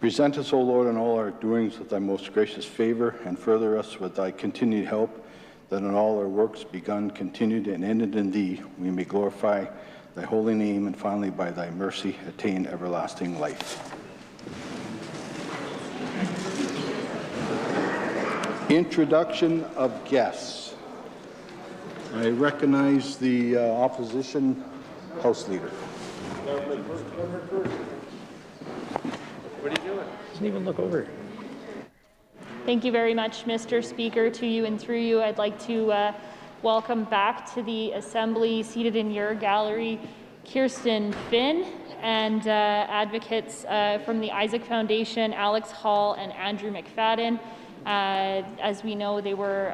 Present us, O Lord, in all our doings with thy most gracious favor, and further us with thy continued help, that in all our works begun, continued, and ended in thee, we may glorify thy holy name, and finally by thy mercy attain everlasting life. Introduction of guests. I recognize the opposition House Leader. What are you doing? Doesn't even look over. Thank you very much, Mr. Speaker. To you and through you, I'd like to welcome back to the Assembly, seated in your gallery, Kirsten Finn, and advocates from the Isaac Foundation, Alex Hall and Andrew McFadden. As we know, they were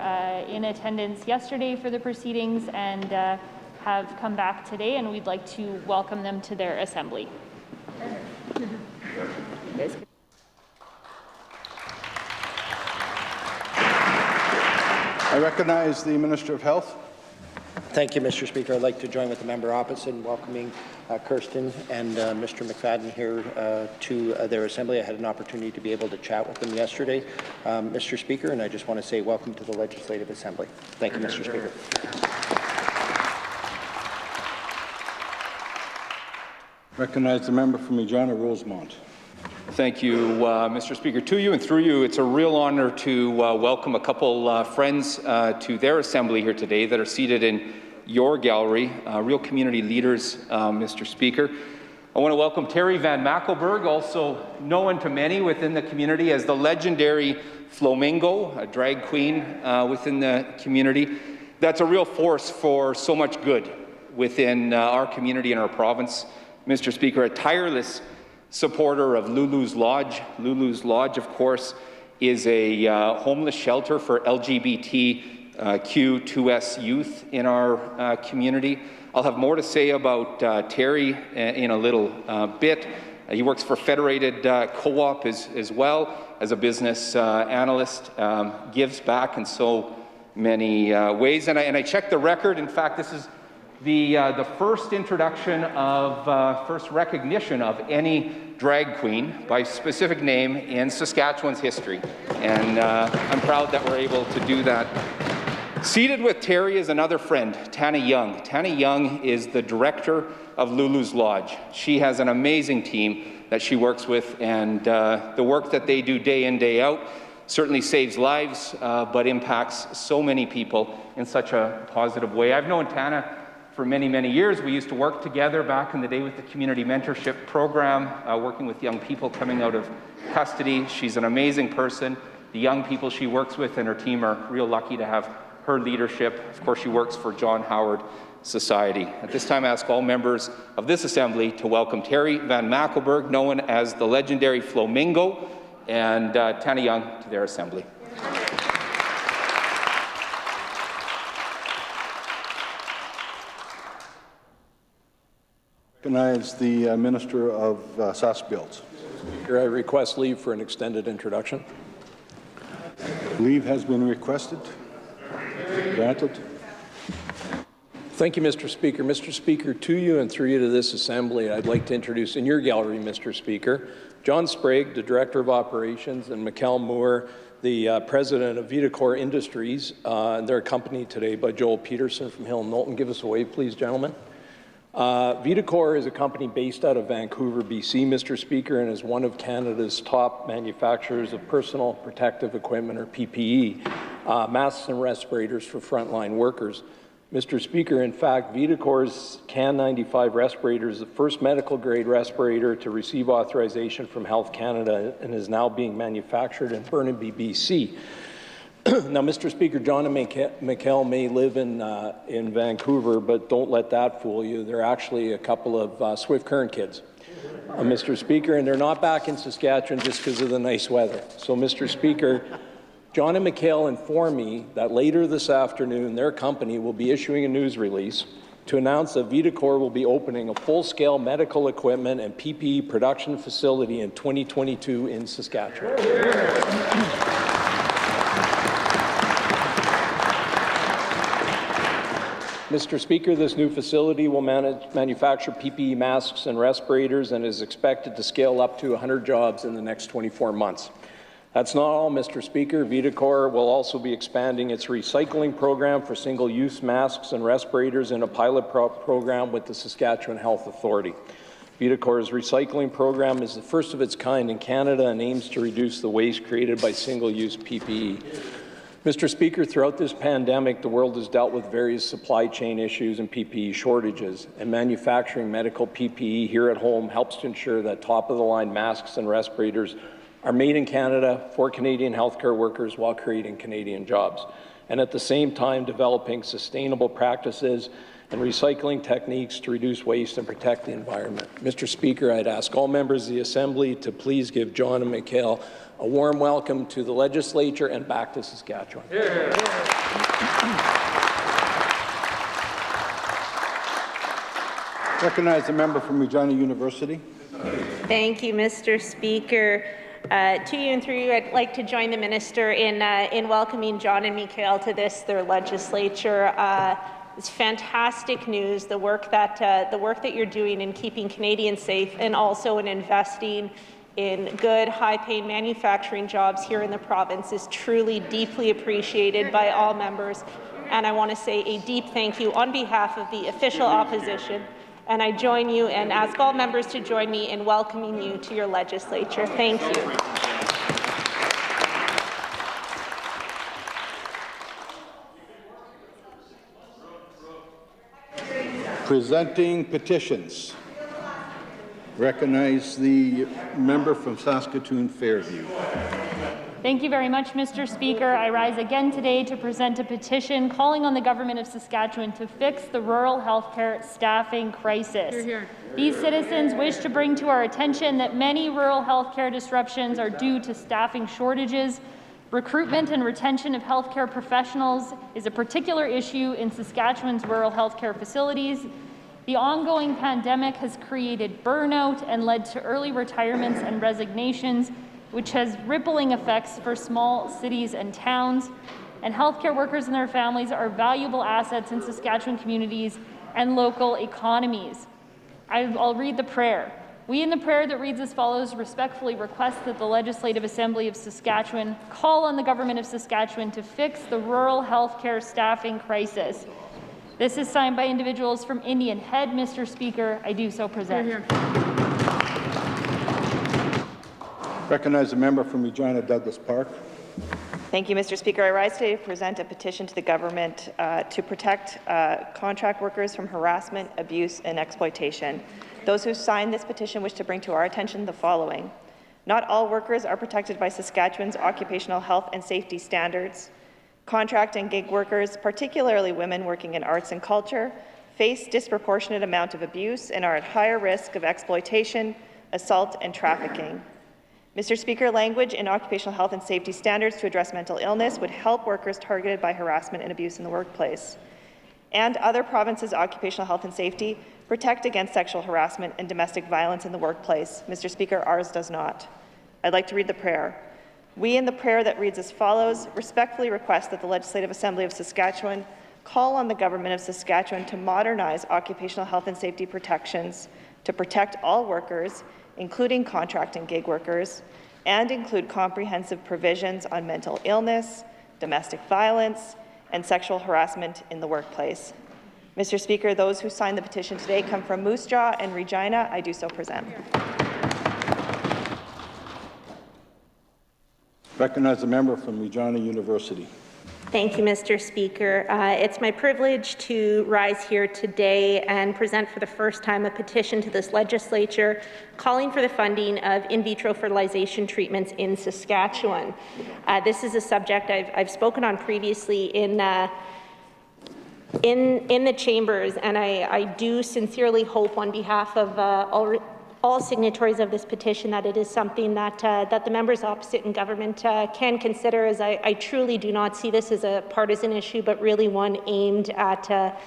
in attendance yesterday for the proceedings and have come back today, and we'd like to welcome them to their assembly. I recognize the Minister of Health. Thank you, Mr. Speaker. I'd like to join with the member opposite in welcoming Kirsten and Mr. McFadden here to their assembly. I had an opportunity to be able to chat with them yesterday, Mr. Speaker, and I just want to say welcome to the Legislative Assembly. Thank you, Mr. Speaker. Recognize the member from Regina Rosemont. Thank you, Mr. Speaker. To you and through you, it's a real honour to welcome a couple friends to their assembly here today that are seated in your gallery, real community leaders, Mr. Speaker. I want to welcome Terry Van Mackelberg, also known to many within the community as the legendary Flamingo, a drag queen within the community. That's a real force for so much good within our community and our province. Mr. Speaker, a tireless supporter of Lulu's Lodge. Lulu's Lodge, of course, is a homeless shelter for LGBTQ2S youth in our community. I'll have more to say about Terry in a little bit. He works for Federated Co-op as well as a business analyst, gives back in so many ways. And I checked the record. In fact, this is the first introduction of, first recognition of any drag queen by specific name in Saskatchewan's history. And I'm proud that we're able to do that. Seated with Terry is another friend, Tana Young. Tana Young is the director of Lulu's Lodge. She has an amazing team that she works with, and the work that they do day in, day out certainly saves lives, but impacts so many people in such a positive way. I've known Tana for many, many years. We used to work together back in the day with the Community Mentorship Program, working with young people coming out of custody. She's an amazing person. The young people she works with and her team are real lucky to have her leadership. Of course, she works for John Howard Society. At this time, I ask all members of this Assembly to welcome Terry Van Mackelberg, known as the legendary Flamingo, and Tana Young to their Assembly. Recognize the Minister of Saskatchewan. Speaker, I request leave for an extended introduction. Leave has been requested. Granted. Thank you, Mr. Speaker. Mr. Speaker, to you and through you to this Assembly, I'd like to introduce in your gallery, Mr. Speaker, John Sprague, the Director of Operations, and Mikkel Moore, the President of Vitro Industries. They're accompanied today by Joel Peterson from Hill & Knowlton. Give us a wave, please, gentlemen. Vitro is a company based out of Vancouver, BC, Mr. Speaker, and is one of Canada's top manufacturers of personal protective equipment, or PPE, masks and respirators for frontline workers. Mr. Speaker, in fact, Vitro's CAN 95 respirator is the first medical-grade respirator to receive authorization from Health Canada and is now being manufactured in Burnaby, BC. Now, Mr. Speaker, John and Mikkel may live in Vancouver, but don't let that fool you. They're actually a couple of Swift Current kids, Mr. Speaker, and they're not back in Saskatchewan just because of the nice weather. So, Mr. Speaker, John and Mikkel informed me that later this afternoon, their company will be issuing a news release to announce that Vitro will be opening a full-scale medical equipment and PPE production facility in 2022 in Saskatchewan. Mr. Speaker, this new facility will manufacture PPE masks and respirators and is expected to scale up to 100 jobs in the next 24 months. That's not all, Mr. Speaker. Vitro will also be expanding its recycling program for single-use masks and respirators in a pilot program with the Saskatchewan Health Authority. Vitro's recycling program is the first of its kind in Canada and aims to reduce the waste created by single-use PPE. Mr. Speaker, throughout this pandemic, the world has dealt with various supply chain issues and PPE shortages, and manufacturing medical PPE here at home helps to ensure that top-of-the-line masks and respirators are made in Canada for Canadian healthcare workers while creating Canadian jobs, and at the same time developing sustainable practices and recycling techniques to reduce waste and protect the environment. Mr. Speaker, I'd ask all members of the Assembly to please give John and Mikhail a warm welcome to the Legislature and back to Saskatchewan. Recognize the member from Regina University. Thank you, Mr. Speaker. To you and through you, I'd like to join the minister in welcoming John and Mikhail to their legislature. It's fantastic news, the work that you're doing in keeping Canadians safe and also in investing in good, high-paying manufacturing jobs here in the province is truly deeply appreciated by all members. And I want to say a deep thank you on behalf of the official opposition. And I join you and ask all members to join me in welcoming you to your legislature. Thank you. Presenting petitions. Recognize the member from Saskatoon Fairview. Thank you very much, Mr. Speaker. I rise again today to present a petition calling on the Government of Saskatchewan to fix the rural healthcare staffing crisis. Hear, hear. These citizens wish to bring to our attention that many rural healthcare disruptions are due to staffing shortages. Recruitment and retention of healthcare professionals is a particular issue in Saskatchewan's rural healthcare facilities. The ongoing pandemic has created burnout and led to early retirements and resignations, which has rippling effects for small cities and towns. And healthcare workers and their families are valuable assets in Saskatchewan communities and local economies. I'll read the prayer. We in the prayer that reads as follows respectfully request that the Legislative Assembly of Saskatchewan call on the Government of Saskatchewan to fix the rural healthcare staffing crisis. This is signed by individuals from Indian Head, Mr. Speaker. I do so present. Here, here. Recognize the member from Regina Douglas Park. Thank you, Mr. Speaker. I rise today to present a petition to the government to protect contract workers from harassment, abuse, and exploitation. Those who signed this petition wish to bring to our attention the following. Not all workers are protected by Saskatchewan's occupational health and safety standards. Contract and gig workers, particularly women working in arts and culture, face disproportionate amount of abuse and are at higher risk of exploitation, assault, and trafficking. Mr. Speaker, language in occupational health and safety standards to address mental illness would help workers targeted by harassment and abuse in the workplace. And other provinces' occupational health and safety protect against sexual harassment and domestic violence in the workplace. Mr. Speaker, ours does not. I'd like to read the prayer. We, in the prayer that reads as follows, respectfully request that the Legislative Assembly of Saskatchewan call on the Government of Saskatchewan to modernize occupational health and safety protections to protect all workers, including contract and gig workers, and include comprehensive provisions on mental illness, domestic violence, and sexual harassment in the workplace. Mr. Speaker, those who signed the petition today come from Moose Jaw and Regina. I do so present. Recognize the member from Regina University. Thank you, Mr. Speaker. It's my privilege to rise here today and present for the first time a petition to this legislature calling for the funding of in vitro fertilization treatments in Saskatchewan. This is a subject I've spoken on previously in the chambers, and I do sincerely hope on behalf of all signatories of this petition that it is something that the members opposite in government can consider, as I truly do not see this as a partisan issue, but really one aimed at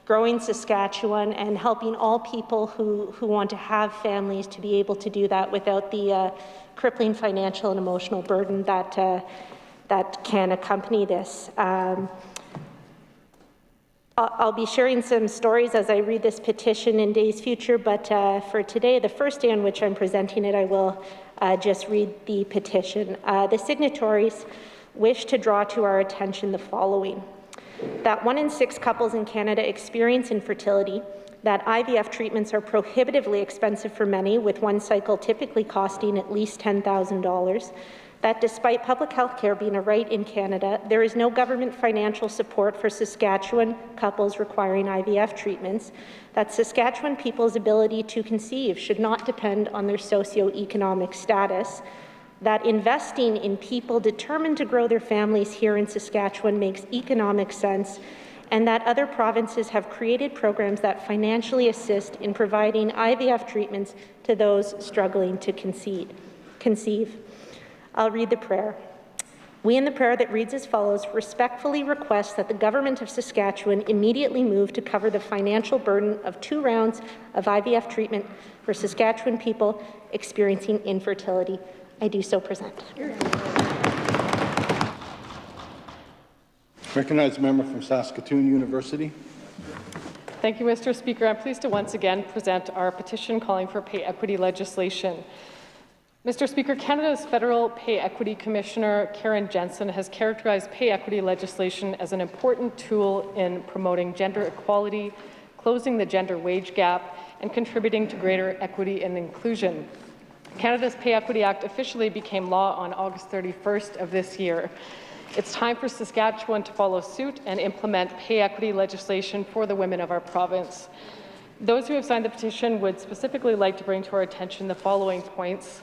growing Saskatchewan and helping all people who want to have families to be able to do that without the crippling financial and emotional burden that can accompany this. I'll be sharing some stories as I read this petition in days future, but for today, the first day on which I'm presenting it, I will just read the petition. The signatories wish to draw to our attention the following: that 1 in 6 couples in Canada experience infertility, that IVF treatments are prohibitively expensive for many, with one cycle typically costing at least $10,000, that despite public health care being a right in Canada, there is no government financial support for Saskatchewan couples requiring IVF treatments, that Saskatchewan people's ability to conceive should not depend on their socioeconomic status, that investing in people determined to grow their families here in Saskatchewan makes economic sense, and that other provinces have created programs that financially assist in providing IVF treatments to those struggling to conceive. I'll read the prayer. We, in the prayer that reads as follows, respectfully request that the Government of Saskatchewan immediately move to cover the financial burden of 2 rounds of IVF treatment for Saskatchewan people experiencing infertility. I do so present. Recognized member from Saskatoon University. Thank you, Mr. Speaker. I'm pleased to once again present our petition calling for pay equity legislation. Mr. Speaker, Canada's Federal Pay Equity Commissioner, Karen Jensen, has characterized pay equity legislation as an important tool in promoting gender equality, closing the gender wage gap, and contributing to greater equity and inclusion. Canada's Pay Equity Act officially became law on August 31st of this year. It's time for Saskatchewan to follow suit and implement pay equity legislation for the women of our province. Those who have signed the petition would specifically like to bring to our attention the following points.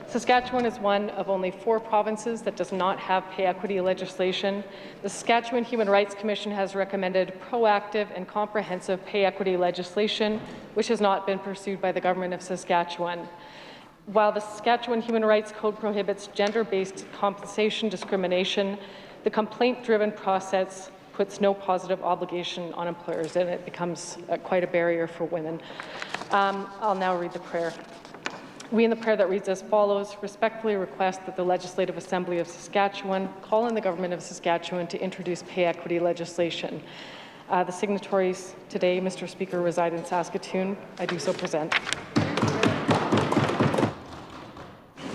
Saskatchewan is one of only 4 provinces that does not have pay equity legislation. The Saskatchewan Human Rights Commission has recommended proactive and comprehensive pay equity legislation, which has not been pursued by the Government of Saskatchewan. While the Saskatchewan Human Rights Code prohibits gender-based compensation discrimination, the complaint-driven process puts no positive obligation on employers, and it becomes quite a barrier for women. I'll now read the prayer. We, in the prayer that reads as follows, respectfully request that the Legislative Assembly of Saskatchewan call on the Government of Saskatchewan to introduce pay equity legislation. The signatories today, Mr. Speaker, reside in Saskatoon. I do so present.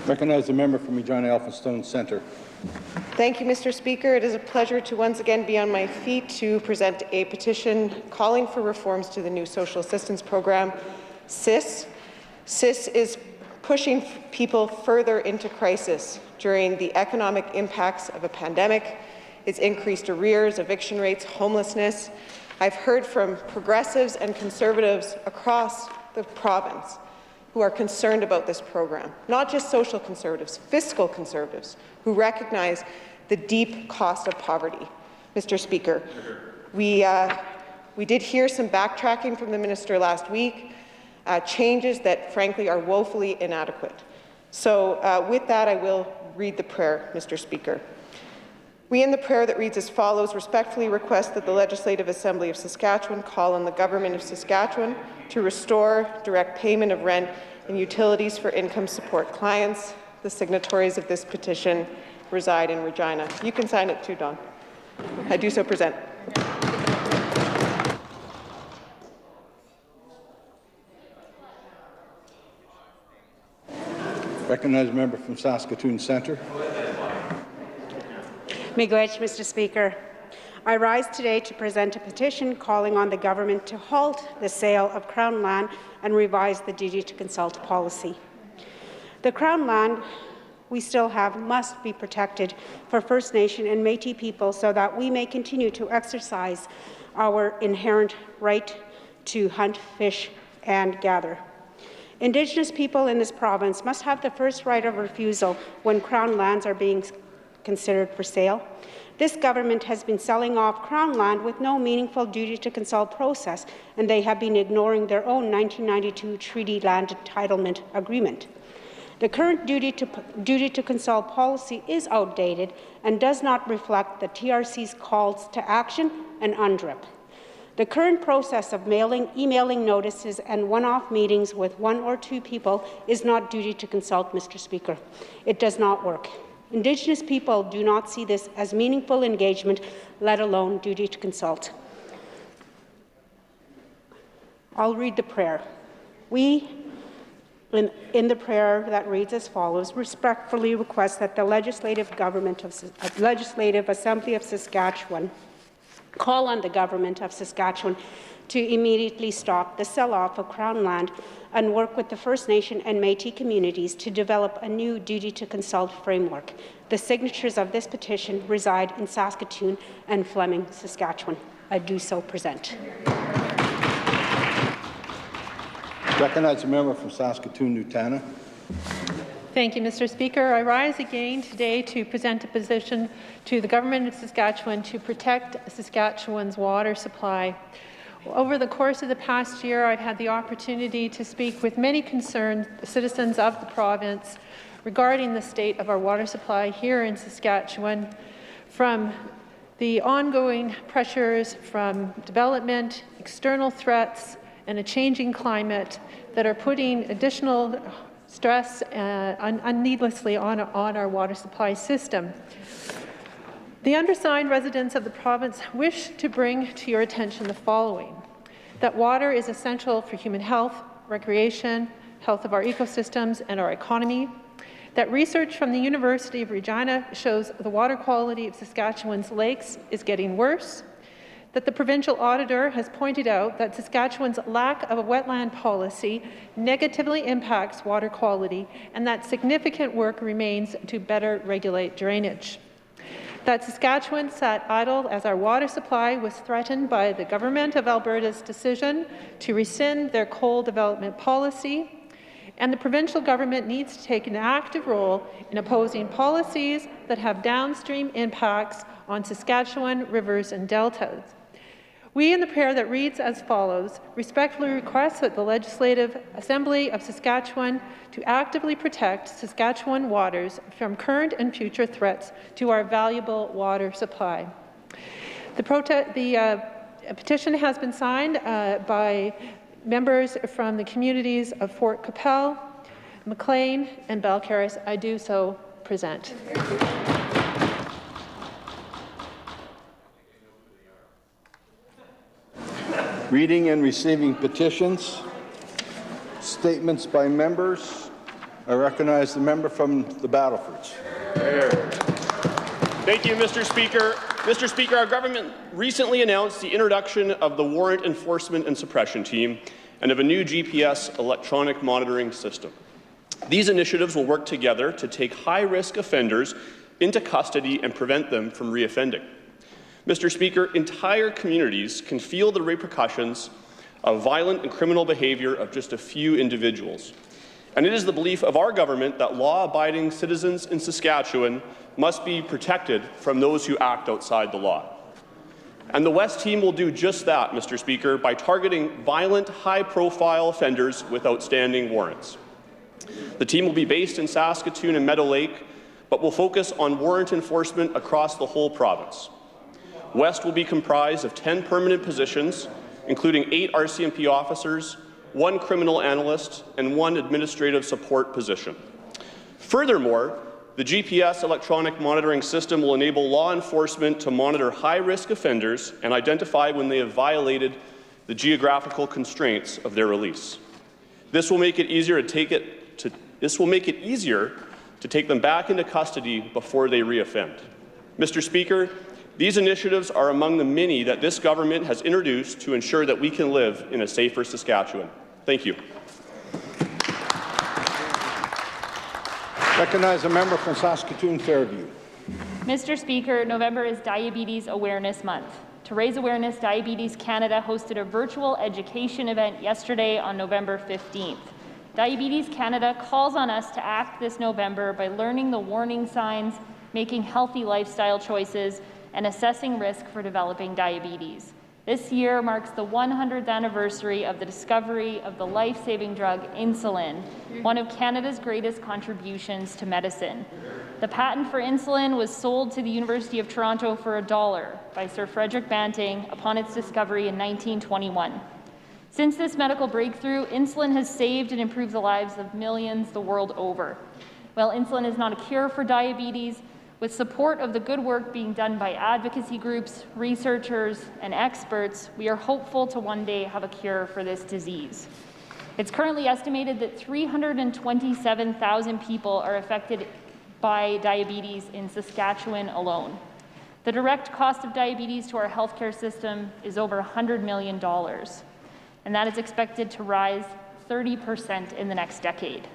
Recognize the member from Regina Elphinstone Centre. Thank you, Mr. Speaker. It is a pleasure to once again be on my feet to present a petition calling for reforms to the new social assistance program, SIS. SIS is pushing people further into crisis during the economic impacts of a pandemic, its increased arrears, eviction rates, homelessness. I've heard from progressives and conservatives across the province who are concerned about this program, not just social conservatives, fiscal conservatives, who recognize the deep cost of poverty. Mr. Speaker, we did hear some backtracking from the minister last week, changes that frankly are woefully inadequate. So with that, I will read the prayer, Mr. Speaker. We, in the prayer that reads as follows, respectfully request that the Legislative Assembly of Saskatchewan call on the Government of Saskatchewan to restore direct payment of rent and utilities for income support clients. The signatories of this petition reside in Regina. You can sign it too, Don. I do so present. Recognized member from Saskatoon Centre. Miigwech, Mr. Speaker. I rise today to present a petition calling on the government to halt the sale of Crown land and revise the duty to consult policy. The Crown land we still have must be protected for First Nation and Métis people so that we may continue to exercise our inherent right to hunt, fish, and gather. Indigenous people in this province must have the first right of refusal when Crown lands are being considered for sale. This government has been selling off Crown land with no meaningful duty to consult process, and they have been ignoring their own 1992 Treaty Land Entitlement Agreement. The current duty to consult policy is outdated and does not reflect the TRC's calls to action and UNDRIP. The current process of emailing notices and one-off meetings with 1 or 2 people is not duty to consult, Mr. Speaker. It does not work. Indigenous people do not see this as meaningful engagement, let alone duty to consult. I'll read the prayer. We, in the prayer that reads as follows, respectfully request that the Legislative Assembly of Saskatchewan call on the Government of Saskatchewan to immediately stop the sell-off of Crown land and work with the First Nation and Métis communities to develop a new duty-to-consult framework. The signatures of this petition reside in Saskatoon and Fleming, Saskatchewan. I do so present. Recognize a member from Saskatoon, Nutana. Thank you, Mr. Speaker. I rise again today to present a position to the Government of Saskatchewan to protect Saskatchewan's water supply. Over the course of the past year, I've had the opportunity to speak with many concerned citizens of the province regarding the state of our water supply here in Saskatchewan, from the ongoing pressures from development, external threats, and a changing climate that are putting additional stress needlessly on our water supply system. The undersigned residents of the province wish to bring to your attention the following: that water is essential for human health, recreation, health of our ecosystems and our economy; that research from the University of Regina shows the water quality of Saskatchewan's lakes is getting worse; that the provincial auditor has pointed out that Saskatchewan's lack of a wetland policy negatively impacts water quality, and that significant work remains to better regulate drainage; that Saskatchewan sat idle as our water supply was threatened by the Government of Alberta's decision to rescind their coal development policy, and the provincial government needs to take an active role in opposing policies that have downstream impacts on Saskatchewan rivers and deltas. We, in the prayer that reads as follows, respectfully request that the Legislative Assembly of Saskatchewan to actively protect Saskatchewan waters from current and future threats to our valuable water supply. The petition has been signed by members from the communities of Fort Capel, McLean, and Balcarres. I do so present. Reading and receiving petitions. Statements by members. I recognize the member from the Battlefords. Thank you, Mr. Speaker. Mr. Speaker, our government recently announced the introduction of the Warrant Enforcement and Suppression Team and of a new GPS electronic monitoring system. These initiatives will work together to take high-risk offenders into custody and prevent them from reoffending. Mr. Speaker, entire communities can feel the repercussions of violent and criminal behaviour of just a few individuals. And it is the belief of our government that law-abiding citizens in Saskatchewan must be protected from those who act outside the law. And the West team will do just that, Mr. Speaker, by targeting violent, high-profile offenders with outstanding warrants. The team will be based in Saskatoon and Meadow Lake, but will focus on warrant enforcement across the whole province. West will be comprised of 10 permanent positions, including 8 RCMP officers, 1 criminal analyst, and 1 administrative support position. Furthermore, the GPS electronic monitoring system will enable law enforcement to monitor high-risk offenders and identify when they have violated the geographical constraints of their release. This will make it easier to take them back into custody before they reoffend. Mr. Speaker, these initiatives are among the many that this government has introduced to ensure that we can live in a safer Saskatchewan. Thank you. Recognize a member from Saskatoon Fairview. Mr. Speaker, November is Diabetes Awareness Month. To raise awareness, Diabetes Canada hosted a virtual education event yesterday on November 15th. Diabetes Canada calls on us to act this November by learning the warning signs, making healthy lifestyle choices, and assessing risk for developing diabetes. This year marks the 100th anniversary of the discovery of the life-saving drug insulin, one of Canada's greatest contributions to medicine. The patent for insulin was sold to the University of Toronto for $1 by Sir Frederick Banting upon its discovery in 1921. Since this medical breakthrough, insulin has saved and improved the lives of millions the world over. While insulin is not a cure for diabetes, With support of the good work being done by advocacy groups, researchers, and experts, we are hopeful to one day have a cure for this disease. It's currently estimated that 327,000 people are affected by diabetes in Saskatchewan alone. The direct cost of diabetes to our healthcare system is over $100 million, and that is expected to rise 30% in the next decade.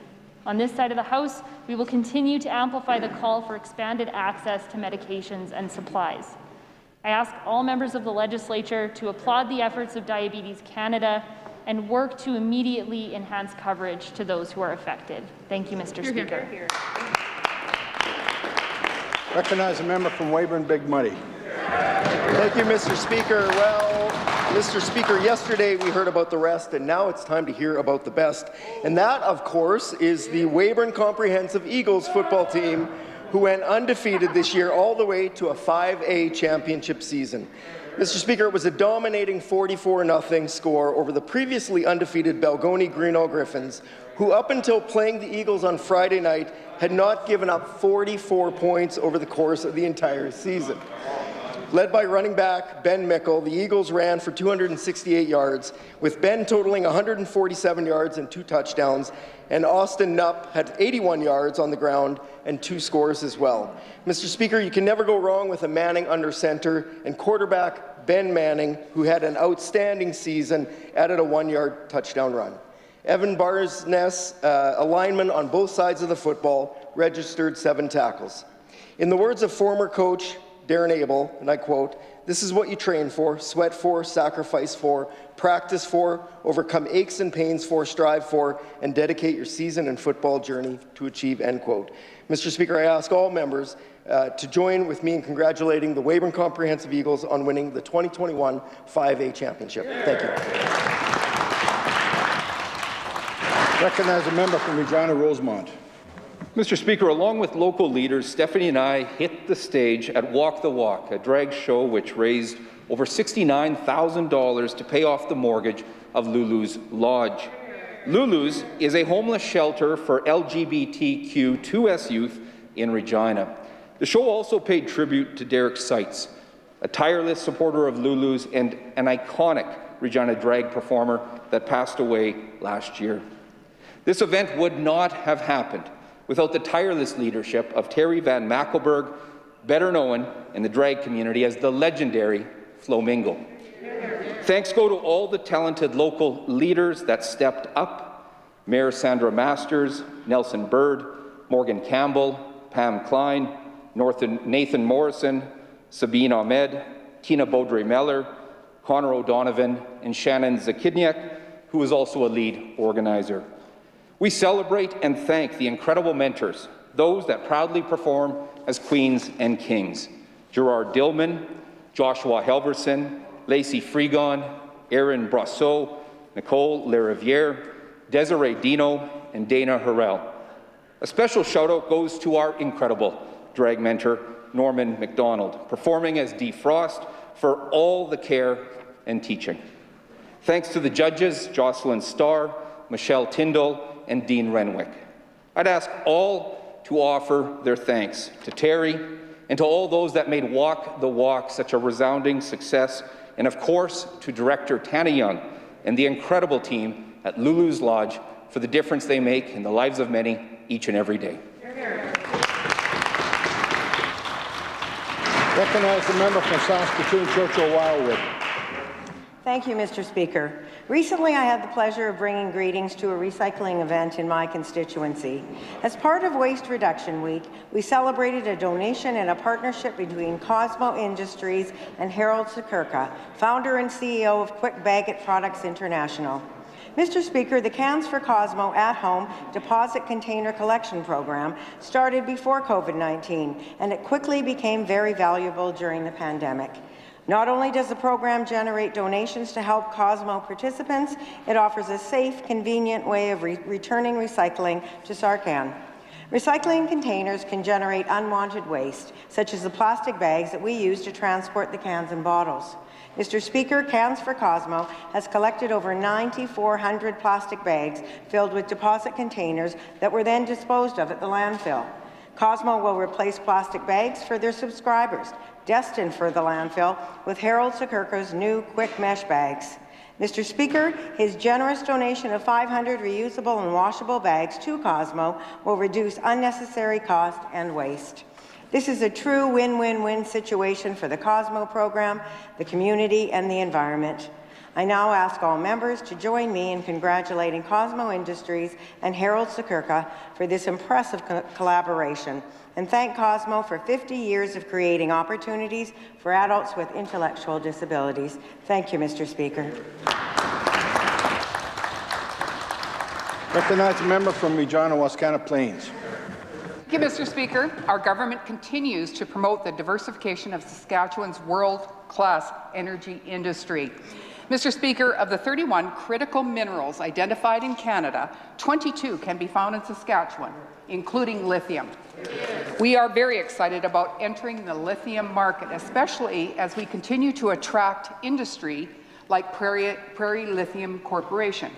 On this side of the House, we will continue to amplify the call for expanded access to medications and supplies. I ask all members of the Legislature to applaud the efforts of Diabetes Canada and work to immediately enhance coverage to those who are affected. Thank you, Mr. Speaker. Recognize a member from Weyburn Big Muddy. Thank you, Mr. Speaker. Well, Mr. Speaker, yesterday we heard about the rest, and now it's time to hear about the best. And that, of course, is the Weyburn Comprehensive Eagles football team, who went undefeated this year all the way to a 5A championship season. Mr. Speaker, it was a dominating 44-0 score over the previously undefeated Balgony Greenall Griffins, who up until playing the Eagles on Friday night had not given up 44 points over the course of the entire season. Led by running back Ben Mickle, the Eagles ran for 268 yards, with Ben totaling 147 yards and 2 touchdowns, and Austin Knupp had 81 yards on the ground and 2 scores as well. Mr. Speaker, you can never go wrong with a Manning under center, and quarterback Ben Manning, who had an outstanding season, added a 1-yard touchdown run. Evan Barsness, a lineman on both sides of the football, registered 7 tackles. In the words of former coach Darren Abel, and I quote, "This is what you train for, sweat for, sacrifice for, practice for, overcome aches and pains for, strive for, and dedicate your season and football journey to achieve," end quote. Mr. Speaker, I ask all members to join with me in congratulating the Weyburn Comprehensive Eagles on winning the 2021 5A championship. Thank you. Recognize a member from Regina Rosemont. Mr. Speaker, along with local leaders, Stephanie and I hit the stage at Walk the Walk, a drag show which raised over $69,000 to pay off the mortgage of Lulu's Lodge. Lulu's is a homeless shelter for LGBTQ2S youth in Regina. The show also paid tribute to Derek Seitz, a tireless supporter of Lulu's and an iconic Regina drag performer that passed away last year. This event would not have happened without the tireless leadership of Terry Van Mackelberg, better known in the drag community as the legendary Flamingo. Thanks go to all the talented local leaders that stepped up: Mayor Sandra Masters, Nelson Bird, Morgan Campbell, Pam Klein, Nathan Morrison, Sabine Ahmed, Tina Baudry-Meller, Connor O'Donovan, and Shannon Zakidniak, who is also a lead organizer. We celebrate and thank the incredible mentors, those that proudly perform as queens and kings: Gerard Dillman, Joshua Helverson, Lacey Fregon, Aaron Brosseau, Nicole Lariviere, Desiree Dino, and Dana Harrell. A special shout-out goes to our incredible drag mentor, Norman MacDonald, performing as Dee Frost, for all the care and teaching. Thanks to the judges, Jocelyn Starr, Michelle Tyndall, and Dean Renwick. I'd ask all to offer their thanks to Terry and to all those that made Walk the Walk such a resounding success, and of course to Director Tana Young and the incredible team at Lulu's Lodge for the difference they make in the lives of many each and every day. Recognize the member from Saskatoon, Churchill-Wildwood. Thank you, Mr. Speaker. Recently, I had the pleasure of bringing greetings to a recycling event in my constituency. As part of Waste Reduction Week, we celebrated a donation and a partnership between Cosmo Industries and Harold Sakirka, founder and CEO of Quick Bag It Products International. Mr. Speaker, the Cans for Cosmo at-home deposit container collection program started before COVID-19, and it quickly became very valuable during the pandemic. Not only does the program generate donations to help Cosmo participants, it offers a safe, convenient way of returning recycling to Sarcan. Recycling containers can generate unwanted waste, such as the plastic bags that we use to transport the cans and bottles. Mr. Speaker, Cans for Cosmo has collected over 9,400 plastic bags filled with deposit containers that were then disposed of at the landfill. Cosmo will replace plastic bags for their subscribers, destined for the landfill, with Harold Sakirka's new quick mesh bags. Mr. Speaker, his generous donation of 500 reusable and washable bags to Cosmo will reduce unnecessary cost and waste. This is a true win-win-win situation for the Cosmo program, the community, and the environment. I now ask all members to join me in congratulating Cosmo Industries and Harold Sakirka for this impressive collaboration, and thank Cosmo for 50 years of creating opportunities for adults with intellectual disabilities. Thank you, Mr. Speaker. Recognize a member from Regina, Wascana Plains. Thank you, Mr. Speaker. Our government continues to promote the diversification of Saskatchewan's world-class energy industry. Mr. Speaker, of the 31 critical minerals identified in Canada, 22 can be found in Saskatchewan, including lithium. We are very excited about entering the lithium market, especially as we continue to attract industry like Prairie Lithium Corporation.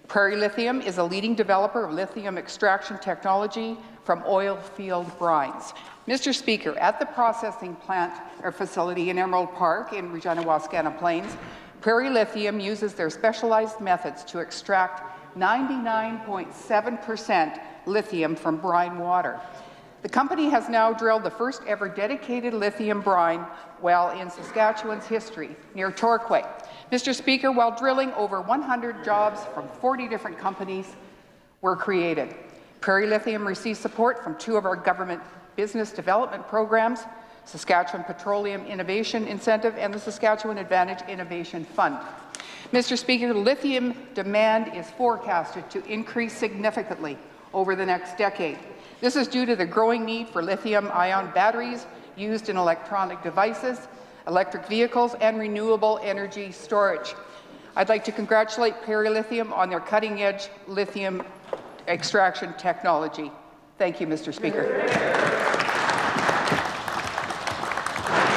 Prairie Lithium is a leading developer of lithium extraction technology from oil field brines. Mr. Speaker, at the processing plant or facility in Emerald Park in Regina Wascana Plains, Prairie Lithium uses their specialized methods to extract 99.7% lithium from brine water. The company has now drilled the first ever dedicated lithium brine well in Saskatchewan's history, near Torquay. Mr. Speaker, while drilling, over 100 jobs from 40 different companies were created. Prairie Lithium received support from 2 of our government business development programs, Saskatchewan Petroleum Innovation Incentive and the Saskatchewan Advantage Innovation Fund. Mr. Speaker, lithium demand is forecasted to increase significantly over the next decade. This is due to the growing need for lithium-ion batteries used in electronic devices, electric vehicles, and renewable energy storage. I'd like to congratulate Prairie Lithium on their cutting-edge lithium extraction technology. Thank you, Mr. Speaker.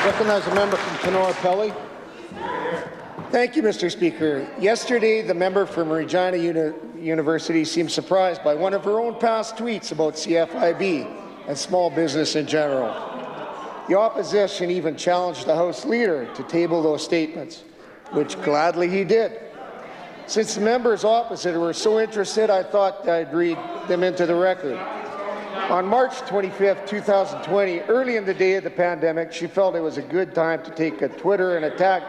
Recognize a member from Kenora Pelly. Thank you, Mr. Speaker. Yesterday, the member from Regina University seemed surprised by one of her own past tweets about CFIB and small business in general. The opposition even challenged the House Leader to table those statements, which gladly he did. Since the members opposite were so interested, I thought I'd read them into the record. On March 25, 2020, early in the day of the pandemic, she felt it was a good time to take a Twitter and attack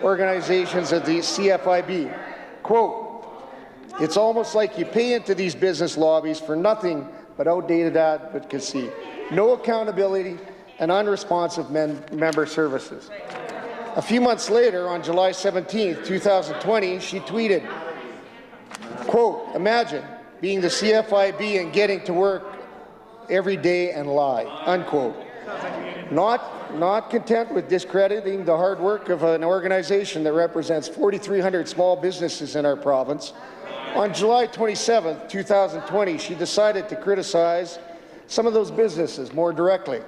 organizations of the CFIB. Quote, "It's almost like you pay into these business lobbies for nothing but outdated advocacy, no accountability, and unresponsive member services." A few months later, on July 17, 2020, she tweeted, quote, "Imagine being the CFIB and getting to work every day and lie," unquote. Not content with discrediting the hard work of an organization that represents 4,300 small businesses in our province, on July 27, 2020, she decided to criticize some of those businesses more directly.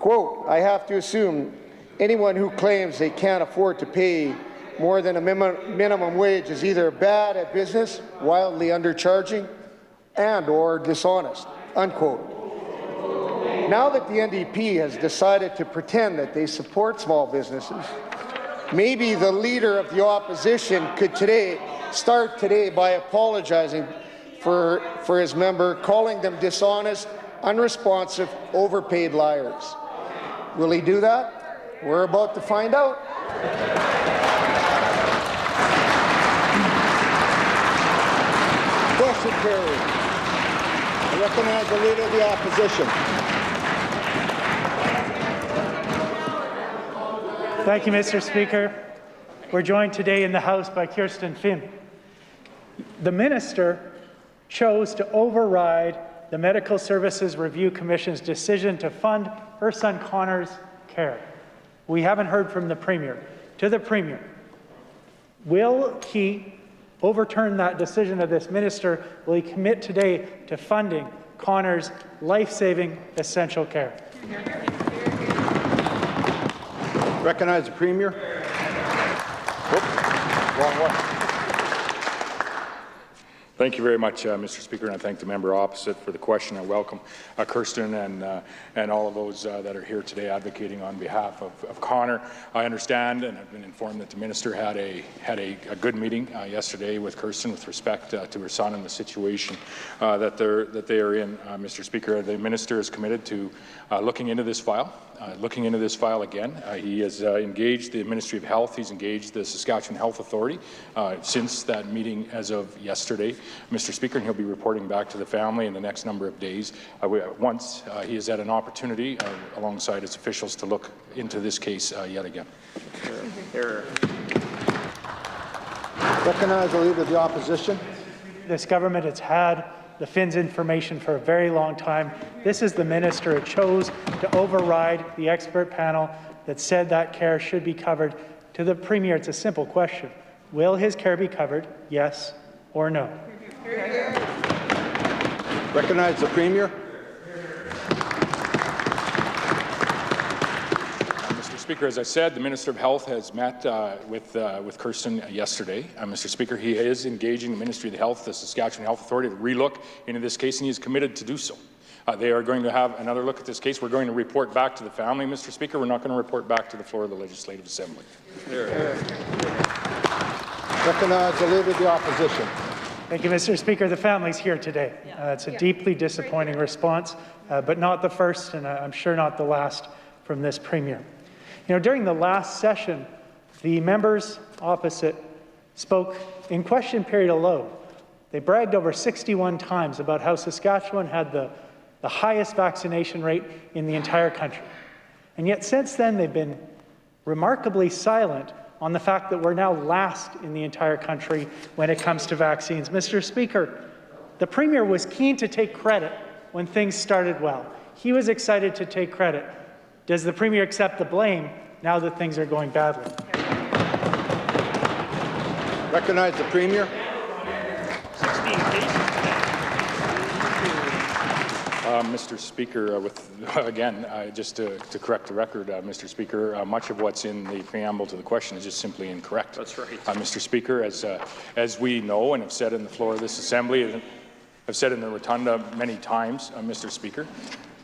Quote, "I have to assume anyone who claims they can't afford to pay more than a minimum wage is either bad at business, wildly undercharging, and/or dishonest," unquote. Now that the NDP has decided to pretend that they support small businesses, maybe the leader of the opposition could start today by apologizing for his member, calling them dishonest, unresponsive, overpaid liars. Will he do that? We're about to find out. Question carried. I recognize the Leader of the Opposition. Thank you, Mr. Speaker. We're joined today in the House by Kirsten Finn. The Minister chose to override the Medical Services Review Commission's decision to fund her son Connor's care. We haven't heard from the Premier. To the Premier, will he overturn that decision of this Minister? Will he commit today to funding Connor's life-saving essential care? Recognize the Premier. Wrong one. Thank you very much, Mr. Speaker, and I thank the member opposite for the question. I welcome Kirsten and all of those that are here today advocating on behalf of Connor. I understand, and I've been informed that the minister had a good meeting yesterday with Kirsten with respect to her son and the situation that they are in. Mr. Speaker, the minister is committed to looking into this file. Again. He has engaged the Ministry of Health. He's engaged the Saskatchewan Health Authority since that meeting as of yesterday, Mr. Speaker, and he'll be reporting back to the family in the next number of days. Once he has had an opportunity alongside his officials to look into this case yet again. Recognize the Leader of the Opposition. This government has had the Finn's information for a very long time. This is the minister who chose to override the expert panel that said that care should be covered. To the Premier, it's a simple question. Will his care be covered, yes or no? Recognize the Premier. Speaker, as I said, the Minister of Health has met with Kirsten yesterday. Mr. Speaker, he is engaging the Ministry of Health, the Saskatchewan Health Authority, to relook into this case, and he is committed to do so. They are going to have another look at this case. We're going to report back to the family, Mr. Speaker. We're not going to report back to the floor of the Legislative Assembly. Recognize the Leader of the Opposition. Thank you, Mr. Speaker. The family's here today. It's a deeply disappointing response, but not the first, and I'm sure not the last from this Premier. You know, during the last session, the members opposite spoke in question period alone. They bragged over 61 times about how Saskatchewan had the highest vaccination rate in the entire country. And yet since then, they've been remarkably silent on the fact that we're now last in the entire country when it comes to vaccines. Mr. Speaker, the Premier was keen to take credit when things started well. He was excited to take credit. Does the Premier accept the blame now that things are going badly? Recognize the Premier. 16 cases Mr. Speaker, just to correct the record, Mr. Speaker, much of what's in the preamble to the question is just simply incorrect. That's right. Mr. Speaker, as we know and have said in the floor of this Assembly, and I've said in the rotunda many times, Mr. Speaker,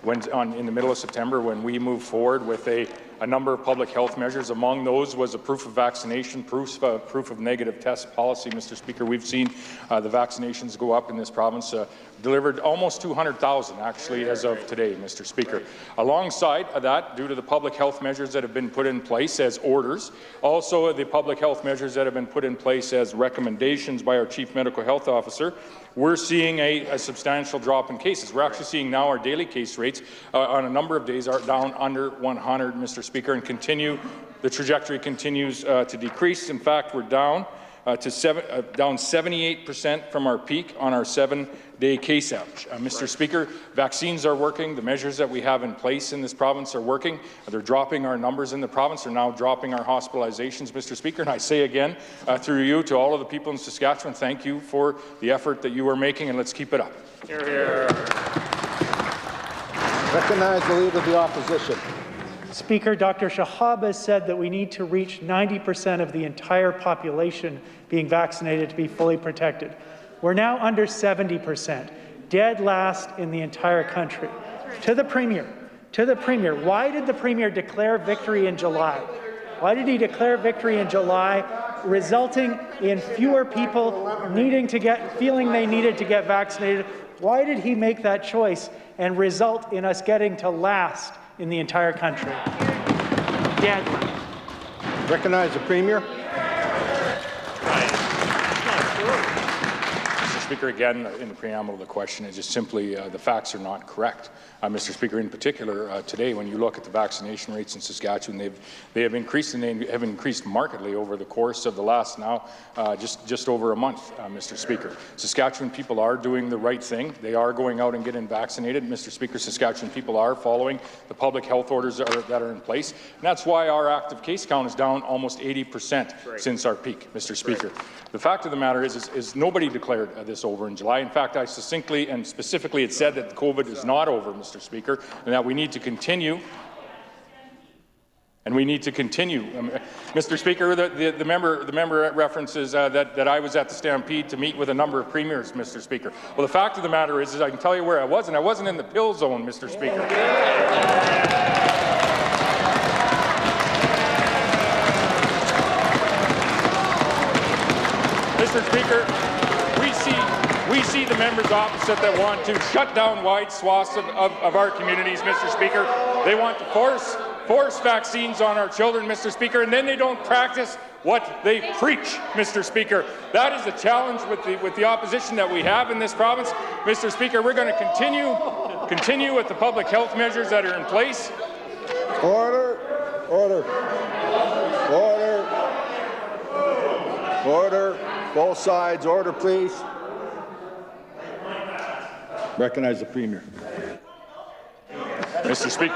in the middle of September, when we moved forward with a number of public health measures. Among those was a proof of vaccination, proof of negative test policy. Mr. Speaker, we've seen the vaccinations go up in this province, delivered almost 200,000 actually as of today, Mr. Speaker. Alongside of that, due to the public health measures that have been put in place as orders, also the public health measures that have been put in place as recommendations by our Chief Medical Health Officer, we're seeing a substantial drop in cases. We're actually seeing now our daily case rates on a number of days are down under 100, Mr. Speaker, and the trajectory continues to decrease. In fact, we're down down 78% from our peak on our 7-day case average. Mr. Speaker, vaccines are working. The measures that we have in place in this province are working. They're dropping our numbers in the province. They're now dropping our hospitalizations, Mr. Speaker. And I say again, through you, to all of the people in Saskatchewan, thank you for the effort that you are making, and let's keep it up. Hear, hear. Recognize the Leader of the Opposition. Speaker, Dr. Shahab has said that we need to reach 90% of the entire population being vaccinated to be fully protected. We're now under 70%, dead last in the entire country. To the Premier, why did the Premier declare victory in July? Why did he declare victory in July, resulting in fewer people feeling they needed to get vaccinated? Why did he make that choice and result in us getting to last in the entire country? Dead last. Recognize the Premier. Mr. Speaker, again, in the preamble of the question, it's just simply the facts are not correct. Mr. Speaker, in particular, today, when you look at the vaccination rates in Saskatchewan, they have increased, and they have increased markedly over the course of the last now just over a month, Mr. Speaker. Saskatchewan people are doing the right thing. They are going out and getting vaccinated. Mr. Speaker, Saskatchewan people are following the public health orders that are in place. And that's why our active case count is down almost 80% since our peak, Mr. Speaker. Right. The fact of the matter is nobody declared this over in July. In fact, I succinctly and specifically had said that COVID is not over, Mr. Speaker, and that we need to continue and we need to continue. Mr. Speaker, the member references that I was at the Stampede to meet with a number of premiers, Mr. Speaker. Well, the fact of the matter is I can tell you where I was, and I wasn't in the pill zone, Mr. Speaker. Mr. Speaker, we see the members opposite that want to shut down wide swaths of our communities, Mr. Speaker. They want to force vaccines on our children, Mr. Speaker, and then they don't practice what they preach, Mr. Speaker. That is the challenge with the opposition that we have in this province. Mr. Speaker, we're going to continue with the public health measures that are in place. Order. Order. Order. Order. Both sides. Order, please. Recognize the Premier. Mr. Speaker.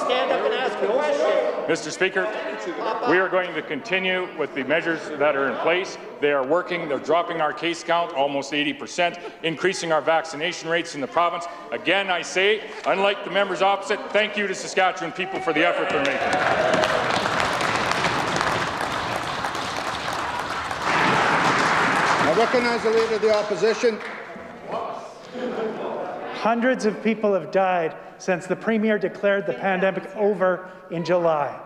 Stand up and ask a question. Mr. Speaker, we are going to continue with the measures that are in place. They are working. They're dropping our case count almost 80%, increasing our vaccination rates in the province. Again, I say, unlike the members opposite, thank you to Saskatchewan people for the effort they're making. I recognize the Leader of the Opposition. Hundreds of people have died since the Premier declared the pandemic over in July.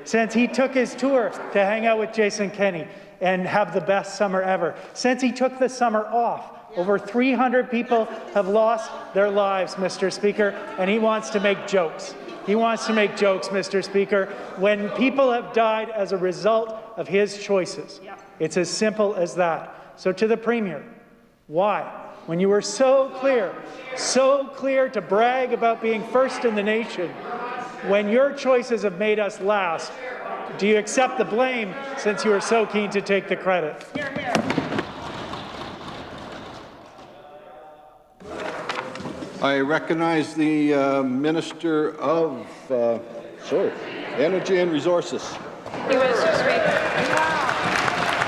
Since he took his tour to hang out with Jason Kenney and have the best summer ever. Since he took the summer off, over 300 people have lost their lives, Mr. Speaker, and he wants to make jokes. He wants to make jokes, Mr. Speaker, when people have died as a result of his choices. It's as simple as that. So to the Premier, why? When you were so clear to brag about being first in the nation, when your choices have made us last, do you accept the blame since you are so keen to take the credit? Here, here. I recognize the Minister of Energy and Resources. Mr. Speaker.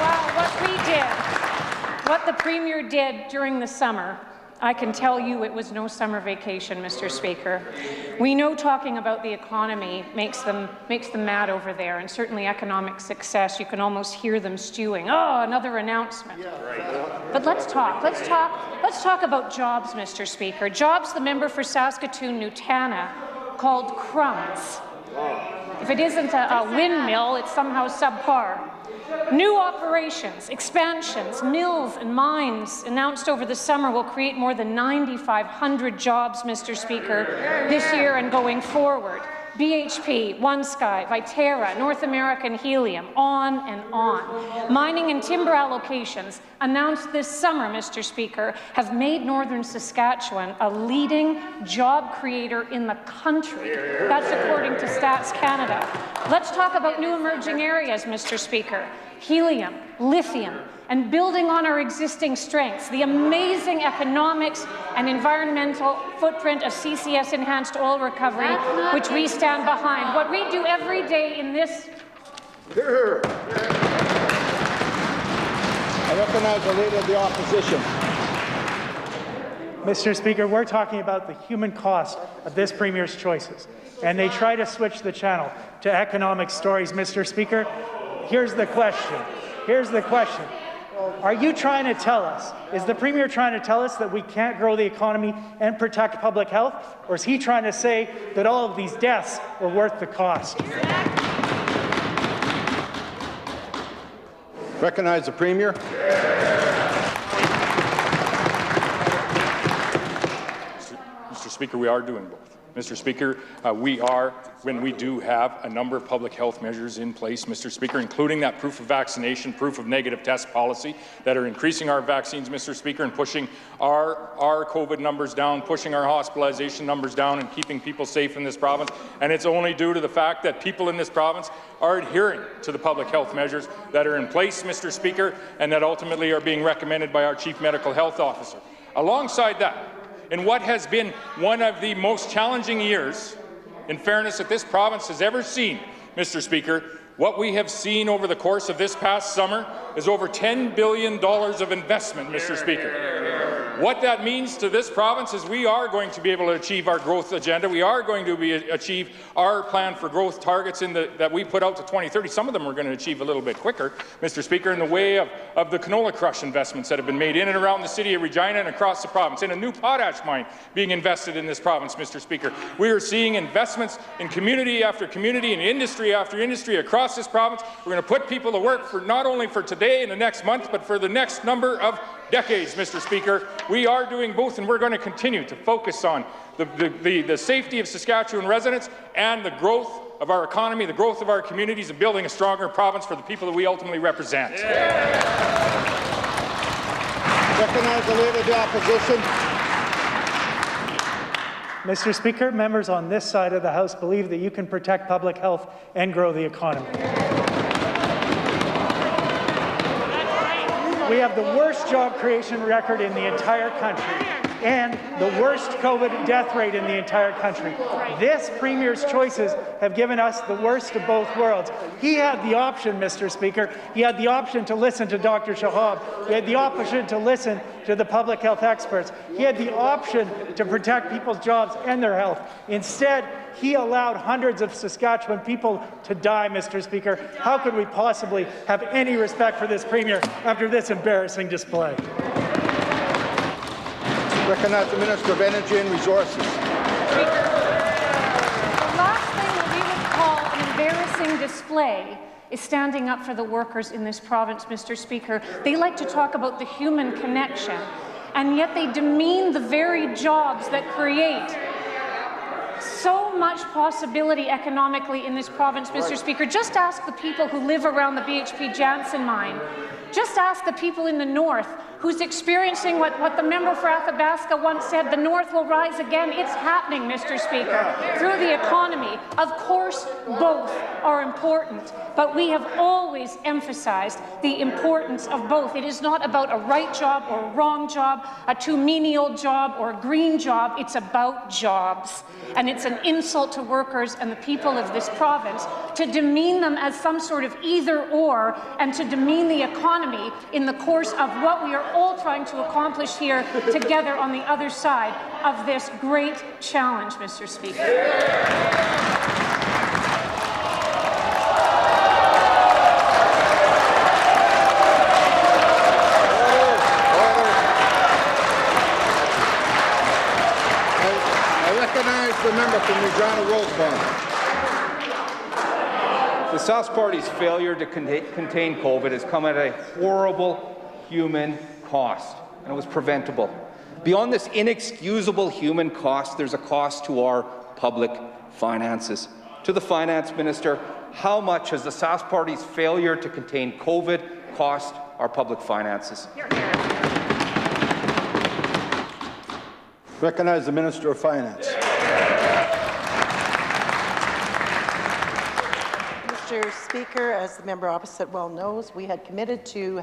Wow, what we did, what the Premier did during the summer, I can tell you it was no summer vacation, Mr. Speaker. We know talking about the economy makes them mad over there, and certainly economic success, you can almost hear them stewing. Oh, another announcement. Yeah, right. But let's talk about jobs, Mr. Speaker. Jobs the member for Saskatoon-Nutana called crumbs. If it isn't a windmill, it's somehow subpar. New operations, expansions, mills and mines announced over the summer will create more than 9,500 jobs, Mr. Speaker, this year and going forward. BHP, OneSky, Vitro, North American Helium, on and on. Mining and timber allocations announced this summer, Mr. Speaker, have made Northern Saskatchewan a leading job creator in the country. That's according to Stats Canada. Let's talk about new emerging areas, Mr. Speaker. Helium, lithium, and building on our existing strengths, the amazing economics and environmental footprint of CCS enhanced oil recovery, which we stand behind. What we do every day in this... I recognize the Leader of the Opposition. Mr. Speaker, we're talking about the human cost of this Premier's choices, and they try to switch the channel to economic stories, Mr. Speaker. Here's the question. Are you trying to tell us, is the Premier trying to tell us that we can't grow the economy and protect public health? Or is he trying to say that all of these deaths were worth the cost? Recognize the Premier. Mr. Speaker, we are doing both. Mr. Speaker, when we do have a number of public health measures in place, Mr. Speaker, including that proof of vaccination, proof of negative test policy, that are increasing our vaccines, Mr. Speaker, and pushing our COVID numbers down, pushing our hospitalization numbers down, and keeping people safe in this province. And it's only due to the fact that people in this province are adhering to the public health measures that are in place, Mr. Speaker, and that ultimately are being recommended by our Chief Medical Health Officer. Alongside that, in what has been one of the most challenging years, in fairness, that this province has ever seen, Mr. Speaker, what we have seen over the course of this past summer is over $10 billion of investment, Mr. Speaker. What that means to this province is we are going to be able to achieve our growth agenda. We are going to achieve our plan for growth targets that we put out to 2030. Some of them we're going to achieve a little bit quicker, Mr. Speaker, in the way of the canola crush investments that have been made in and around the city of Regina and across the province, in a new potash mine being invested in this province, Mr. Speaker. We are seeing investments in community after community and industry after industry across this province. We're going to put people to work for not only for today and the next month, but for the next number of decades, Mr. Speaker. We are doing both, and we're going to continue to focus on the safety of Saskatchewan residents and the growth of our economy, the growth of our communities, and building a stronger province for the people that we ultimately represent. Recognize the Leader of the Opposition. Mr. Speaker, members on this side of the House believe that you can protect public health and grow the economy. We have the worst job creation record in the entire country and the worst COVID death rate in the entire country. This Premier's choices have given us the worst of both worlds. He had the option, Mr. Speaker, he had the option to listen to Dr. Shahab. He had the option to listen to the public health experts. He had the option to protect people's jobs and their health. Instead, he allowed hundreds of Saskatchewan people to die, Mr. Speaker. How could we possibly have any respect for this Premier after this embarrassing display? Recognize the Minister of Energy and Resources. Speaker, the last thing that we would call an embarrassing display is standing up for the workers in this province, Mr. Speaker. They like to talk about the human connection, and yet they demean the very jobs that create so much possibility economically in this province, Mr. Speaker. Just ask the people who live around the BHP Jansen mine. Just ask the people in the north who's experiencing what the member for Athabasca once said, the north will rise again. It's happening, Mr. Speaker, through the economy. Of course, both are important, but we have always emphasized the importance of both. It is not about a right job or a wrong job, a too menial job or a green job. It's about jobs. And it's an insult to workers and the people of this province to demean them as some sort of either or, and to demean the economy in the course of what we are all trying to accomplish here together on the other side of this great challenge, Mr. Speaker. I recognize the member from Regina Rosemont. The Sask Party's failure to contain COVID has come at a horrible human cost, and it was preventable. Beyond this inexcusable human cost, there's a cost to our public finances. To the Finance Minister, how much has the Sask Party's failure to contain COVID cost our public finances? Recognize the Minister of Finance. Mr. Speaker, as the member opposite well knows, we had committed to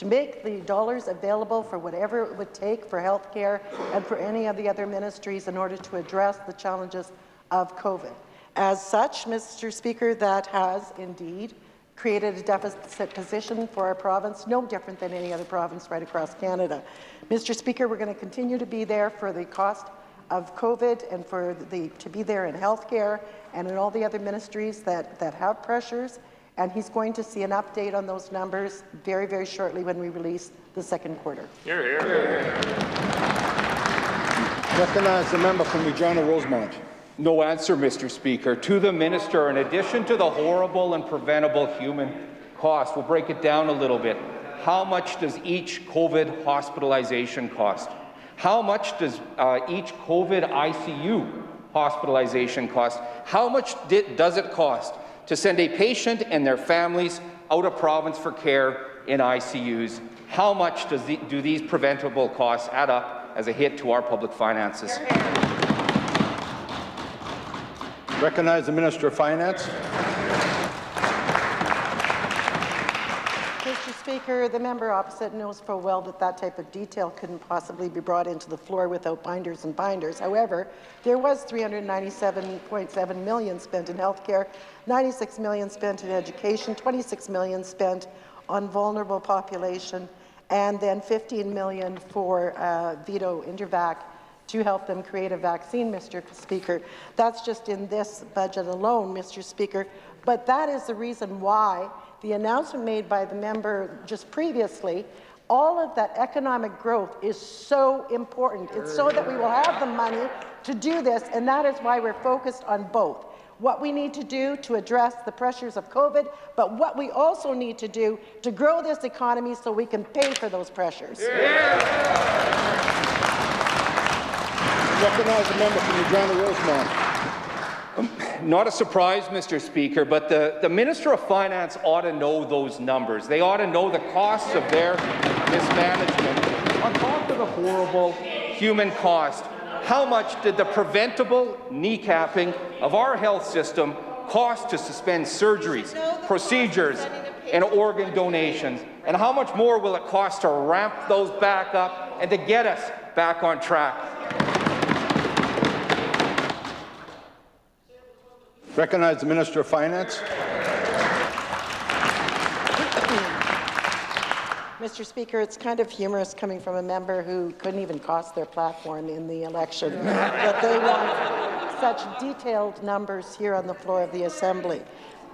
make the dollars available for whatever it would take for health care and for any of the other ministries in order to address the challenges of COVID. As such, Mr. Speaker, that has indeed created a deficit position for our province, no different than any other province right across Canada. Mr. Speaker, we're going to continue to be there for the cost of COVID and to be there in healthcare and in all the other ministries that have pressures. And he's going to see an update on those numbers very, very shortly when we release the second quarter. Hear, hear, hear. Recognize the member from Regina Rosemont. No answer, Mr. Speaker. To the Minister, in addition to the horrible and preventable human cost, we'll break it down a little bit. How much does each COVID hospitalization cost? How much does each COVID ICU hospitalization cost? How much does it cost to send a patient and their families out of province for care in ICUs? How much do these preventable costs add up as a hit to our public finances? Recognize the Minister of Finance. Mr. Speaker, the member opposite knows full well that that type of detail couldn't possibly be brought into the floor without binders and binders. However, there was $397.7 million spent in healthcare, $96 million spent in education, $26 million spent on vulnerable population, and then $15 million for Vitro Intervac to help them create a vaccine, Mr. Speaker. That's just in this budget alone, Mr. Speaker. But that is the reason why the announcement made by the member just previously, all of that economic growth is so important. It's so that we will have the money to do this, and that is why we're focused on both. What we need to do to address the pressures of COVID, but what we also need to do to grow this economy so we can pay for those pressures. Recognize the member from Regina Rosemont. Not a surprise, Mr. Speaker, but the Minister of Finance ought to know those numbers. They ought to know the costs of their mismanagement. On top of the horrible human cost, how much did the preventable kneecapping of our health system cost to suspend surgeries, procedures, and organ donations? And how much more will it cost to ramp those back up and to get us back on track? Recognize the Minister of Finance. Mr. Speaker, it's kind of humorous coming from a member who couldn't even cost their platform in the election, that they want such detailed numbers here on the floor of the Assembly.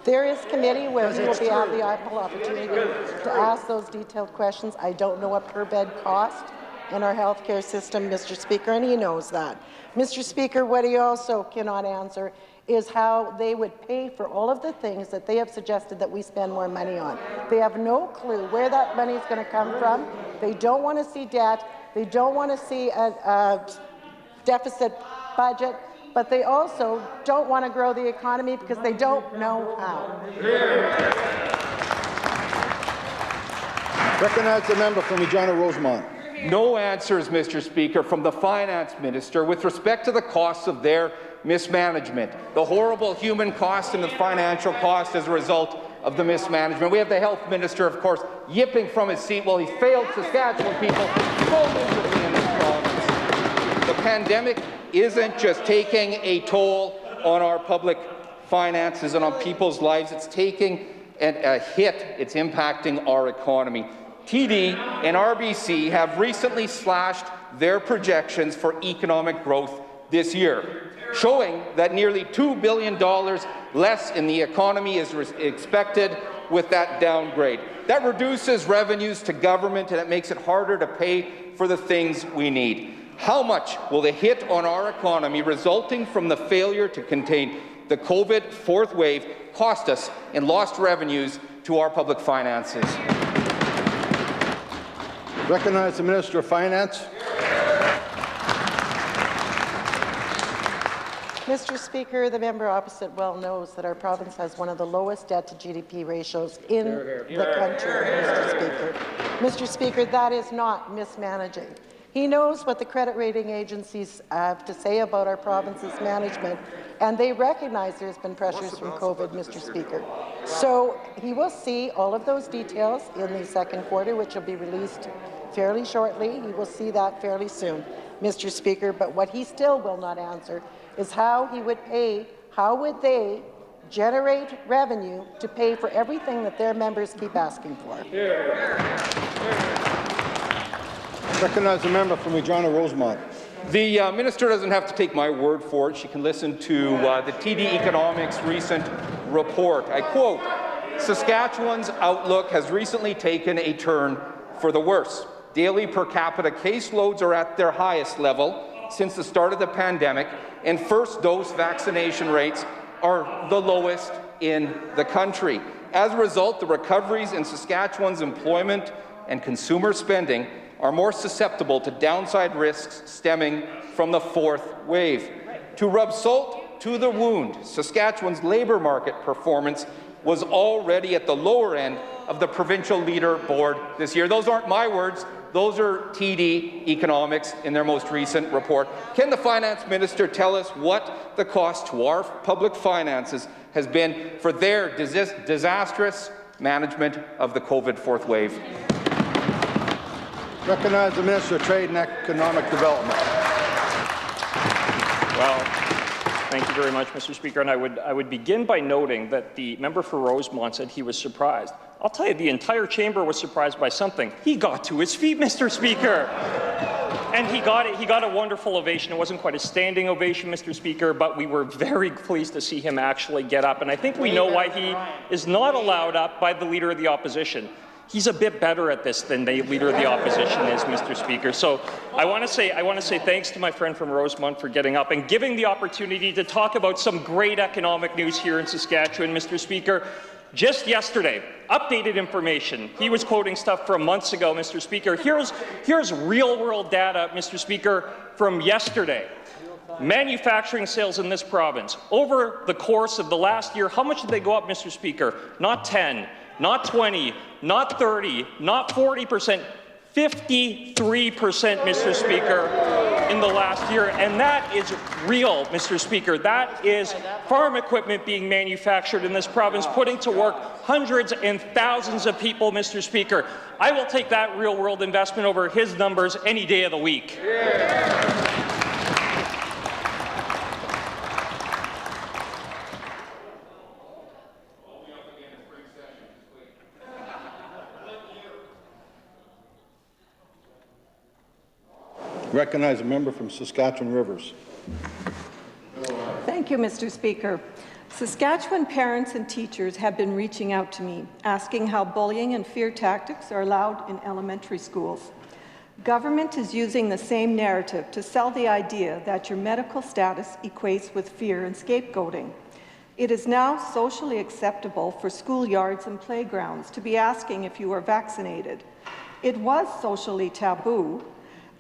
There is committee where we will be have the ample opportunity to ask those detailed questions. I don't know what per bed cost in our healthcare system, Mr. Speaker, and he knows that. Mr. Speaker, what he also cannot answer is how they would pay for all of the things that they have suggested that we spend more money on. They have no clue where that money is going to come from. They don't want to see debt. They don't want to see a deficit budget, but they also don't want to grow the economy because they don't know how. Recognize the member from Regina Rosemont. No answers, Mr. Speaker, from the Finance Minister with respect to the costs of their mismanagement, the horrible human cost and the financial cost as a result of the mismanagement. We have the Health Minister, of course, yipping from his seat while he failed Saskatchewan people so miserably in this province. The pandemic isn't just taking a toll on our public finances and on people's lives, it's taking a hit, it's impacting our economy. TD and RBC have recently slashed their projections for economic growth this year, showing that nearly $2 billion less in the economy is expected with that downgrade. That reduces revenues to government and it makes it harder to pay for the things we need. How much will the hit on our economy resulting from the failure to contain the COVID fourth wave cost us in lost revenues to our public finances? Recognize the Minister of Finance. Mr. Speaker, the member opposite well knows that our province has one of the lowest debt-to-GDP ratios in the country, Mr. Speaker. Mr. Speaker, that is not mismanaging. He knows what the credit rating agencies have to say about our province's management, and they recognize there's been pressures from COVID, Mr. Speaker. So he will see all of those details in the second quarter, which will be released fairly shortly. He will see that fairly soon, Mr. Speaker. But what he still will not answer is how he would pay, how would they generate revenue to pay for everything that their members keep asking for. Recognize the member from Regina Rosemont. The minister doesn't have to take my word for it. She can listen to the TD Economics recent report. I quote, Saskatchewan's outlook has recently taken a turn for the worse. Daily per capita caseloads are at their highest level since the start of the pandemic, and first dose vaccination rates are the lowest in the country. As a result, the recoveries in Saskatchewan's employment and consumer spending are more susceptible to downside risks stemming from the fourth wave. To rub salt to the wound, Saskatchewan's labour market performance was already at the lower end of the provincial leaderboard this year. Those aren't my words. Those are TD Economics in their most recent report. Can the Finance Minister tell us what the cost to our public finances has been for their disastrous management of the COVID fourth wave? Recognize the Minister of Trade and Economic Development. Well, Thank you very much, Mr. Speaker. And I would begin by noting that the member for Rosemont said he was surprised. I'll tell you, the entire chamber was surprised by something. He got to his feet, Mr. Speaker. And he got it. He got a wonderful ovation. It wasn't quite a standing ovation, Mr. Speaker, but we were very pleased to see him actually get up. And I think we know why he is not allowed up by the Leader of the Opposition. He's a bit better at this than the Leader of the Opposition is, Mr. Speaker. So I want to say thanks to my friend from Rosemont for getting up and giving the opportunity to talk about some great economic news here in Saskatchewan, Mr. Speaker. Just yesterday, updated information. He was quoting stuff from months ago, Mr. Speaker. Here's real-world data, Mr. Speaker, from yesterday. Manufacturing sales in this province, over the course of the last year, how much did they go up, Mr. Speaker? Not 10, not 20, not 30, not 40%, 53%, Mr. Speaker, in the last year. And that is real, Mr. Speaker. That is farm equipment being manufactured in this province, putting to work hundreds and thousands of people, Mr. Speaker. I will take that real-world investment over his numbers any day of the week. Yeah. Recognize a member from Saskatchewan Rivers. Thank you, Mr. Speaker. Saskatchewan parents and teachers have been reaching out to me, asking how bullying and fear tactics are allowed in elementary schools. Government is using the same narrative to sell the idea that your medical status equates with fear and scapegoating. It is now socially acceptable for schoolyards and playgrounds to be asking if you are vaccinated. It was socially taboo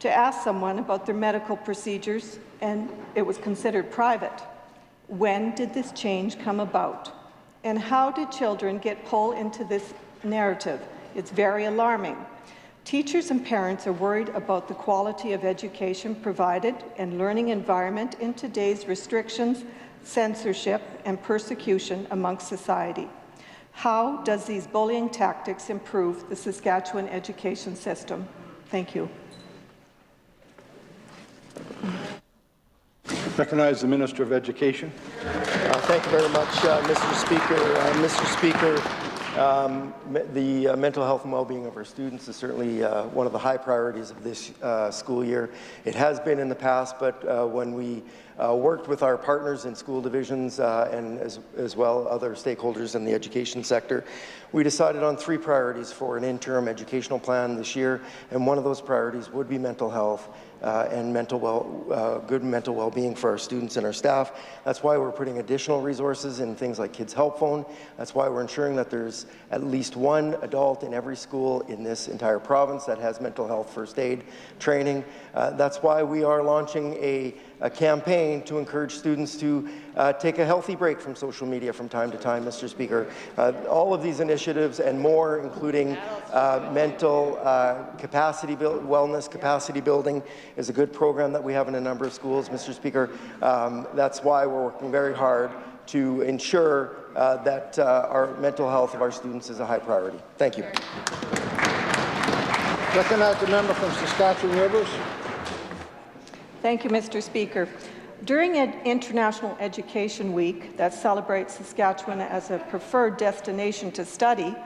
to ask someone about their medical procedures, and it was considered private. When did this change come about? And how did children get pulled into this narrative? It's very alarming. Teachers and parents are worried about the quality of education provided and learning environment in today's restrictions, censorship, and persecution amongst society. How does these bullying tactics improve the Saskatchewan education system? Thank you. Recognize the Minister of Education. Thank you very much, Mr. Speaker. Mr. Speaker, the mental health and well-being of our students is certainly one of the high priorities of this school year. It has been in the past, but when we worked with our partners in school divisions and as well other stakeholders in the education sector, we decided on 3 priorities for an interim educational plan this year, and one of those priorities would be mental health and good mental well-being for our students and our staff. That's why we're putting additional resources in things like Kids Help Phone. That's why we're ensuring that there's at least one adult in every school in this entire province that has mental health first aid training. That's why we are launching a campaign to encourage students to take a healthy break from social media from time to time, Mr. Speaker. All of these initiatives and more, including mental capacity wellness capacity building, is a good program that we have in a number of schools, Mr. Speaker. That's why we're working very hard to ensure that our mental health of our students is a high priority. Thank you. Recognize the member from Saskatchewan Rivers. Thank you, Mr. Speaker. During International Education Week that celebrates Saskatchewan as a preferred destination to study,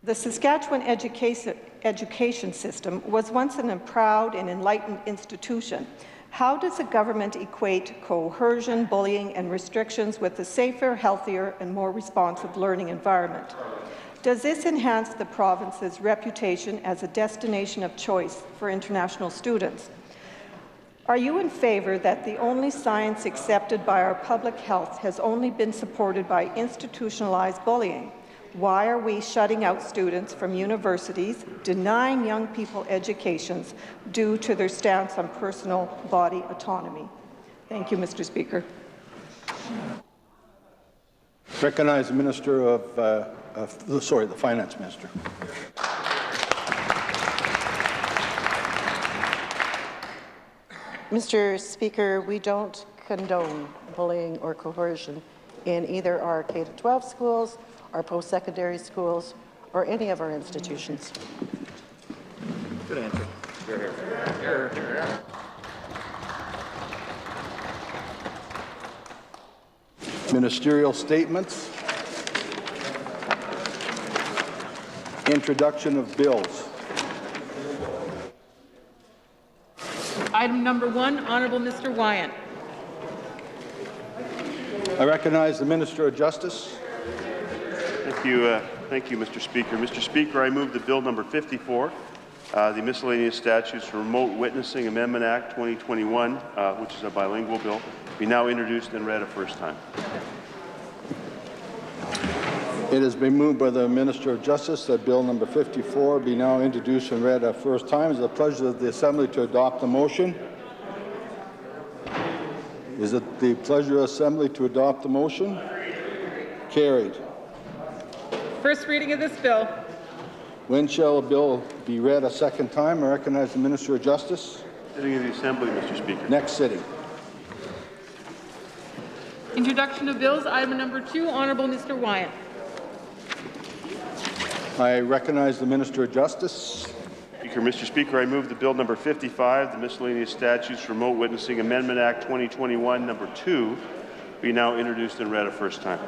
the Saskatchewan education system was once a proud and enlightened institution. How does the government equate coercion, bullying, and restrictions with a safer, healthier, and more responsive learning environment? Does this enhance the province's reputation as a destination of choice for international students? Are you in favour that the only science accepted by our public health has only been supported by institutionalized bullying? Why are we shutting out students from universities, denying young people educations due to their stance on personal body autonomy? Thank you, Mr. Speaker. Recognize the Minister of, the Finance Minister. Mr. Speaker, we don't condone bullying or coercion in either our K-12 schools, our post-secondary schools, or any of our institutions. Good answer. Ministerial statements. Introduction of bills. Item number 1, Honourable Mr. Wyant. I recognize the Minister of Justice. Thank you, Mr. Speaker. Mr. Speaker, I move that Bill number 54, the Miscellaneous Statutes for Remote Witnessing Amendment Act 2021, which is a bilingual bill, be now introduced and read a first time. It has been moved by the Minister of Justice that Bill number 54 be now introduced and read a first time. Is it the pleasure of the Assembly to adopt the motion? Is it the pleasure of the Assembly to adopt the motion? Carried. First reading of this bill. When shall a bill be read a second time? I recognize the Minister of Justice. Sitting of the Assembly, Mr. Speaker. Next sitting. Introduction of bills. Item number 2, Honourable Mr. Wyant. I recognize the Minister of Justice. Mr. Speaker, I move that Bill number 55, the Miscellaneous Statutes for Remote Witnessing Amendment Act 2021, number 2, be now introduced and read a first time.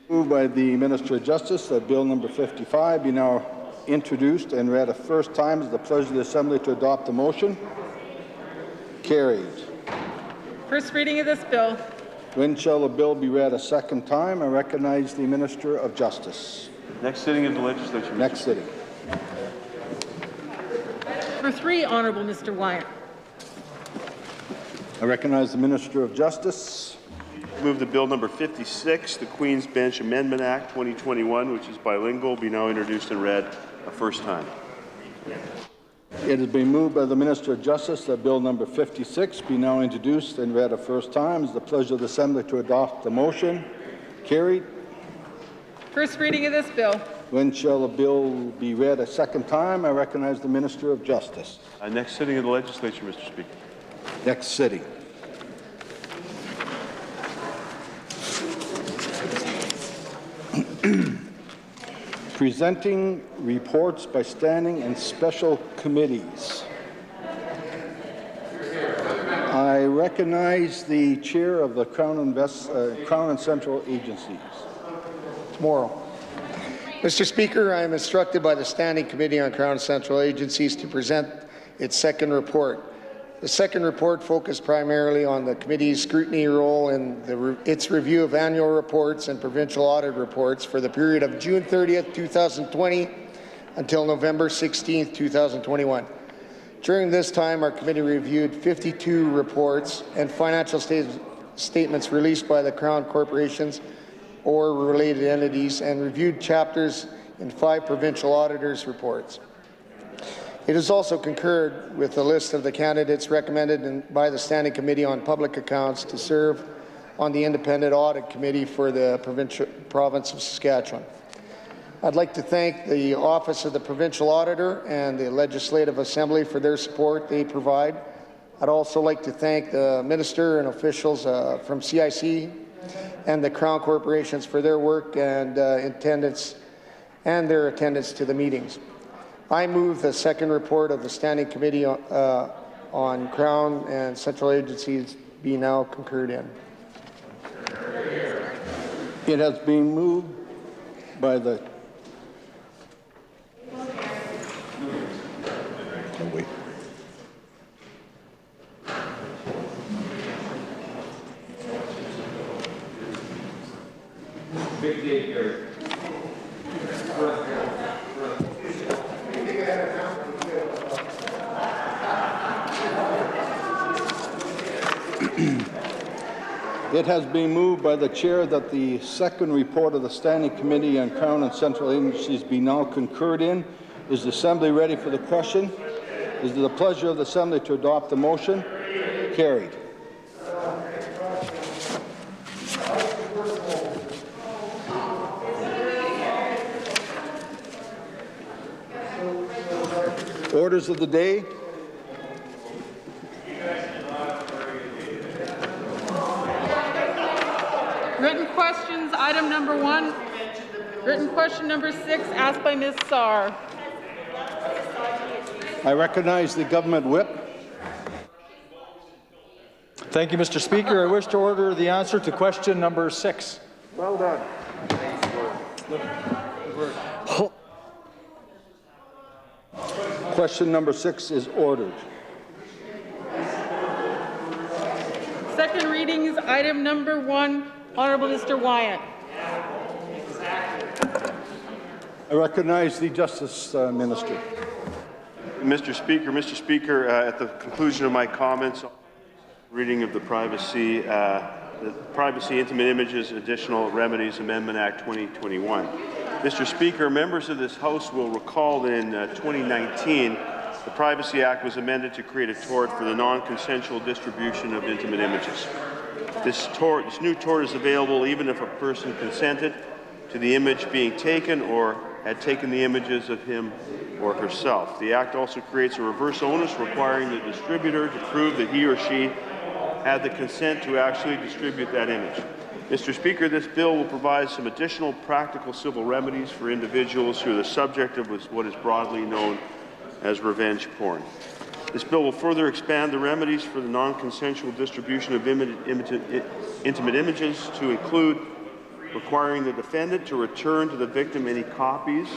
Moved by the Minister of Justice that Bill number 55 be now introduced and read a first time. Is the pleasure of the Assembly to adopt the motion? Carried. First reading of this bill. When shall a bill be read a second time? I recognize the Minister of Justice. Next sitting of the Legislature. Next sitting. For 3, Honourable Mr. Wyant. I recognize the Minister of Justice. Move that Bill number 56, the Queen's Bench Amendment Act 2021, which is bilingual, be now introduced and read a first time. It has been moved by the Minister of Justice that Bill number 56 be now introduced and read a first time. It is the pleasure of the Assembly to adopt the motion. Carried. First reading of this bill. When shall a bill be read a second time? I recognize the Minister of Justice. Next sitting of the Legislature, Mr. Speaker. Next sitting. Presenting reports by standing and special committees. I recognize the chair of the Crown and Central Agencies. Tomorrow. Mr. Speaker, I am instructed by the Standing Committee on Crown and Central Agencies to present its second report. The second report focused primarily on the committee's scrutiny role in its review of annual reports and provincial audit reports for the period of June 30th, 2020 until November 16th, 2021. During this time, our committee reviewed 52 reports and financial statements released by the Crown corporations or related entities and reviewed chapters in 5 provincial auditors' reports. It has also concurred with the list of the candidates recommended by the Standing Committee on Public Accounts to serve on the Independent Audit Committee for the province of Saskatchewan. I'd like to thank the Office of the Provincial Auditor and the Legislative Assembly for their support they provide. I'd also like to thank the Minister and officials from CIC and the Crown corporations for their work and attendance to the meetings. I move the second report of the Standing Committee on Crown and Central Agencies be now concurred in. It has been moved by the Big day here. It has been moved by the Chair that the second report of the Standing Committee on Crown and Central Agencies be now concurred in. Is the Assembly ready for the question? Is it the pleasure of the Assembly to adopt the motion? Carried. Orders of the day. Written questions, item number 1. Written question number 6, asked by Ms. Sarr. I recognize the Government Whip. Thank you, Mr. Speaker. I wish to order the answer to question number 6. Well done. Question number 6 is ordered. Second reading is item number 1. Honourable Mr. Wyatt. I recognize the Justice Minister. Mr. Speaker, at the conclusion of my comments, reading of the Privacy Intimate Images Additional Remedies Amendment Act 2021. Mr. Speaker, members of this House will recall that in 2019, the Privacy Act was amended to create a tort for the non-consensual distribution of intimate images. This new tort is available even if a person consented to the image being taken or had taken the images of him or herself. The Act also creates a reverse onus requiring the distributor to prove that he or she had the consent to actually distribute that image. Mr. Speaker, this bill will provide some additional practical civil remedies for individuals who are the subject of what is broadly known as revenge porn. This bill will further expand the remedies for the non-consensual distribution of intimate images to include requiring the defendant to return to the victim any copies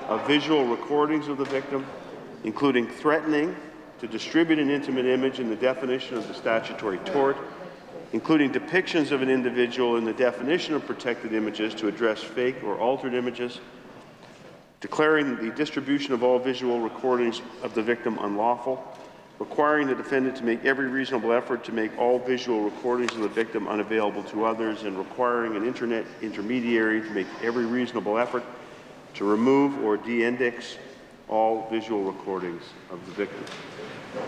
of visual recordings of the victim, including threatening to distribute an intimate image in the definition of the statutory tort, including depictions of an individual in the definition of protected images to address fake or altered images, declaring the distribution of all visual recordings of the victim unlawful, requiring the defendant to make every reasonable effort to make all visual recordings of the victim unavailable to others, and requiring an internet intermediary to make every reasonable effort to remove or de-index all visual recordings of the victim.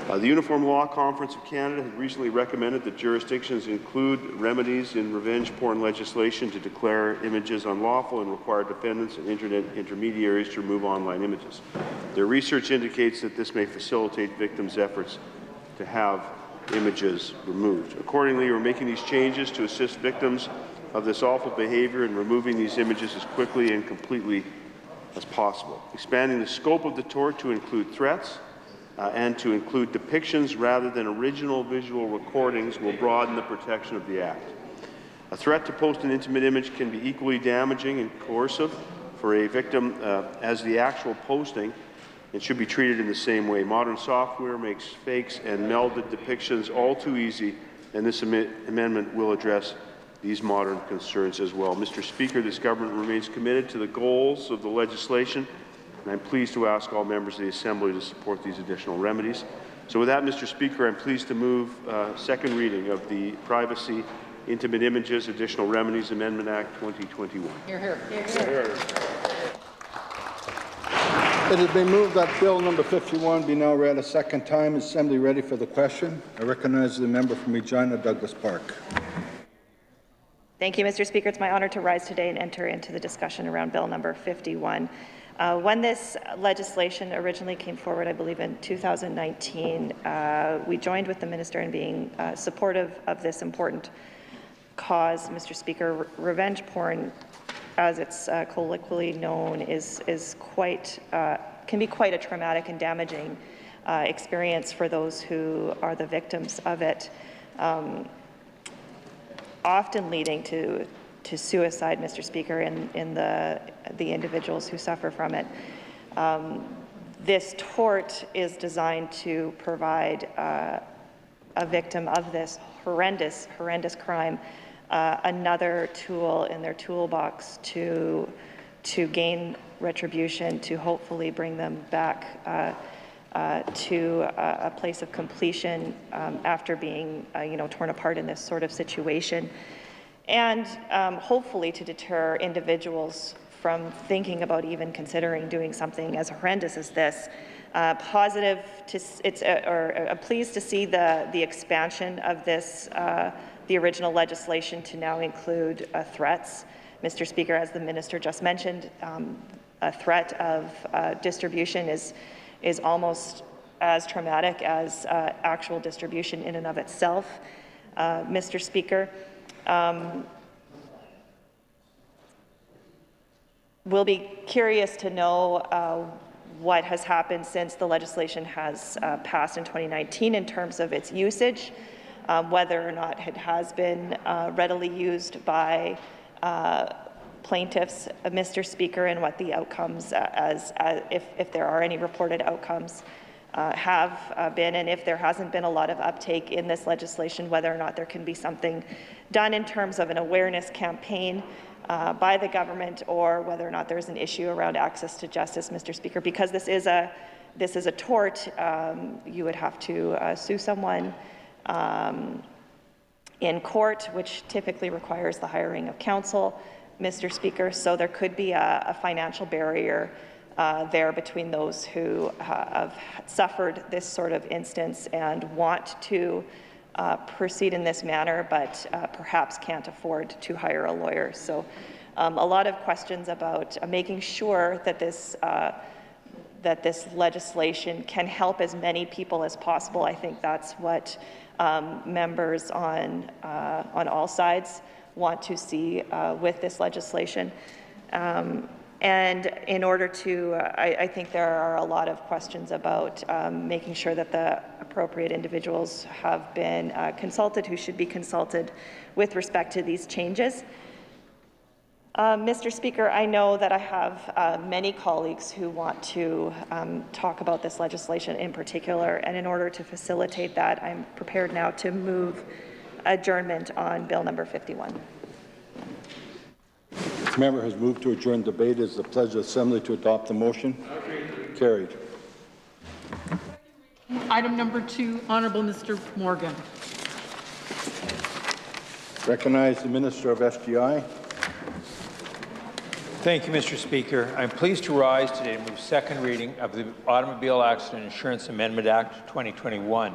The Uniform Law Conference of Canada has recently recommended that jurisdictions include remedies in revenge porn legislation to declare images unlawful and require defendants and internet intermediaries to remove online images. Their research indicates that this may facilitate victims' efforts to have images removed. Accordingly, we're making these changes to assist victims of this awful behavior in removing these images as quickly and completely as possible. Expanding the scope of the tort to include threats and to include depictions rather than original visual recordings will broaden the protection of the Act. A threat to post an intimate image can be equally damaging and coercive for a victim as the actual posting and should be treated in the same way. Modern software makes fakes and melded depictions all too easy, and this amendment will address these modern concerns as well. Mr. Speaker, this government remains committed to the goals of the legislation, and I'm pleased to ask all members of the Assembly to support these additional remedies. So with that, Mr. Speaker, I'm pleased to move second reading of the Privacy Intimate Images Additional Remedies Amendment Act 2021. Hear, hear. It has been moved that Bill number 51 be now read a second time. Is Assembly ready for the question? I recognize the member from Regina Douglas Park. Thank you, Mr. Speaker. It's my honour to rise today and enter into the discussion around Bill number 51. When this legislation originally came forward, I believe in 2019, we joined with the Minister in being supportive of this important cause. Mr. Speaker, revenge porn, as it's colloquially known, is quite can be quite a traumatic and damaging experience for those who are the victims of it, often leading to suicide, Mr. Speaker, in the individuals who suffer from it. This tort is designed to provide a victim of this horrendous crime another tool in their toolbox to gain retribution, to hopefully bring them back to a place of completion after being torn apart in this sort of situation, and hopefully to deter individuals from thinking about even considering doing something as horrendous as this. Pleased to see the expansion of this, the original legislation to now include threats. Mr. Speaker, as the Minister just mentioned, a threat of distribution is almost as traumatic as actual distribution in and of itself. Mr. Speaker, we'll be curious to know what has happened since the legislation has passed in 2019 in terms of its usage. whether or not it has been readily used by plaintiffs, Mr. Speaker, and what the outcomes, if there are any reported outcomes, have been, and if there hasn't been a lot of uptake in this legislation, whether or not there can be something done in terms of an awareness campaign by the government, or whether or not there's an issue around access to justice, Mr. Speaker. Because this is a tort, you would have to sue someone in court, which typically requires the hiring of counsel, Mr. Speaker. So there could be a financial barrier there between those who have suffered this sort of instance and want to proceed in this manner, but perhaps can't afford to hire a lawyer. So a lot of questions about making sure that this legislation can help as many people as possible. I think that's what members on all sides want to see with this legislation. And in order to, I think there are a lot of questions about making sure that the appropriate individuals have been consulted, who should be consulted with respect to these changes. Mr. Speaker, I know that I have many colleagues who want to talk about this legislation in particular, and in order to facilitate that, I'm prepared now to move adjournment on Bill number 51. The member has moved to adjourn debate. It is the pledge of the Assembly to adopt the motion. Carried. Item number 2, Honourable Mr. Morgan. Recognize the Minister of SGI. Thank you, Mr. Speaker. I'm pleased to rise today to move second reading of the Automobile Accident Insurance Amendment Act 2021.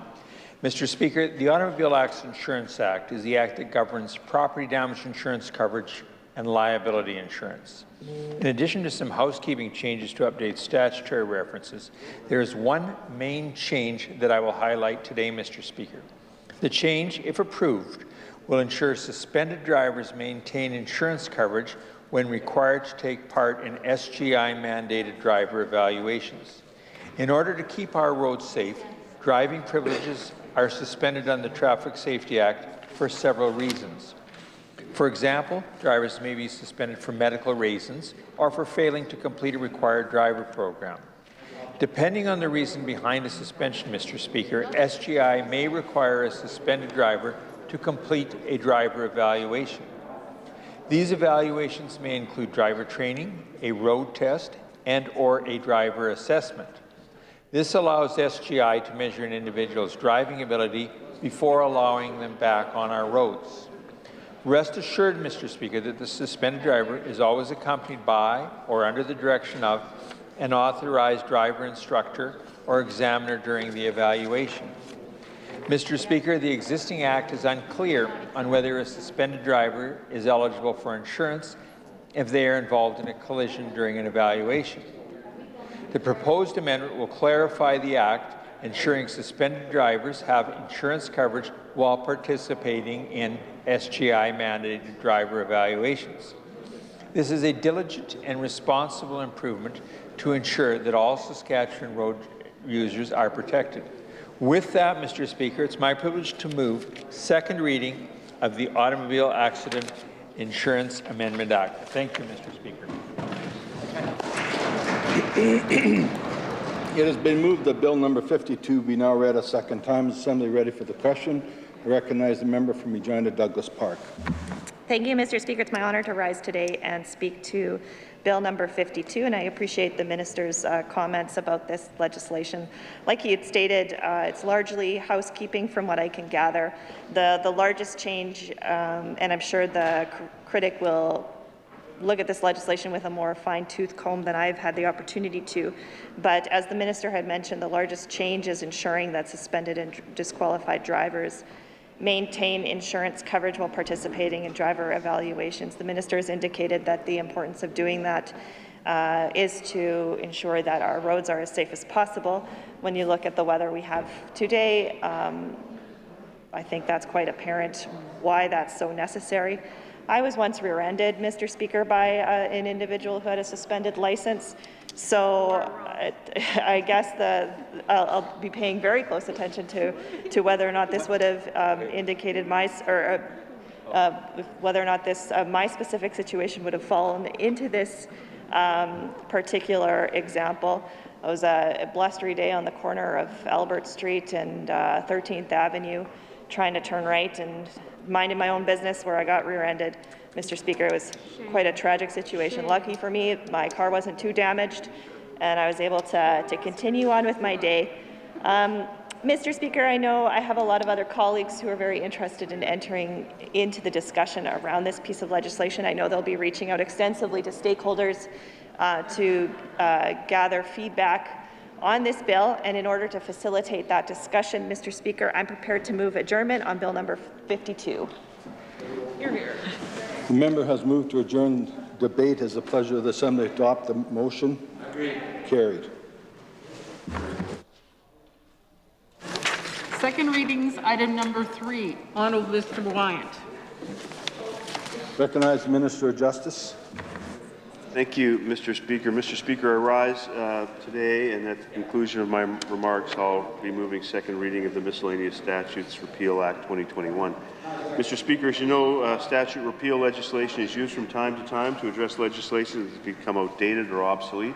Mr. Speaker, the Automobile Accident Insurance Act is the act that governs property damage insurance coverage and liability insurance. In addition to some housekeeping changes to update statutory references, there is one main change that I will highlight today, Mr. Speaker. The change, if approved, will ensure suspended drivers maintain insurance coverage when required to take part in SGI-mandated driver evaluations. In order to keep our roads safe, driving privileges are suspended under the Traffic Safety Act for several reasons. For example, drivers may be suspended for medical reasons or for failing to complete a required driver program. Depending on the reason behind a suspension, Mr. Speaker, SGI may require a suspended driver to complete a driver evaluation. These evaluations may include driver training, a road test, and/or a driver assessment. This allows SGI to measure an individual's driving ability before allowing them back on our roads. Rest assured, Mr. Speaker, that the suspended driver is always accompanied by or under the direction of an authorized driver instructor or examiner during the evaluation. Mr. Speaker, the existing Act is unclear on whether a suspended driver is eligible for insurance if they are involved in a collision during an evaluation. The proposed amendment will clarify the Act, ensuring suspended drivers have insurance coverage while participating in SGI-mandated driver evaluations. This is a diligent and responsible improvement to ensure that all Saskatchewan road users are protected. With that, Mr. Speaker, it's my privilege to move second reading of the Automobile Accident Insurance Amendment Act. Thank you, Mr. Speaker. It has been moved that Bill number 52 be now read a second time. Is Assembly ready for the question? I recognize the member from Regina Douglas Park. Thank you, Mr. Speaker. It's my honour to rise today and speak to Bill number 52, and I appreciate the Minister's comments about this legislation. Like he had stated, it's largely housekeeping from what I can gather. The largest change, and I'm sure the critic will look at this legislation with a more fine-tooth comb than I've had the opportunity to. But as the Minister had mentioned, the largest change is ensuring that suspended and disqualified drivers maintain insurance coverage while participating in driver evaluations. The Minister has indicated that the importance of doing that is to ensure that our roads are as safe as possible. When you look at the weather we have today, I think that's quite apparent why that's so necessary. I was once rear-ended, Mr. Speaker, by an individual who had a suspended license. So I guess I'll be paying very close attention to whether or not this would have indicated whether or not this my specific situation would have fallen into this particular example. It was a blustery day on the corner of Albert Street and 13th Avenue, trying to turn right and minding my own business where I got rear-ended. Mr. Speaker, it was quite a tragic situation. Lucky for me, my car wasn't too damaged, and I was able to continue on with my day. Mr. Speaker, I know I have a lot of other colleagues who are very interested in entering into the discussion around this piece of legislation. I know they'll be reaching out extensively to stakeholders to gather feedback on this bill, and in order to facilitate that discussion, Mr. Speaker, I'm prepared to move adjournment on bill number 52. Hear, hear. The member has moved to adjourn debate. As the pleasure of the Assembly to adopt the motion. Agreed. Carried. Second readings, item number 3. Honourable Mr. Wyant. Recognize the Minister of Justice. Thank you, Mr. Speaker. Mr. Speaker, I rise today, and at the conclusion of my remarks, I'll be moving second reading of the Miscellaneous Statutes Repeal Act 2021. Mr. Speaker, as you know, statute repeal legislation is used from time to time to address legislation that has become outdated or obsolete,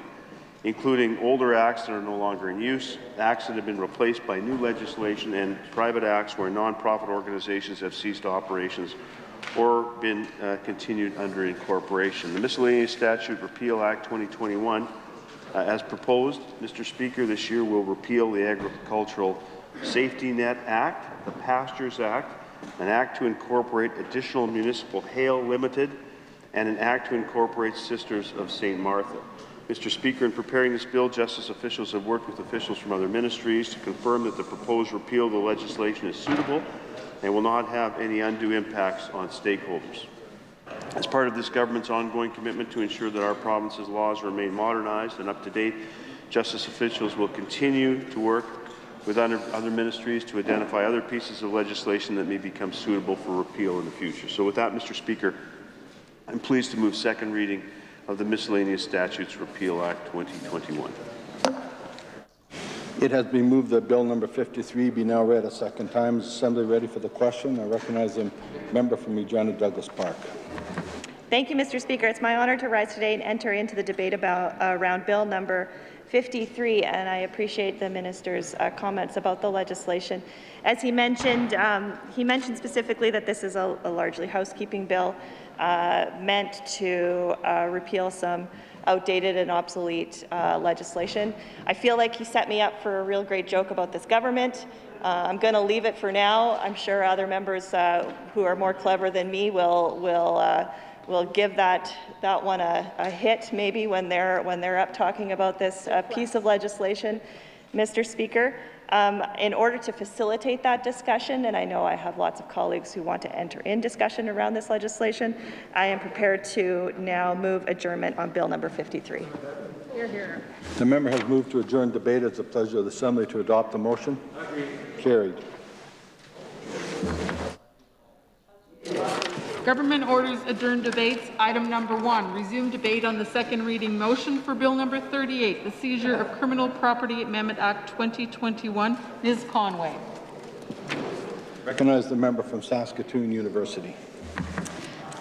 including older acts that are no longer in use, acts that have been replaced by new legislation, and private acts where nonprofit organizations have ceased operations or been continued under incorporation. The Miscellaneous Statute Repeal Act 2021, as proposed, Mr. Speaker, this year will repeal the Agricultural Safety Net Act, the Pastures Act, an act to incorporate additional municipal hail limited, and an act to incorporate Sisters of St. Martha. Mr. Speaker, in preparing this bill, justice officials have worked with officials from other ministries to confirm that the proposed repeal of the legislation is suitable and will not have any undue impacts on stakeholders. As part of this government's ongoing commitment to ensure that our province's laws remain modernized and up to date, justice officials will continue to work with other ministries to identify other pieces of legislation that may become suitable for repeal in the future. So with that, Mr. Speaker, I'm pleased to move second reading of the Miscellaneous Statutes Repeal Act 2021. It has been moved that Bill number 53 be now read a second time. Is the Assembly ready for the question? I recognize the member from Regina Douglas Park. Thank you, Mr. Speaker. It's my honour to rise today and enter into the debate around Bill number 53, and I appreciate the minister's comments about the legislation. As he mentioned specifically that this is a largely housekeeping bill meant to repeal some outdated and obsolete legislation. I feel like he set me up for a real great joke about this government. I'm going to leave it for now. I'm sure other members who are more clever than me will give that one a hit maybe when they're up talking about this piece of legislation, Mr. Speaker. In order to facilitate that discussion, and I know I have lots of colleagues who want to enter in discussion around this legislation, I am prepared to now move adjournment on Bill number 53. Hear, hear. The member has moved to adjourn debate. It's a pleasure of the Assembly to adopt the motion. Agreed. Carried. Government orders adjourn debates. Item number 1, resume debate on the second reading motion for Bill number 38, the Seizure of Criminal Property Amendment Act 2021. Ms. Conway. Recognize the member from Saskatoon University.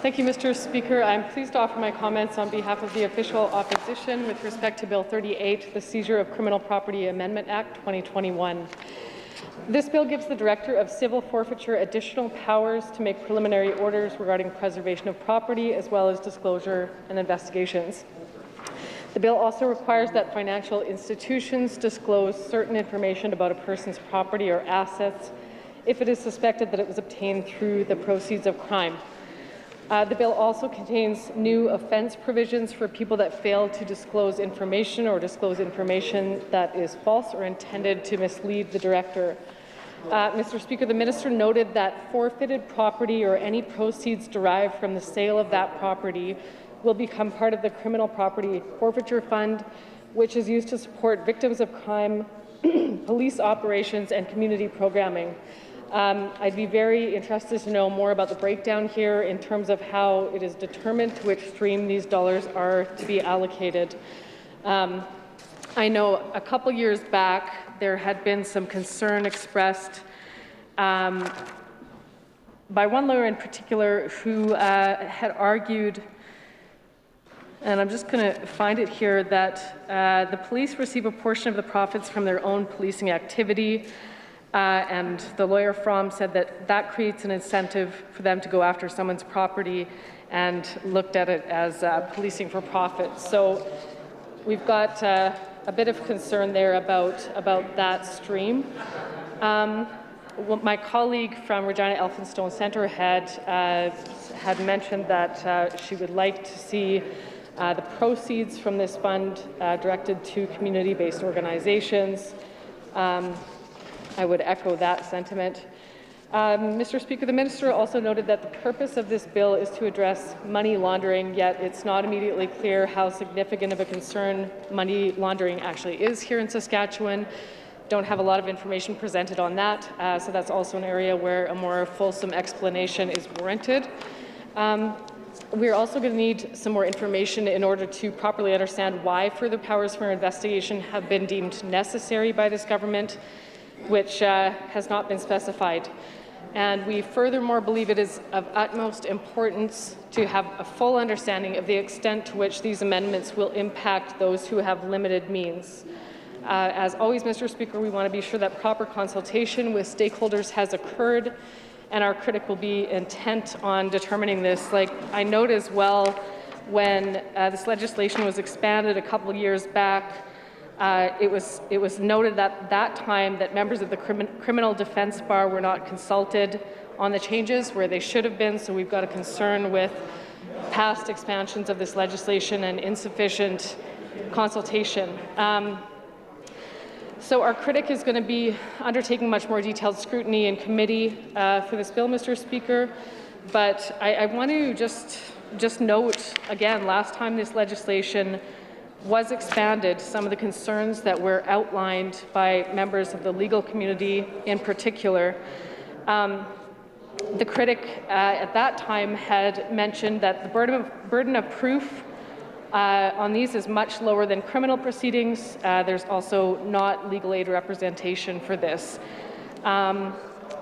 Thank you, Mr. Speaker. I'm pleased to offer my comments on behalf of the official opposition with respect to Bill 38, the Seizure of Criminal Property Amendment Act 2021. This bill gives the Director of Civil Forfeiture additional powers to make preliminary orders regarding preservation of property, as well as disclosure and investigations. The bill also requires that financial institutions disclose certain information about a person's property or assets if it is suspected that it was obtained through the proceeds of crime. The bill also contains new offence provisions for people that fail to disclose information or disclose information that is false or intended to mislead the Director. Mr. Speaker, the Minister noted that forfeited property or any proceeds derived from the sale of that property will become part of the Criminal Property Forfeiture Fund, which is used to support victims of crime, police operations, and community programming. I'd be very interested to know more about the breakdown here in terms of how it is determined to which stream these dollars are to be allocated. I know a couple years back there had been some concern expressed by one lawyer in particular who had argued, and I'm just going to find it here, that the police receive a portion of the profits from their own policing activity, and the lawyer from said that that creates an incentive for them to go after someone's property, and looked at it as policing for profit. So we've got a bit of concern there about that stream. Well, my colleague from Regina Elphinstone Centre had mentioned that she would like to see the proceeds from this fund directed to community-based organizations. I would echo that sentiment. Mr. Speaker, the Minister also noted that the purpose of this bill is to address money laundering, yet it's not immediately clear how significant of a concern money laundering actually is here in Saskatchewan. Don't have a lot of information presented on that, so that's also an area where a more fulsome explanation is warranted. We're also going to need some more information in order to properly understand why further powers for investigation have been deemed necessary by this government, which has not been specified. And we furthermore believe it is of utmost importance to have a full understanding of the extent to which these amendments will impact those who have limited means. As always, Mr. Speaker, we want to be sure that proper consultation with stakeholders has occurred, and our critic will be intent on determining this. Like, I note as well, when this legislation was expanded a couple years back, it was noted at that time that members of the criminal defense bar were not consulted on the changes where they should have been, so we've got a concern with past expansions of this legislation and insufficient consultation. So our critic is going to be undertaking much more detailed scrutiny in committee for this bill, Mr. Speaker, but I want to just note again, last time this legislation was expanded, some of the concerns that were outlined by members of the legal community in particular. The critic at that time had mentioned that the burden of proof on these is much lower than criminal proceedings. There's also not legal aid representation for this.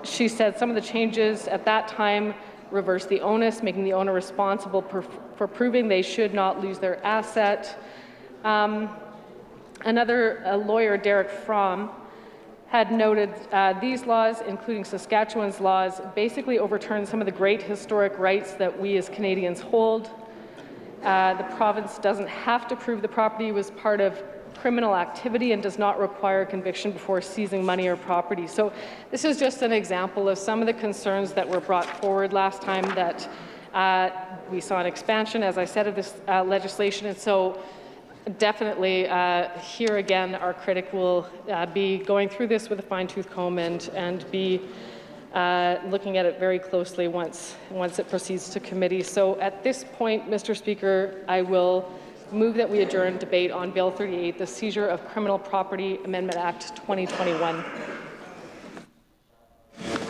She said some of the changes at that time reverse the onus, making the owner responsible for proving they should not lose their asset. Another lawyer, Derek Fromm, had noted these laws, including Saskatchewan's laws, basically overturn some of the great historic rights that we as Canadians hold. The province doesn't have to prove the property was part of criminal activity and does not require conviction before seizing money or property. So this is just an example of some of the concerns that were brought forward last time that we saw an expansion, as I said, of this legislation. And so definitely, here again, our critic will be going through this with a fine-tooth comb and be looking at it very closely once it proceeds to committee. So at this point, Mr. Speaker, I will move that we adjourn debate on Bill 38, the Seizure of Criminal Property Amendment Act 2021.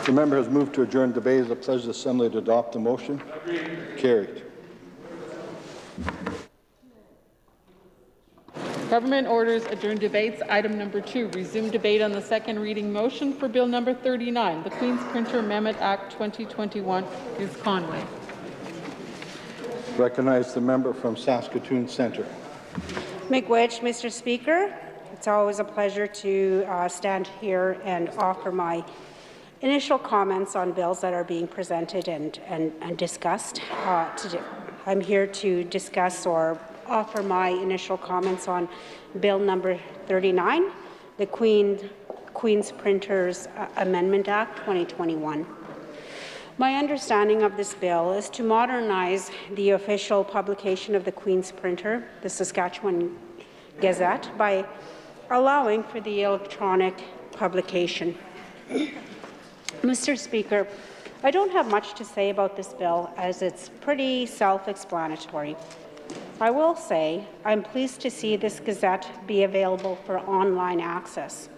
The member has moved to adjourn debate. Is it pleasure of the Assembly to adopt the motion? Agreed. Carried. Government orders adjourn debates. Item number 2, resume debate on the second reading motion for Bill number 39, the Queen's Printer Amendment Act 2021. Ms. Conway. Recognize the member from Saskatoon Centre. Miigwech, Mr. Speaker. It's always a pleasure to stand here and offer my initial comments on bills that are being presented and discussed. I'm here to discuss or offer my initial comments on Bill number 39, the Queen's Printers Amendment Act 2021. My understanding of this bill is to modernize the official publication of the Queen's Printer, the Saskatchewan Gazette, by allowing for the electronic publication. Mr. Speaker, I don't have much to say about this bill as it's pretty self-explanatory. I will say I'm pleased to see this Gazette be available for online access.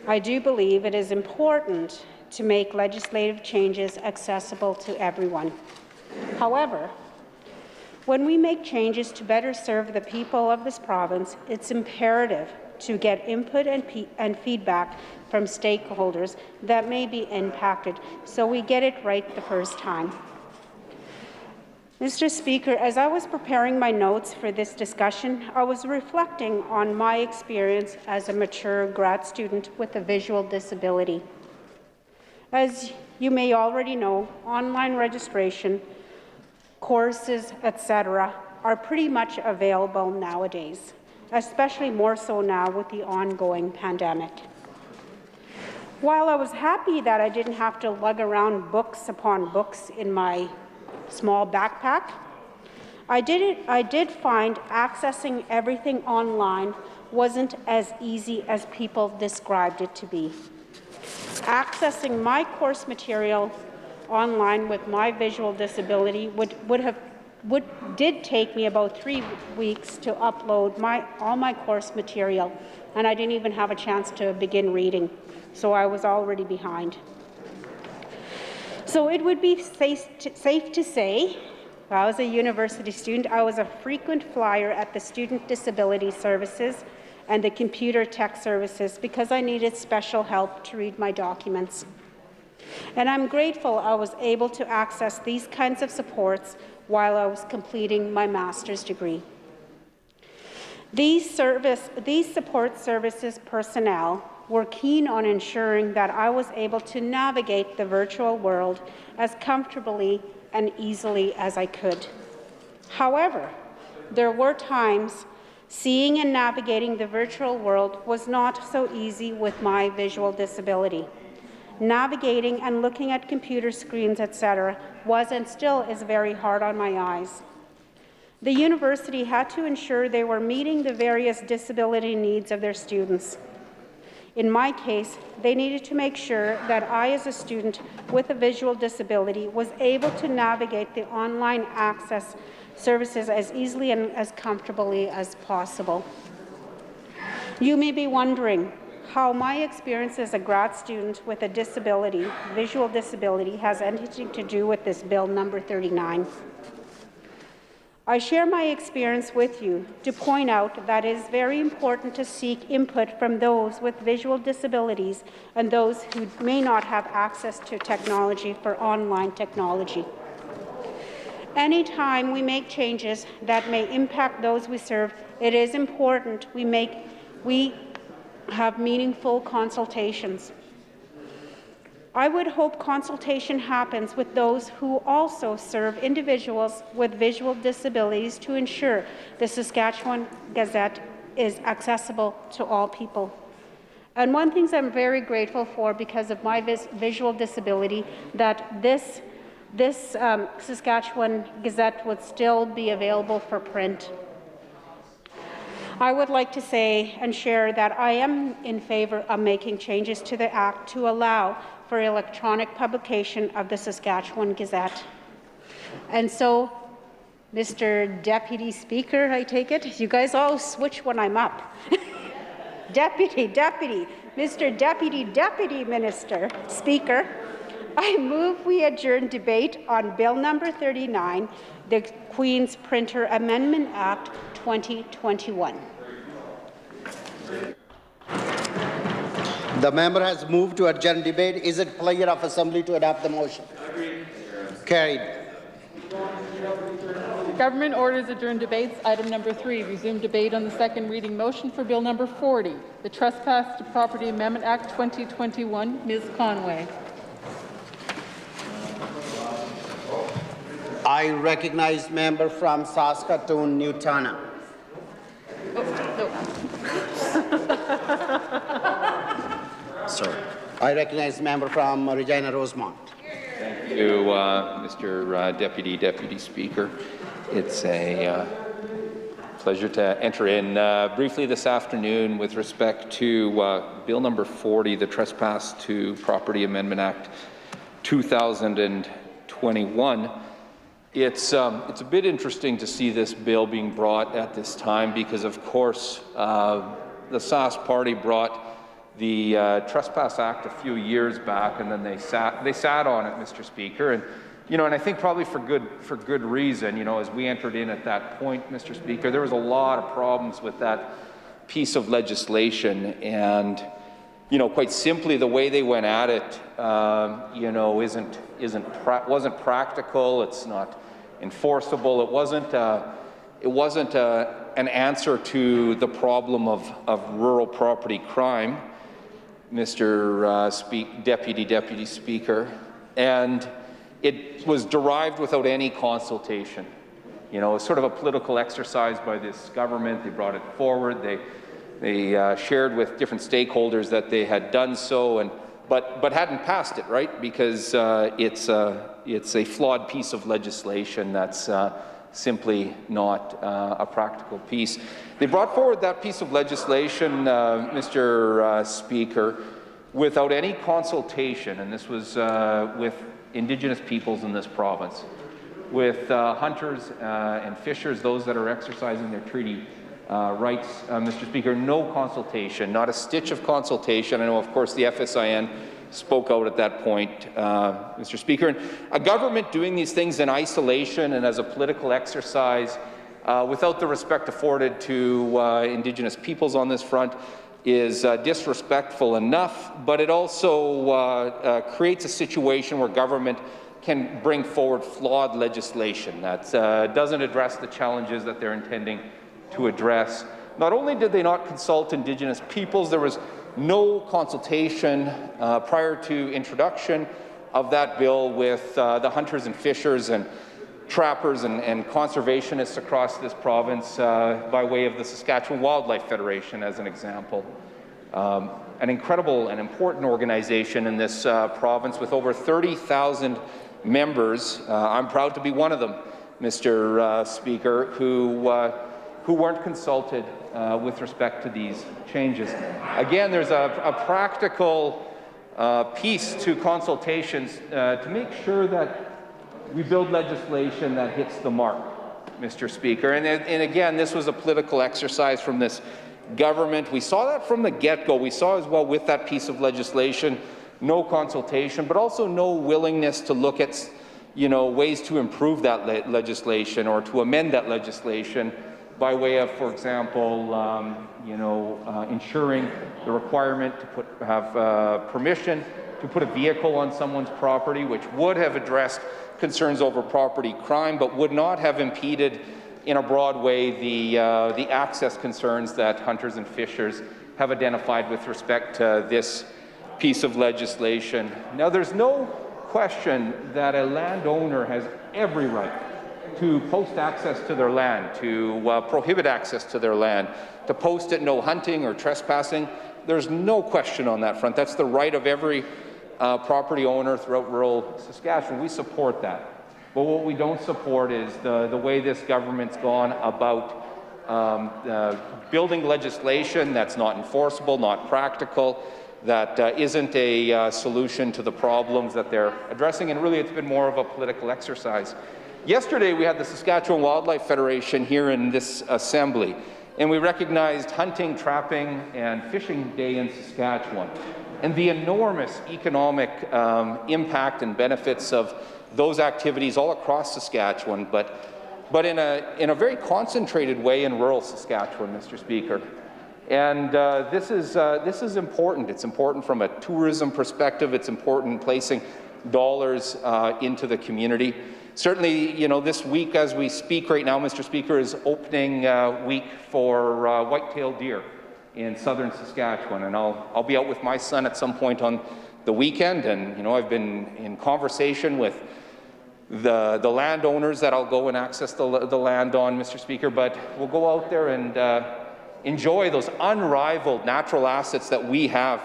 I do believe it is important to make legislative changes accessible to everyone. However, When we make changes to better serve the people of this province, it's imperative to get input and feedback from stakeholders that may be impacted, so we get it right the first time. Mr. Speaker, as I was preparing my notes for this discussion, I was reflecting on my experience as a mature grad student with a visual disability. As you may already know, online registration, courses, etc., are pretty much available nowadays, especially more so now with the ongoing pandemic. While I was happy that I didn't have to lug around books upon books in my small backpack, I did find accessing everything online wasn't as easy as people described it to be. Accessing my course material online with my visual disability did take me about 3 weeks to upload all my course material, and I didn't even have a chance to begin reading, so I was already behind. So it would be safe to say, when I was a university student, I was a frequent flyer at the Student Disability Services and the Computer Tech Services because I needed special help to read my documents. And I'm grateful I was able to access these kinds of supports while I was completing my master's degree. These support services personnel were keen on ensuring that I was able to navigate the virtual world as comfortably and easily as I could. However, there were times seeing and navigating the virtual world was not so easy with my visual disability. Navigating and looking at computer screens, etc., was and still is very hard on my eyes. The university had to ensure they were meeting the various disability needs of their students. In my case, they needed to make sure that I, as a student with a visual disability, was able to navigate the online access services as easily and as comfortably as possible. You may be wondering how my experience as a grad student with a disability, visual disability, has anything to do with this Bill number 39. I share my experience with you to point out that it is very important to seek input from those with visual disabilities and those who may not have access to technology for online technology. Anytime we make changes that may impact those we serve, it is important we have meaningful consultations. I would hope consultation happens with those who also serve individuals with visual disabilities to ensure the Saskatchewan Gazette is accessible to all people. And one thing I'm very grateful for because of my visual disability, that this Saskatchewan Gazette would still be available for print. I would like to say and share that I am in favour of making changes to the Act to allow for electronic publication of the Saskatchewan Gazette. And so, Mr. Deputy Speaker, I take it, you guys all switch when I'm up. Deputy, Mr. Deputy Minister, Speaker, I move we adjourn debate on Bill number 39, the Queen's Printer Amendment Act 2021. The member has moved to adjourn debate. Is it pleasure of Assembly to adopt the motion? Carried. Government orders adjourn debates. Item number 3, resume debate on the second reading motion for Bill number 40, the Trespass to Property Amendment Act 2021. Ms. Conway. I recognize member from Saskatoon, Newtona. Sorry. I recognize member from Regina Rosemont. Thank you, Mr. Deputy Speaker. It's a pleasure to enter in briefly this afternoon with respect to Bill number 40, the Trespass to Property Amendment Act 2021. It's a bit interesting to see this bill being brought at this time because, of course, the Sask Party brought the Trespass Act a few years back, and then they sat on it, Mr. Speaker, and You know, and I think probably for good reason. You know, as we entered in at that point, Mr. Speaker, there was a lot of problems with that piece of legislation, and you know, quite simply, the way they went at it, you know, wasn't practical. It's not enforceable. It wasn't an answer to the problem of rural property crime, Mr. Deputy Speaker, and it was derived without any consultation. You know, it was sort of a political exercise by this government. They brought it forward. They shared with different stakeholders that they had done so, but hadn't passed it, right? Because it's a flawed piece of legislation that's simply not a practical piece. They brought forward that piece of legislation, Mr. Speaker, without any consultation, and this was with Indigenous peoples in this province, with hunters and fishers, those that are exercising their treaty rights, Mr. Speaker. No consultation, not a stitch of consultation. I know, of course, the FSIN spoke out at that point, Mr. Speaker. And a government doing these things in isolation and as a political exercise without the respect afforded to Indigenous peoples on this front is disrespectful enough, but it also creates a situation where government can bring forward flawed legislation that doesn't address the challenges that they're intending to address. Not only did they not consult Indigenous peoples, there was no consultation prior to introduction of that bill with the hunters and fishers and trappers and conservationists across this province by way of the Saskatchewan Wildlife Federation, as an example. An incredible and important organization in this province with over 30,000 members. I'm proud to be one of them, Mr. Speaker, who weren't consulted with respect to these changes. Again, there's a practical piece to consultations to make sure that we build legislation that hits the mark, Mr. Speaker. And again, this was a political exercise from this government. We saw that from the get-go. We saw as well with that piece of legislation, no consultation, but also no willingness to look at, you know, ways to improve that legislation or to amend that legislation by way of, for example, ensuring the requirement to have permission to put a vehicle on someone's property, which would have addressed concerns over property crime, but would not have impeded in a broad way the access concerns that hunters and fishers have identified with respect to this piece of legislation. Now, there's no question that a landowner has every right to post access to their land, to prohibit access to their land, to post it no hunting or trespassing. There's no question on that front. That's the right of every property owner throughout rural Saskatchewan. We support that. But what we don't support is the way this government's gone about building legislation that's not enforceable, not practical, that isn't a solution to the problems that they're addressing, and really it's been more of a political exercise. Yesterday we had the Saskatchewan Wildlife Federation here in this assembly, and we recognized Hunting, Trapping and Fishing Day in Saskatchewan, and the enormous economic impact and benefits of those activities all across Saskatchewan, but in a very concentrated way in rural Saskatchewan, Mr. Speaker. And this is important. It's important from a tourism perspective. It's important in placing dollars into the community. Certainly, you know, this week as we speak right now, Mr. Speaker, is opening week for white-tailed deer in southern Saskatchewan, and I'll be out with my son at some point on the weekend, and you know, I've been in conversation with the landowners that I'll go and access the land on, Mr. Speaker, but we'll go out there and enjoy those unrivaled natural assets that we have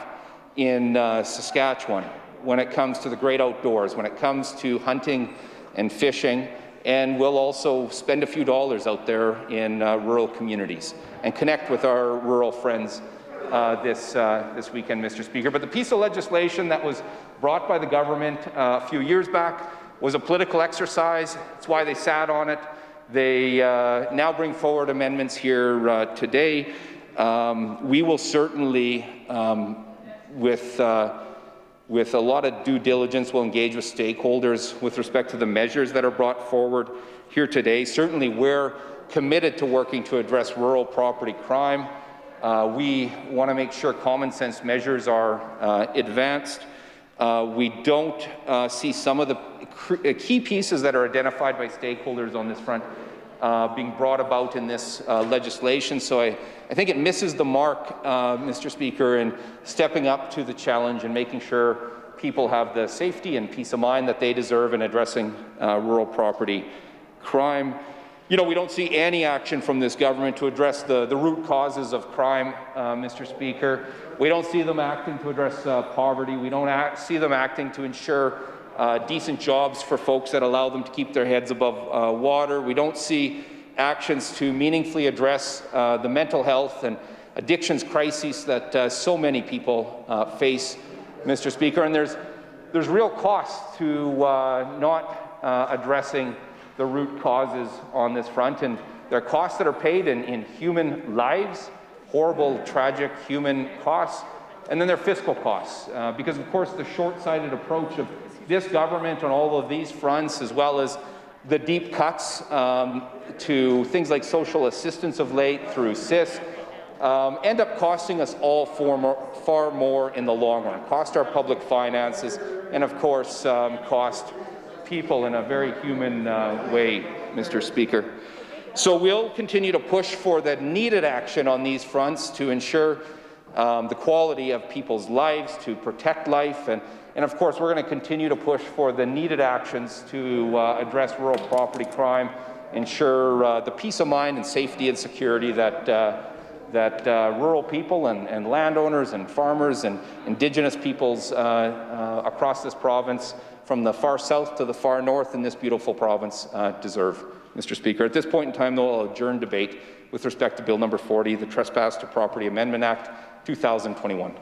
in Saskatchewan when it comes to the great outdoors, when it comes to hunting and fishing, and we'll also spend a few dollars out there in rural communities and connect with our rural friends this weekend, Mr. Speaker. But the piece of legislation that was brought by the government a few years back was a political exercise. That's why they sat on it. They now bring forward amendments here today. We will certainly, with with a lot of due diligence, we'll engage with stakeholders with respect to the measures that are brought forward here today. Certainly, we're committed to working to address rural property crime. We want to make sure common sense measures are advanced. We don't see some of the key pieces that are identified by stakeholders on this front being brought about in this legislation. So I think it misses the mark, Mr. Speaker, in stepping up to the challenge and making sure people have the safety and peace of mind that they deserve in addressing rural property crime. You know, we don't see any action from this government to address the root causes of crime, Mr. Speaker. We don't see them acting to address poverty. We don't see them acting to ensure decent jobs for folks that allow them to keep their heads above water. We don't see actions to meaningfully address the mental health and addictions crises that so many people face, Mr. Speaker. And there's real costs to not addressing the root causes on this front, and there are costs that are paid in human lives, horrible, tragic human costs, and then there are fiscal costs, because of course the short-sighted approach of this government on all of these fronts, as well as the deep cuts to things like social assistance of late through CIS, end up costing us all far more in the long run, cost our public finances, and of course cost people in a very human way, Mr. Speaker. So we'll continue to push for the needed action on these fronts to ensure the quality of people's lives, to protect life, and of course we're going to continue to push for the needed actions to address rural property crime, ensure the peace of mind and safety and security that rural people and landowners and farmers and Indigenous peoples across this province, from the far south to the far north in this beautiful province, deserve. Mr. Speaker, at this point in time, though, I'll adjourn debate with respect to Bill number 40, the Trespass to Property Amendment Act 2021.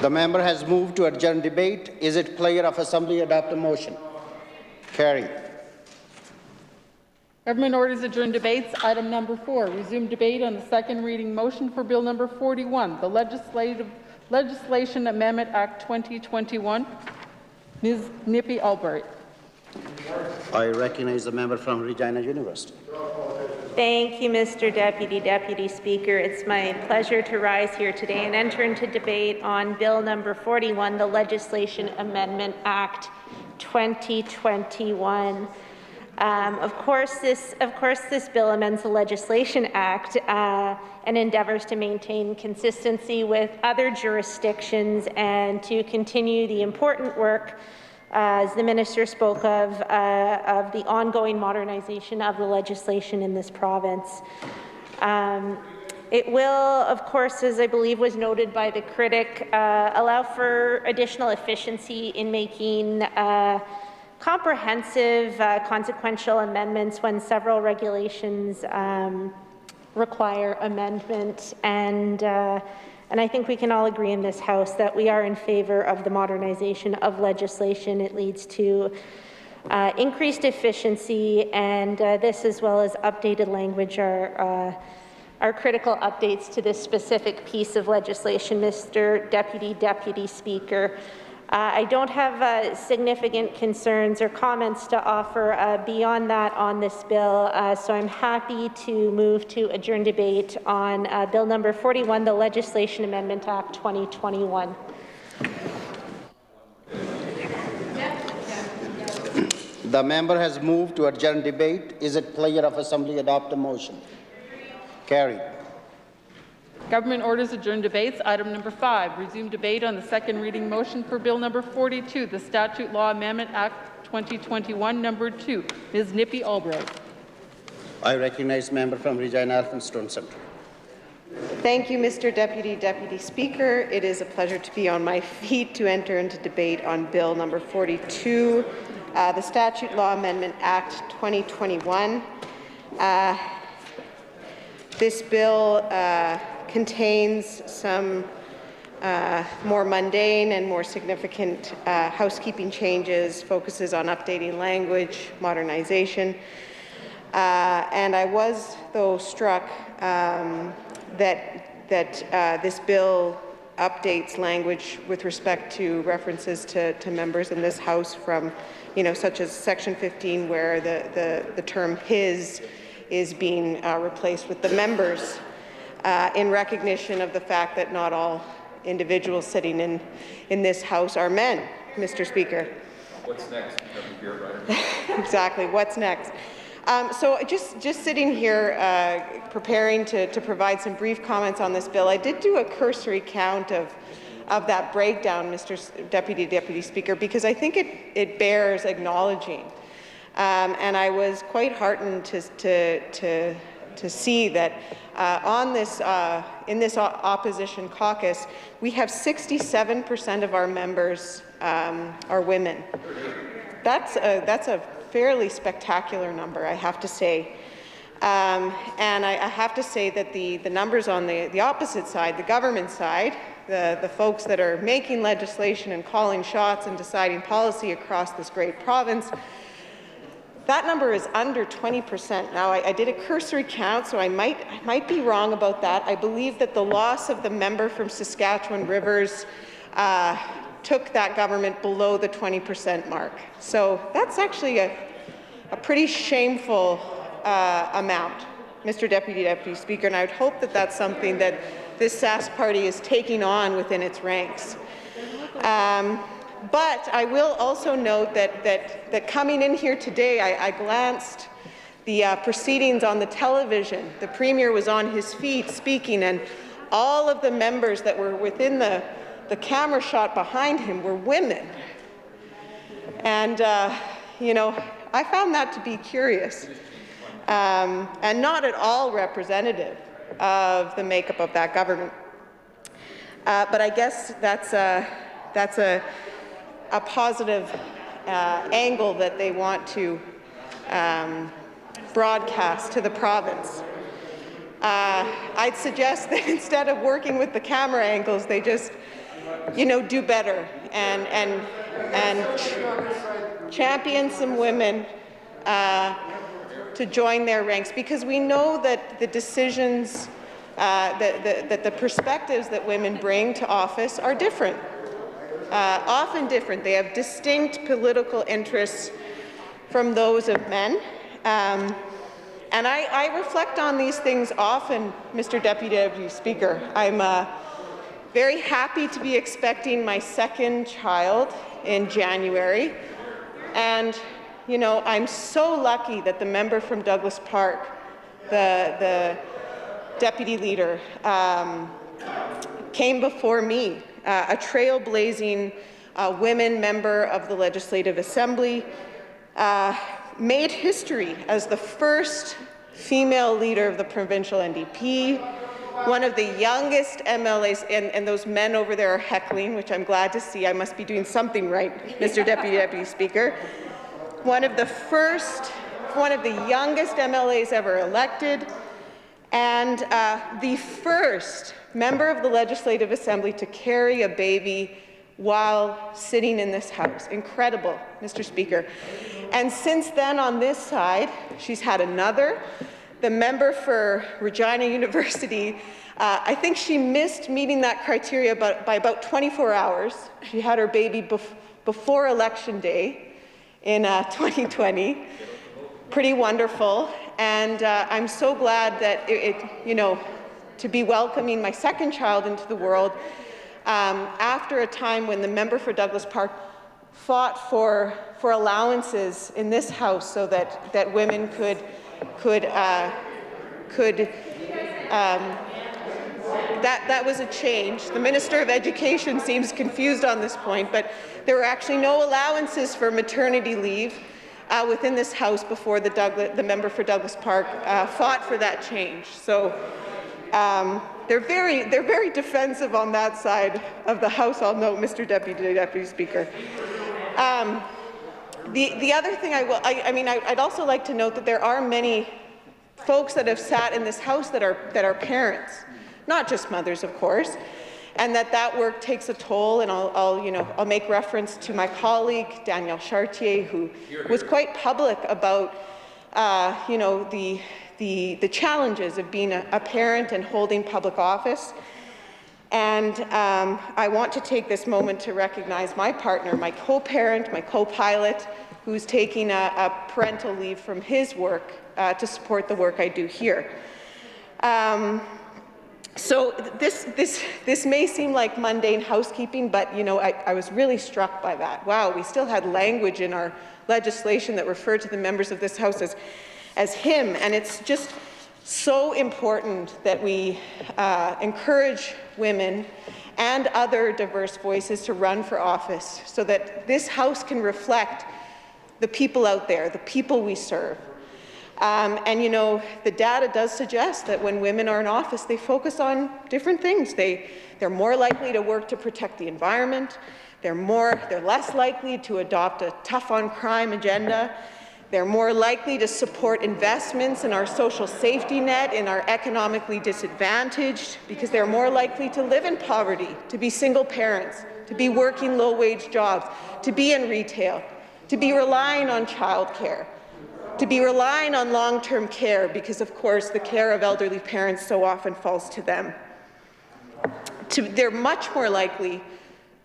The member has moved to adjourn debate. Is it pleasure of Assembly adopt the motion? Carried. Government orders adjourn debates. Item number 4, resume debate on the second reading motion for Bill number 41, the Legislation Amendment Act 2021. Ms. Nippy Albright. I recognize the member from Regina University. Thank you, Mr. Deputy Speaker. It's my pleasure to rise here today and enter into debate on Bill number 41, the Legislation Amendment Act 2021. Of course, this bill amends the Legislation Act and endeavours to maintain consistency with other jurisdictions and to continue the important work, as the Minister spoke of the ongoing modernization of the legislation in this province. It will, of course, as I believe was noted by the critic, allow for additional efficiency in making comprehensive, consequential amendments when several regulations require amendment, and I think we can all agree in this House that we are in favour of the modernization of legislation. It leads to increased efficiency, and this, as well as updated language, are critical updates to this specific piece of legislation, Mr. Deputy Speaker. I don't have significant concerns or comments to offer beyond that on this bill, so I'm happy to move to adjourn debate on Bill number 41, the Legislation Amendment Act 2021. The member has moved to adjourn debate. Is it pleasure of Assembly adopt the motion? Carried. Government orders adjourn debates. Item number 5, resume debate on the second reading motion for Bill number 42, the Statute Law Amendment Act 2021, number 2. Ms. Nippy Albright. I recognize member from Regina Elphinstone Centre. Thank you, Mr. Deputy Speaker. It is a pleasure to be on my feet to enter into debate on Bill number 42, the Statute Law Amendment Act 2021. This bill contains some more mundane and more significant housekeeping changes, focuses on updating language, modernization, and I was, though, struck that this bill updates language with respect to references to members in this House from, such as Section 15, where the term his is being replaced with the members in recognition of the fact that not all individuals sitting in this House are men, Mr. Speaker. What's next? Exactly. What's next? So just sitting here preparing to provide some brief comments on this bill, I did do a cursory count of that breakdown, Mr. Deputy Speaker, because I think it bears acknowledging. And I was quite heartened to see that on this in this opposition caucus, we have 67% of our members are women. That's a fairly spectacular number, I have to say. And I have to say that the numbers on the opposite side, the government side, the folks that are making legislation and calling shots and deciding policy across this great province, that number is under 20%. Now, I did a cursory count, so I might be wrong about that. I believe that the loss of the member from Saskatchewan Rivers took that government below the 20% mark. So that's actually a pretty shameful amount, Mr. Deputy Speaker, and I would hope that that's something that this Sask party is taking on within its ranks. But I will also note that coming in here today, I glanced the proceedings on the television. The Premier was on his feet speaking, and all of the members that were within the camera shot behind him were women. And, I found that to be curious and not at all representative of the makeup of that government. But I guess that's a positive angle that they want to broadcast to the province. I'd suggest that instead of working with the camera angles, they just, do better and champion some women to join their ranks, because we know that the decisions, that the perspectives that women bring to office are different. Often different. They have distinct political interests from those of men. And I reflect on these things often, Mr. Deputy Speaker. I'm very happy to be expecting my second child in January. And, I'm so lucky that the member from Douglas Park, the deputy leader, came before me, a trailblazing women member of the Legislative Assembly, made history as the first female leader of the provincial NDP, one of the youngest MLAs, and those men over there are heckling, which I'm glad to see. I must be doing something right, Mr. Deputy Speaker. One of the youngest MLAs ever elected, and the first member of the Legislative Assembly to carry a baby while sitting in this House. Incredible, Mr. Speaker. And since then, on this side, she's had another. The member for Regina University, I think she missed meeting that criteria by about 24 hours. She had her baby before Election Day in 2020. Pretty wonderful. And I'm so glad that to be welcoming my second child into the world after a time when the member for Douglas Park fought for allowances in this House so that women could that was a change. The Minister of Education seems confused on this point, but there were actually no allowances for maternity leave within this House before the member for Douglas Park fought for that change. So they're very defensive on that side of the House, I'll note, Mr. Deputy Speaker. The other thing I'd also like to note that there are many folks that have sat in this House that are parents, not just mothers, of course, and that work takes a toll. And I'll make reference to my colleague Danielle Chartier, who was quite public about the challenges of being a parent and holding public office. And I want to take this moment to recognize my partner, my co-parent, my co-pilot, who's taking a parental leave from his work to support the work I do here. So this may seem like mundane housekeeping, but you know, I was really struck by that. Wow, we still had language in our legislation that referred to the members of this House as him, and it's just so important that we encourage women and other diverse voices to run for office so that this House can reflect the people out there, the people we serve. And you know, the data does suggest that when women are in office, they focus on different things. They're more likely to work to protect the environment. They're less likely to adopt a tough-on-crime agenda. They're more likely to support investments in our social safety net, in our economically disadvantaged, because they're more likely to live in poverty, to be single parents, to be working low-wage jobs, to be in retail, to be relying on childcare, to be relying on long-term care, because of course the care of elderly parents so often falls to them. They're much more likely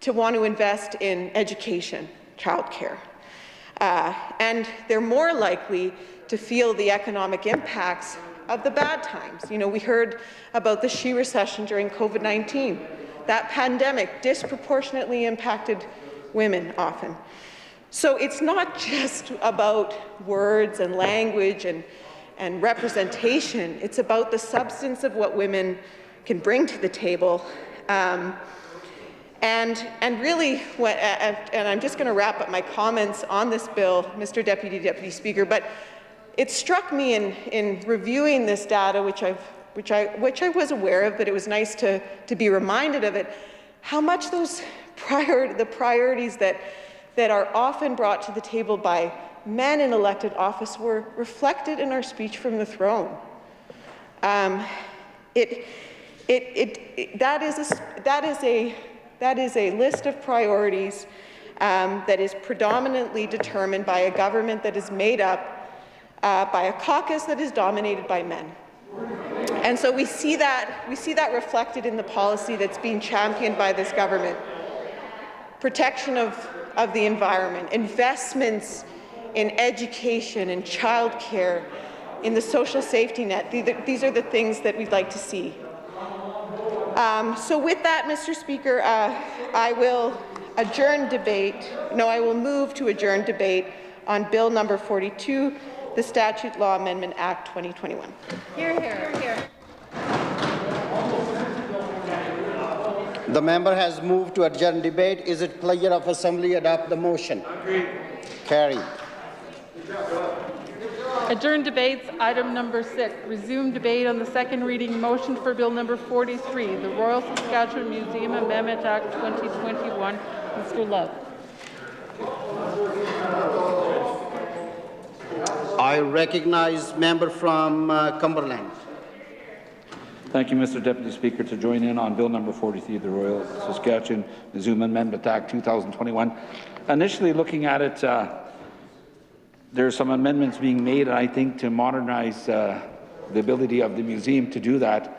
to want to invest in education, childcare, and they're more likely to feel the economic impacts of the bad times. You know, we heard about the She recession during COVID-19. That pandemic disproportionately impacted women often. So it's not just about words and language and representation. It's about the substance of what women can bring to the table. And really, and I'm just going to wrap up my comments on this bill, Mr. Deputy Speaker, but it struck me in reviewing this data, which I was aware of, but it was nice to be reminded of it, how much the priorities that are often brought to the table by men in elected office were reflected in our speech from the throne. That is a list of priorities that is predominantly determined by a government that is made up by a caucus that is dominated by men. And so we see that reflected in the policy that's being championed by this government. Protection of the environment, investments in education and childcare, in the social safety net. These are the things that we'd like to see. So with that, Mr. Speaker, I will move to adjourn debate on Bill number 42, the Statute Law Amendment Act 2021. Hear, hear. Hear, hear. The member has moved to adjourn debate. Is it pleasure of Assembly adopt the motion? Agreed. Carried. Adjourn debates, item number 6. Resume debate on the second reading motion for Bill number 43, the Royal Saskatchewan Museum Amendment Act 2021. Mr. Love. I recognize member from Cumberland. Thank you, Mr. Deputy Speaker, to join in on Bill number 43, the Royal Saskatchewan Museum Amendment Act 2021. Initially looking at it, there are some amendments being made, I think, to modernize the ability of the museum to do that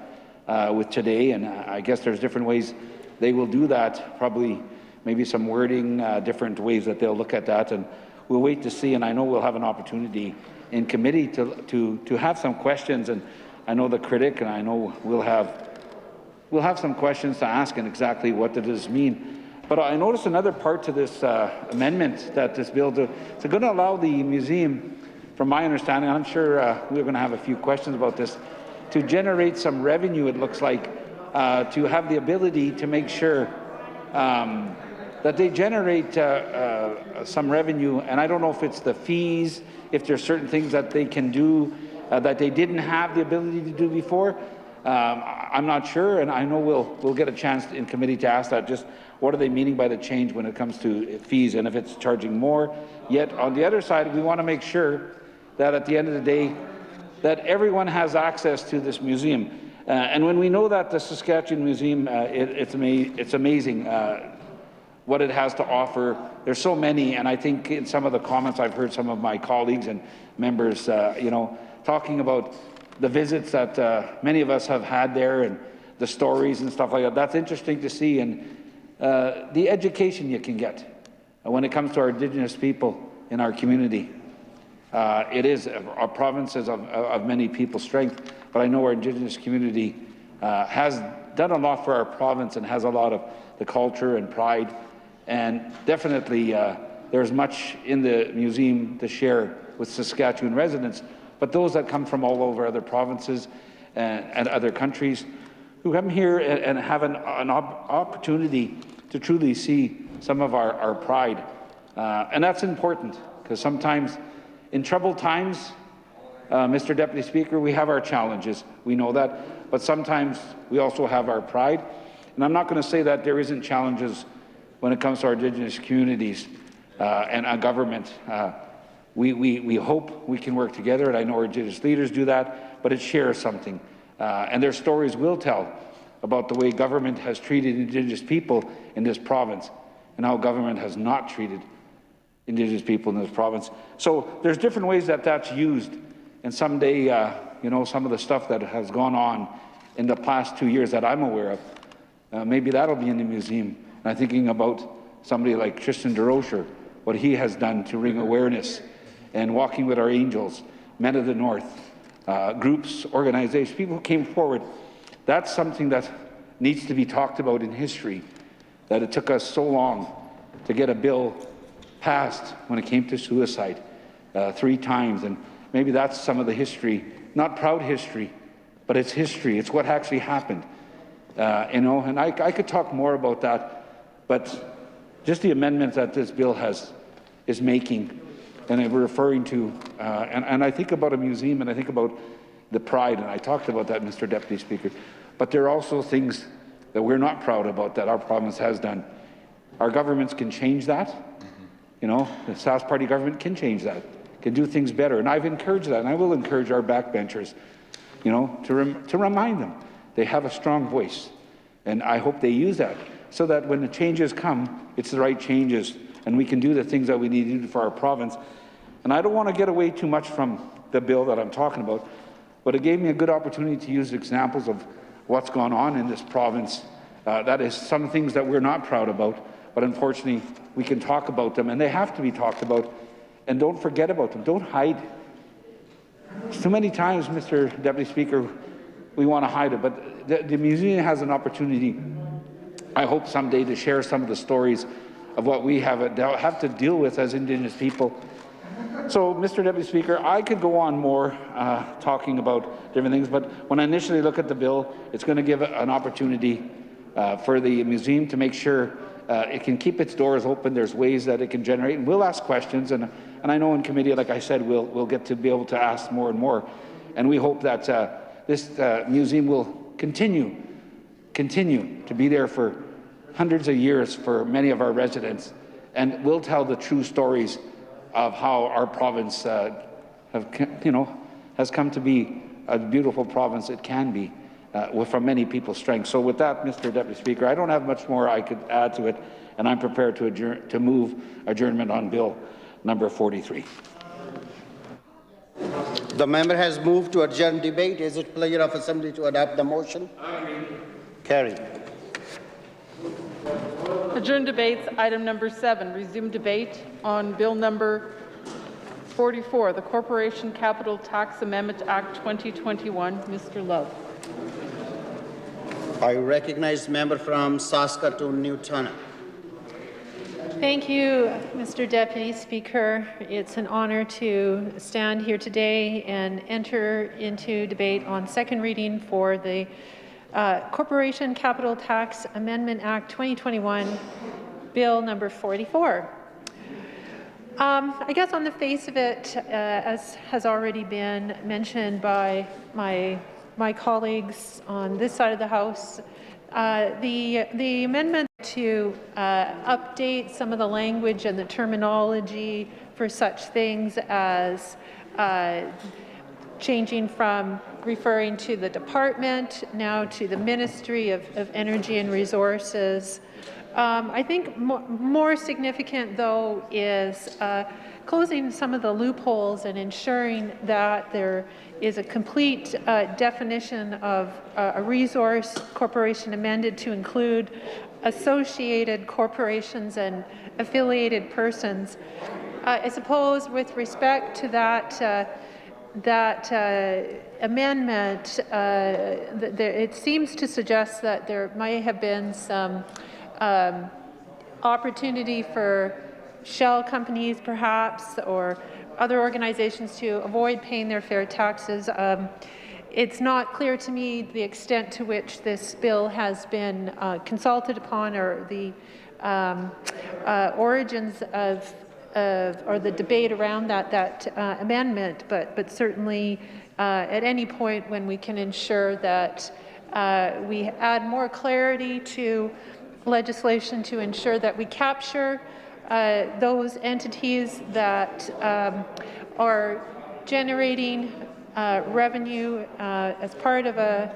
with today, and I guess there's different ways they will do that, probably maybe some wording, different ways that they'll look at that, and we'll wait to see, and I know we'll have an opportunity in committee to have some questions, and I know the critic, and I know we'll have some questions to ask and exactly what does this mean. But I noticed another part to this amendment that this bill it's going to allow the museum, from my understanding, I'm sure we're going to have a few questions about this, to generate some revenue, it looks like, to have the ability to make sure that they generate some revenue. And I don't know if it's the fees, if there's certain things that they can do that they didn't have the ability to do before. I'm not sure, and I know we'll get a chance in committee to ask that. Just what are they meaning by the change when it comes to fees, and if it's charging more? Yet on the other side, we want to make sure that at the end of the day, that everyone has access to this museum. And when we know that the Saskatchewan Museum, it's amazing what it has to offer. There's so many, and I think in some of the comments I've heard some of my colleagues and members, talking about the visits that many of us have had there, and the stories and stuff like that. That's interesting to see, and the education you can get when it comes to our Indigenous people in our community. It is our province is of many people's strength, but I know our Indigenous community has done a lot for our province and has a lot of the culture and pride, and definitely there's much in the museum to share with Saskatchewan residents, but those that come from all over other provinces and other countries who come here and have an opportunity to truly see some of our pride. And that's important, because sometimes in troubled times, Mr. Deputy Speaker, we have our challenges. We know that. But sometimes we also have our pride. And I'm not going to say that there isn't challenges when it comes to our Indigenous communities and our government. We hope we can work together, and I know our Indigenous leaders do that, but it shares something. And their stories will tell about the way government has treated Indigenous people in this province and how government has not treated Indigenous people in this province. So there's different ways that that's used, and someday, you know, some of the stuff that has gone on in the past 2 years that I'm aware of, maybe that'll be in the museum. And I'm thinking about somebody like Tristan DeRocher, what he has done to bring awareness, and Walking with Our Angels, Men of the North, groups, organizations, people who came forward. That's something that needs to be talked about in history, that it took us so long to get a bill passed when it came to suicide 3 times. And maybe that's some of the history, not proud history, but it's history. It's what actually happened. You know, and I could talk more about that, but just the amendments that this bill is making, and we're referring to, and I think about a museum, and I think about the pride, and I talked about that, Mr. Deputy Speaker, but there are also things that we're not proud about that our province has done. Our governments can change that. You know, the Sask Party government can change that, can do things better, and I've encouraged that, and I will encourage our backbenchers, you know, to remind them they have a strong voice, and I hope they use that so that when the changes come, it's the right changes, and we can do the things that we need to do for our province. And I don't want to get away too much from the bill that I'm talking about, but it gave me a good opportunity to use examples of what's gone on in this province. That is some things that we're not proud about, but unfortunately we can talk about them, and they have to be talked about, and don't forget about them. Don't hide. So many times, Mr. Deputy Speaker, we want to hide it, but the museum has an opportunity, I hope someday, to share some of the stories of what we have to deal with as Indigenous people. So, Mr. Deputy Speaker, I could go on more talking about different things, but when I initially look at the bill, it's going to give an opportunity for the museum to make sure it can keep its doors open. There's ways that it can generate, and we'll ask questions, and I know in committee, like I said, we'll get to be able to ask more and more, and we hope that this museum will continue to be there for hundreds of years for many of our residents, and will tell the true stories of how our province has come to be a beautiful province it can be from many people's strengths. So with that, Mr. Deputy Speaker, I don't have much more I could add to it, and I'm prepared to move adjournment on Bill number 43. The member has moved to adjourn debate. Is it pleasure of Assembly to adopt the motion? Carried. Adjourn debates. Item number 7. Resume debate on Bill number 44, the Corporation Capital Tax Amendment Act 2021. Mr. Love. I recognize member from Saskatoon, Newton. Thank you, Mr. Deputy Speaker. It's an honor to stand here today and enter into debate on second reading for the Corporation Capital Tax Amendment Act 2021, Bill number 44. I guess on the face of it, as has already been mentioned by my colleagues on this side of the House, the amendment to update some of the language and the terminology for such things as changing from referring to the department now to the Ministry of Energy and Resources. I think more significant, though, is closing some of the loopholes and ensuring that there is a complete definition of a resource corporation amended to include associated corporations and affiliated persons. I suppose with respect to that amendment, it seems to suggest that there may have been some opportunity for shell companies perhaps, or other organizations to avoid paying their fair taxes. It's not clear to me the extent to which this bill has been consulted upon, or the origins of or the debate around that amendment, but certainly at any point when we can ensure that we add more clarity to legislation to ensure that we capture those entities that are generating revenue as part of a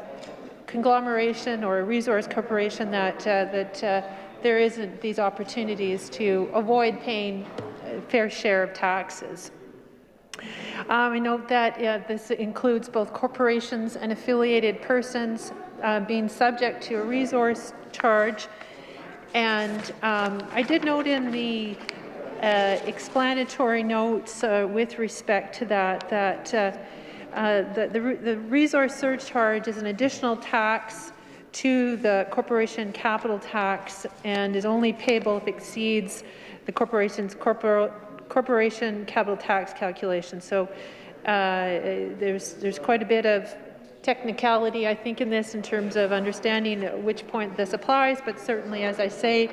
conglomeration or a resource corporation, that there isn't these opportunities to avoid paying a fair share of taxes. I note that this includes both corporations and affiliated persons being subject to a resource charge. And I did note in the explanatory notes with respect to that the resource surcharge is an additional tax to the corporation capital tax and is only payable if it exceeds the corporation's corporation capital tax calculation. So there's quite a bit of technicality, I think, in this in terms of understanding at which point this applies, but certainly, as I say,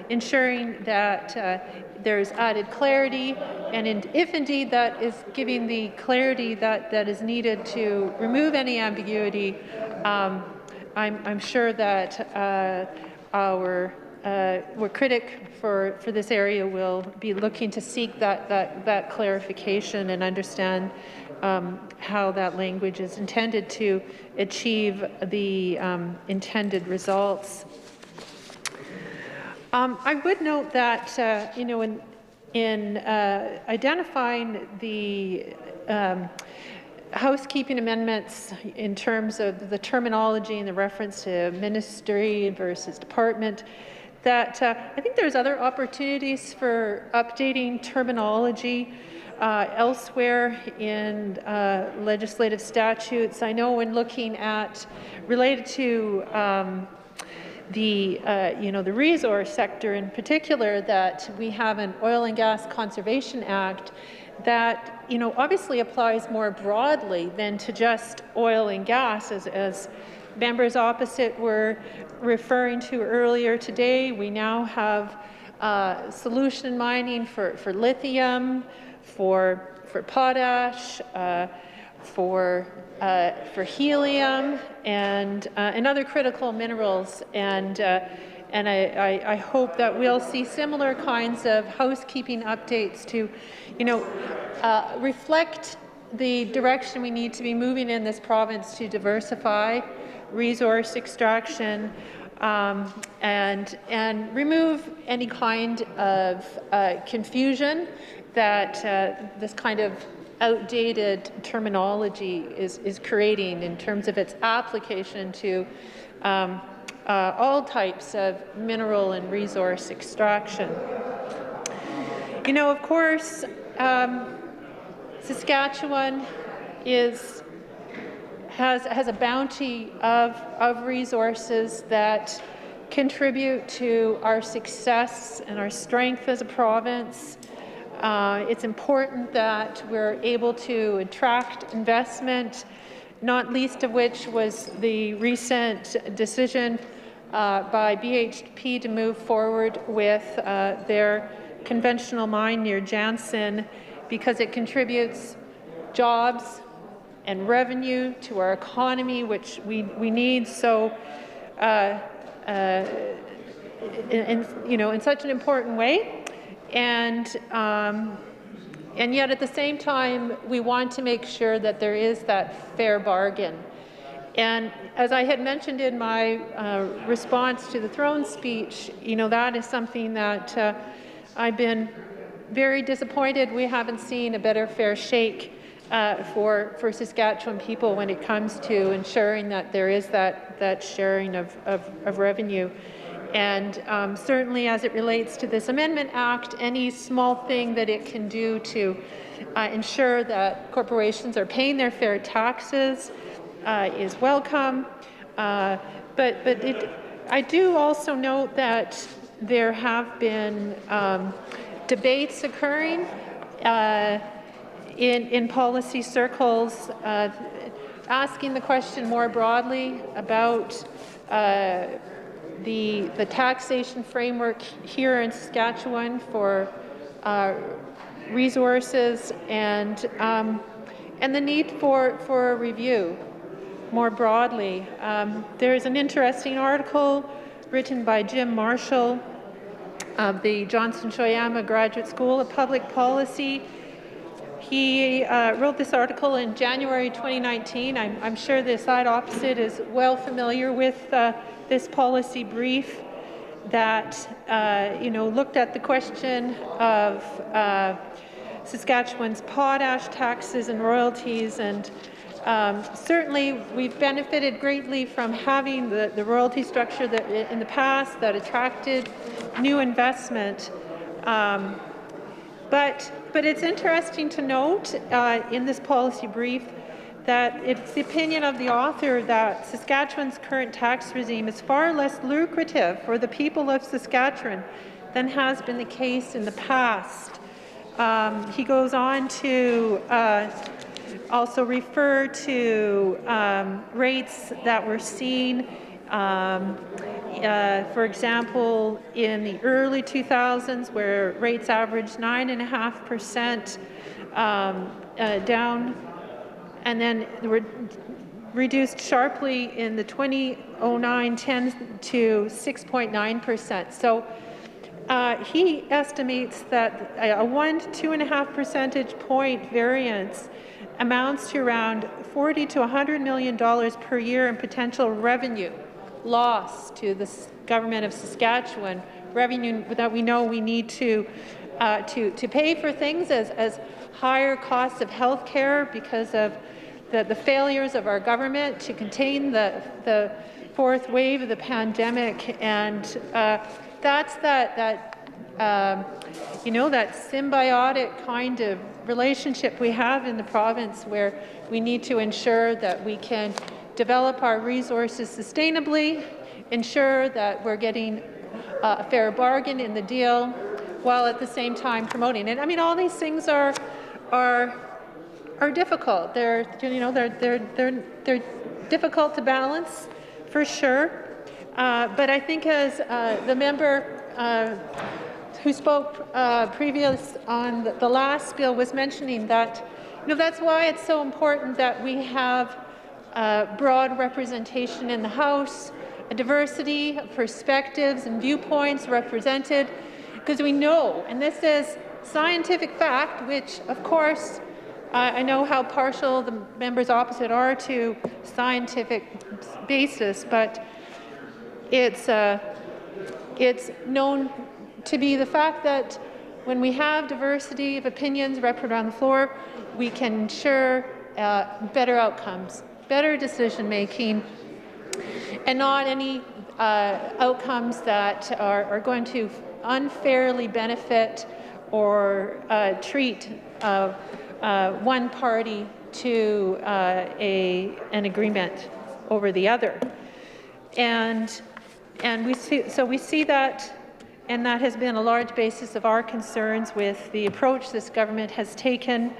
ensuring that there's added clarity, and if indeed that is giving the clarity that is needed to remove any ambiguity, I'm sure that our critic for this area will be looking to seek that clarification and understand how that language is intended to achieve the intended results. I would note that in identifying the housekeeping amendments in terms of the terminology and the reference to ministry versus department, that I think there's other opportunities for updating terminology elsewhere in legislative statutes. I know when looking at related to the resource sector in particular, that we have an Oil and Gas Conservation Act that obviously applies more broadly than to just oil and gas, as members opposite were referring to earlier today. We now have solution mining for lithium, for potash, for helium, and other critical minerals. And I hope that we'll see similar kinds of housekeeping updates to, reflect the direction we need to be moving in this province to diversify resource extraction and remove any kind of confusion that this kind of outdated terminology is creating in terms of its application to all types of mineral and resource extraction. Of course, Saskatchewan has a bounty of resources that contribute to our success and our strength as a province. It's important that we're able to attract investment, not least of which was the recent decision by BHP to move forward with their conventional mine near Jansen, because it contributes jobs and revenue to our economy, which we need so in such an important way. And yet at the same time, we want to make sure that there is that fair bargain. And as I had mentioned in my response to the throne speech, that is something that I've been very disappointed we haven't seen a better fair shake for Saskatchewan people when it comes to ensuring that there is that sharing of revenue. And certainly as it relates to this Amendment Act, any small thing that it can do to ensure that corporations are paying their fair taxes is welcome. I do also note that there have been debates occurring in policy circles, asking the question more broadly about the taxation framework here in Saskatchewan for resources and the need for a review more broadly. There's an interesting article written by Jim Marshall of the Johnson-Shoyama Graduate School of Public Policy. He wrote this article in January 2019. I'm sure the side opposite is well familiar with this policy brief that looked at the question of Saskatchewan's potash taxes and royalties, and certainly we've benefited greatly from having the royalty structure that in the past that attracted new investment. But it's interesting to note in this policy brief that it's the opinion of the author that Saskatchewan's current tax regime is far less lucrative for the people of Saskatchewan than has been the case in the past. He goes on to also refer to rates that were seen, for example, in the early 2000s, where rates averaged 9.5% down, and then were reduced sharply in the 2009-10 to 6.9%. So he estimates that a 1 to 2.5 percentage point variance amounts to around $40 to $100 million per year in potential revenue loss to the government of Saskatchewan, revenue that we know we need to pay for things as higher costs of health care because of the failures of our government to contain the fourth wave of the pandemic. And that's that symbiotic kind of relationship we have in the province, where we need to ensure that we can develop our resources sustainably, ensure that we're getting a fair bargain in the deal, while at the same time promoting it. I mean, all these things are difficult. They're difficult to balance, for sure. But I think, as the member who spoke previous on the last bill was mentioning, that that's why it's so important that we have broad representation in the House, a diversity of perspectives and viewpoints represented, because we know, and this is scientific fact, which of course I know how partial the members opposite are to scientific basis, but it's known to be the fact that when we have diversity of opinions represented on the floor, we can ensure better outcomes, better decision making, and not any outcomes that are going to unfairly benefit or treat one party to an agreement over the other. And we see that, and that has been a large basis of our concerns with the approach this government has taken.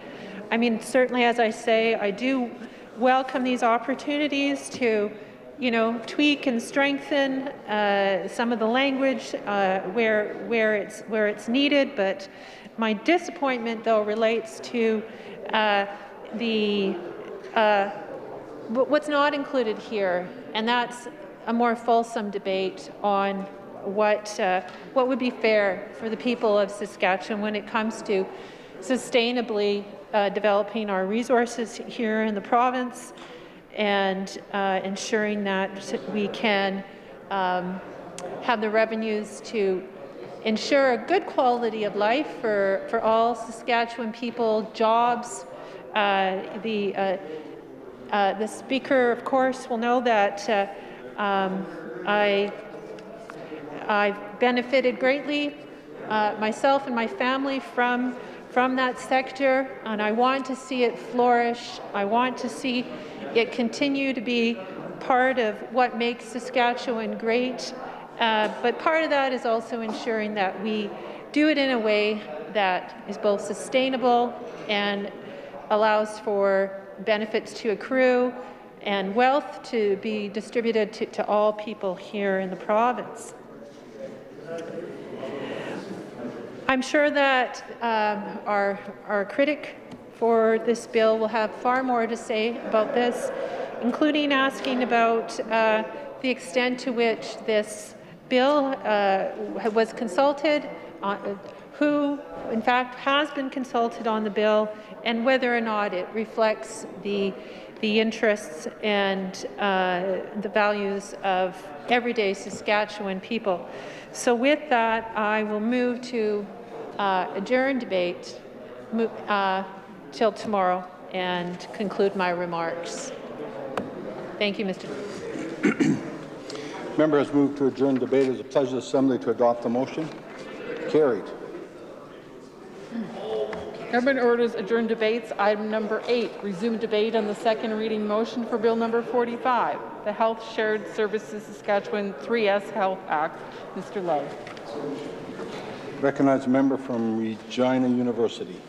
I mean, certainly, as I say, I do welcome these opportunities to, tweak and strengthen some of the language where it's needed. But my disappointment, though, relates to what's not included here, and that's a more fulsome debate on what would be fair for the people of Saskatchewan when it comes to sustainably developing our resources here in the province, and ensuring that we can have the revenues to ensure a good quality of life for all Saskatchewan people, jobs, The Speaker, of course, will know that I've benefited greatly, myself and my family, from that sector, and I want to see it flourish. I want to see it continue to be part of what makes Saskatchewan great. But part of that is also ensuring that we do it in a way that is both sustainable and allows for benefits to accrue and wealth to be distributed to all people here in the province. I'm sure that our critic for this bill will have far more to say about this, including asking about the extent to which this bill was consulted, who in fact has been consulted on the bill, and whether or not it reflects the interests and the values of everyday Saskatchewan people. So with that, I will move to adjourn debate till tomorrow and conclude my remarks. Thank you, Mr. Member has moved to adjourn debate. It is a pleasure of the Assembly to adopt the motion. Carried. Government orders adjourn debates. Item number 8, resume debate on the second reading motion for Bill number 45, the Health Shared Services Saskatchewan 3S Health Act. Mr. Love. Recognize a member from Regina University.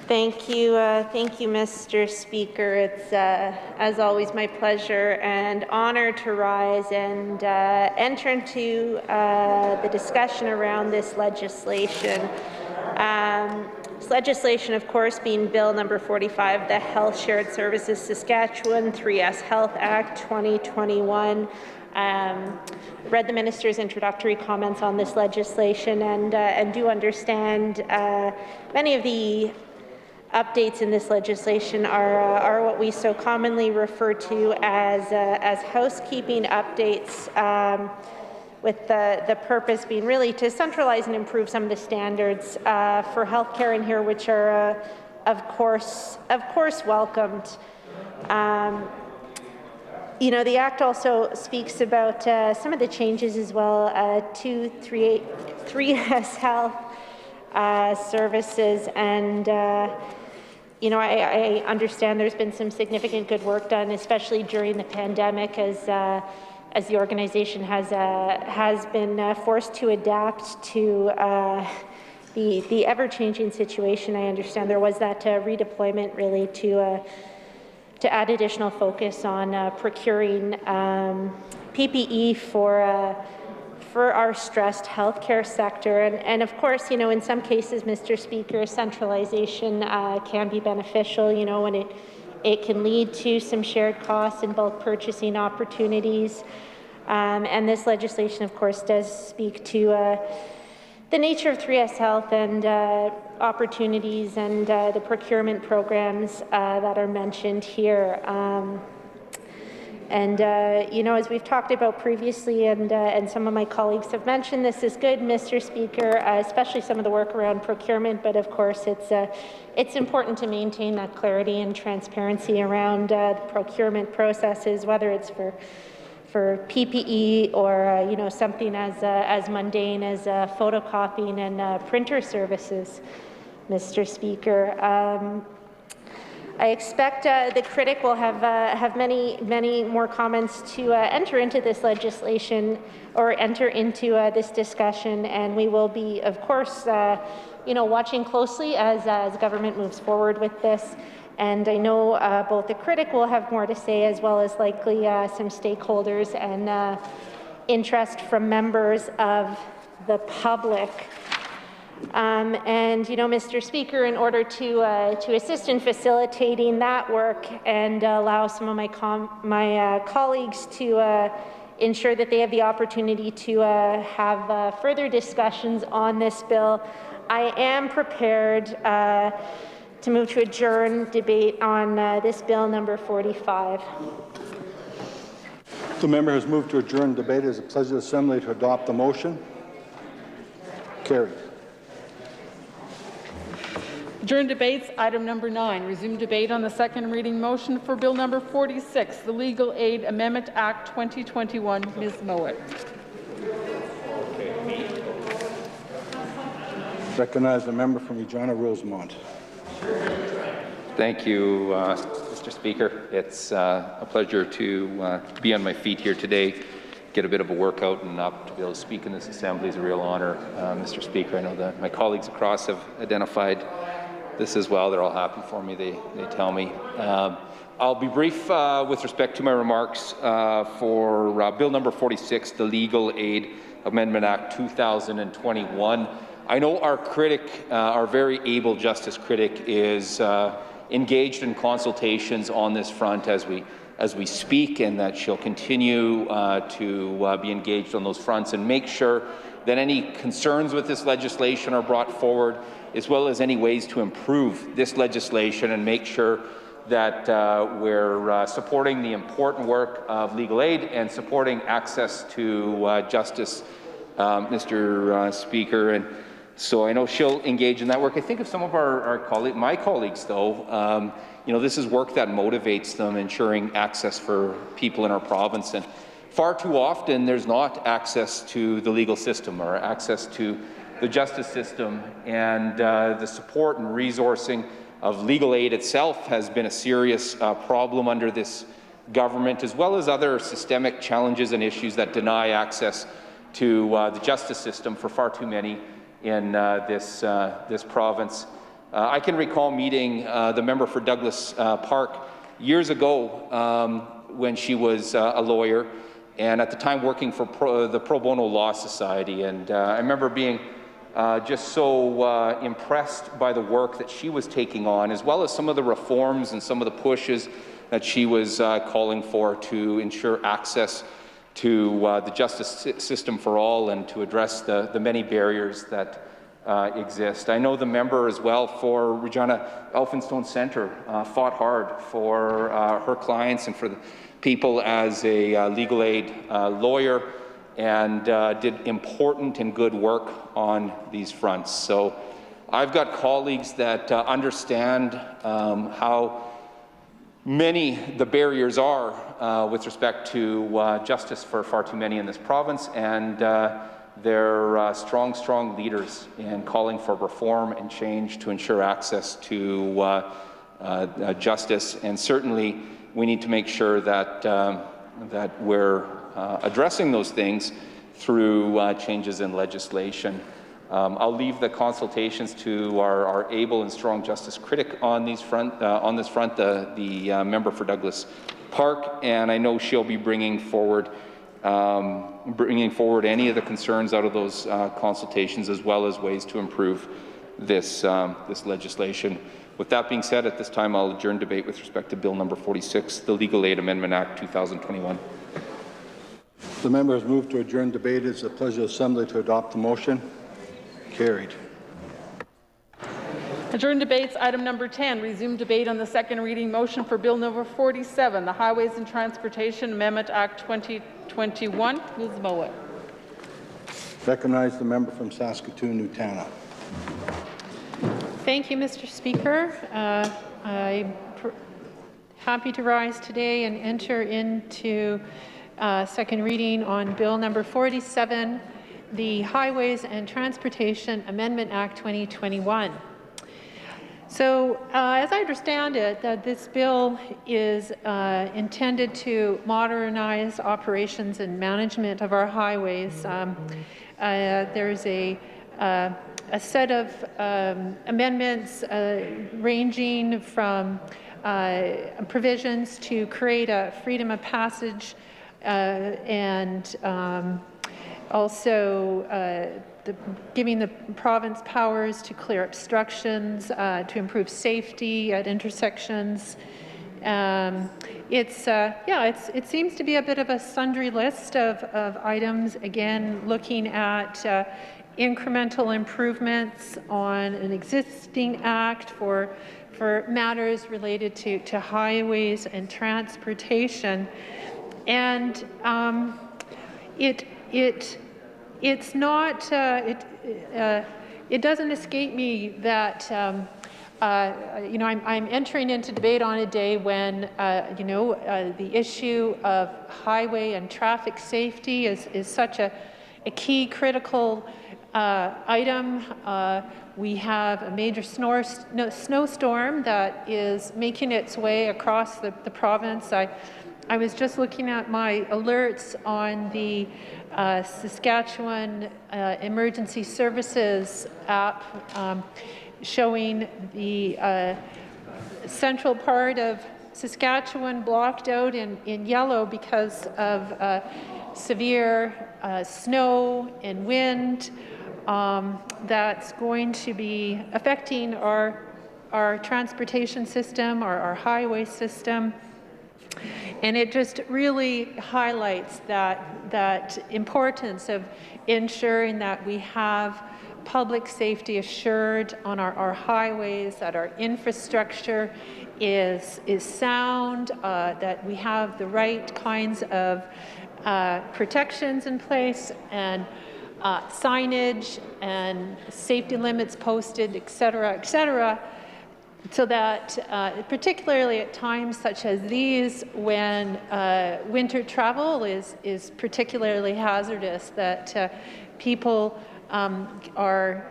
Thank you, Mr. Speaker. It's, as always, my pleasure and honor to rise and enter into the discussion around this legislation. This legislation, of course, being Bill number 45, the Health Shared Services Saskatchewan 3S Health Act 2021. Read the Minister's introductory comments on this legislation and do understand many of the updates in this legislation are what we so commonly refer to as housekeeping updates, with the purpose being really to centralize and improve some of the standards for healthcare in here, which are of course welcomed. You know, the Act also speaks about some of the changes as well to 3S Health services, and you know, I understand there's been some significant good work done, especially during the pandemic, as the organization has been forced to adapt to the ever-changing situation. I understand there was that redeployment really to add additional focus on procuring PPE for our stressed healthcare sector. And of course, you know, in some cases, Mr. Speaker, centralization can be beneficial, you know, when it can lead to some shared costs and bulk purchasing opportunities. And this legislation, of course, does speak to the nature of 3S Health and opportunities and the procurement programs that are mentioned here. You know, as we've talked about previously, and some of my colleagues have mentioned, this is good, Mr. Speaker, especially some of the work around procurement, but of course it's important to maintain that clarity and transparency around the procurement processes, whether it's for PPE or you know, something as mundane as photocopying and printer services, Mr. Speaker. I expect the critic will have many more comments to enter into this legislation or enter into this discussion, and we will be, of course, you know, watching closely as government moves forward with this. And I know both the critic will have more to say, as well as likely some stakeholders and interest from members of the public. And you know, Mr. Speaker, in order to assist in facilitating that work and allow some of my colleagues to ensure that they have the opportunity to have further discussions on this bill, I am prepared to move to adjourn debate on this bill number 45. The member has moved to adjourn debate. It is a pleasure of the Assembly to adopt the motion. Carried. Adjourn debates, item number 9. Resume debate on the second reading motion for Bill number 46, the Legal Aid Amendment Act 2021. Ms. Mowat. Recognize the member from Regina Rosemont. Thank you, Mr. Speaker. It's a pleasure to be on my feet here today, get a bit of a workout, and up to be able to speak in this assembly is a real honor, Mr. Speaker. I know that my colleagues across have identified this as well. They're all happy for me, they tell me. I'll be brief with respect to my remarks for Bill number 46, the Legal Aid Amendment Act 2021. I know our critic, our very able justice critic, is engaged in consultations on this front as we speak, and that she'll continue to be engaged on those fronts and make sure that any concerns with this legislation are brought forward, as well as any ways to improve this legislation and make sure that we're supporting the important work of legal aid and supporting access to justice, Mr. Speaker. And so I know she'll engage in that work. I think of some of my colleagues, though, this is work that motivates them, ensuring access for people in our province. And far too often, there's not access to the legal system or access to the justice system, and the support and resourcing of legal aid itself has been a serious problem under this government, as well as other systemic challenges and issues that deny access to the justice system for far too many in this province. I can recall meeting the member for Douglas Park years ago when she was a lawyer, and at the time working for the Pro Bono Law Society. And I remember being just so impressed by the work that she was taking on, as well as some of the reforms and some of the pushes that she was calling for to ensure access to the justice system for all and to address the many barriers that exist. I know the member as well for Regina Elphinstone Centre fought hard for her clients and for the people as a legal aid lawyer, and did important and good work on these fronts. So I've got colleagues that understand how many the barriers are with respect to justice for far too many in this province, and they're strong leaders in calling for reform and change to ensure access to justice. And certainly we need to make sure that that we're addressing those things through changes in legislation. I'll leave the consultations to our able and strong justice critic on this front, the member for Douglas Park, and I know she'll be bringing forward any of the concerns out of those consultations, as well as ways to improve this legislation. With that being said, at this time I'll adjourn debate with respect to Bill number 46, the Legal Aid Amendment Act 2021. The member has moved to adjourn debate. It's a pleasure of the Assembly to adopt the motion. Carried. Adjourn debates, item number 10. Resume debate on the second reading motion for Bill number 47, the Highways and Transportation Amendment Act 2021. Ms. Mowat. Recognize the member from Saskatoon, Nutana. Thank you, Mr. Speaker. I'm happy to rise today and enter into second reading on Bill number 47, the Highways and Transportation Amendment Act 2021. So, as I understand it, this bill is intended to modernize operations and management of our highways. There's a set of amendments ranging from provisions to create a freedom of passage and also giving the province powers to clear obstructions, to improve safety at intersections. It seems to be a bit of a sundry list of items, again, looking at incremental improvements on an existing act for matters related to highways and transportation. And it doesn't escape me that I'm entering into debate on a day when, the issue of highway and traffic safety is such a key critical item. We have a major snowstorm that is making its way across the province. I was just looking at my alerts on the Saskatchewan Emergency Services app, showing the central part of Saskatchewan blocked out in yellow because of severe snow and wind that's going to be affecting our transportation system, our highway system. And it just really highlights that importance of ensuring that we have public safety assured on our highways, that our infrastructure is sound, that we have the right kinds of protections in place, and signage and safety limits posted, et cetera, so that particularly at times such as these, when winter travel is particularly hazardous, that people are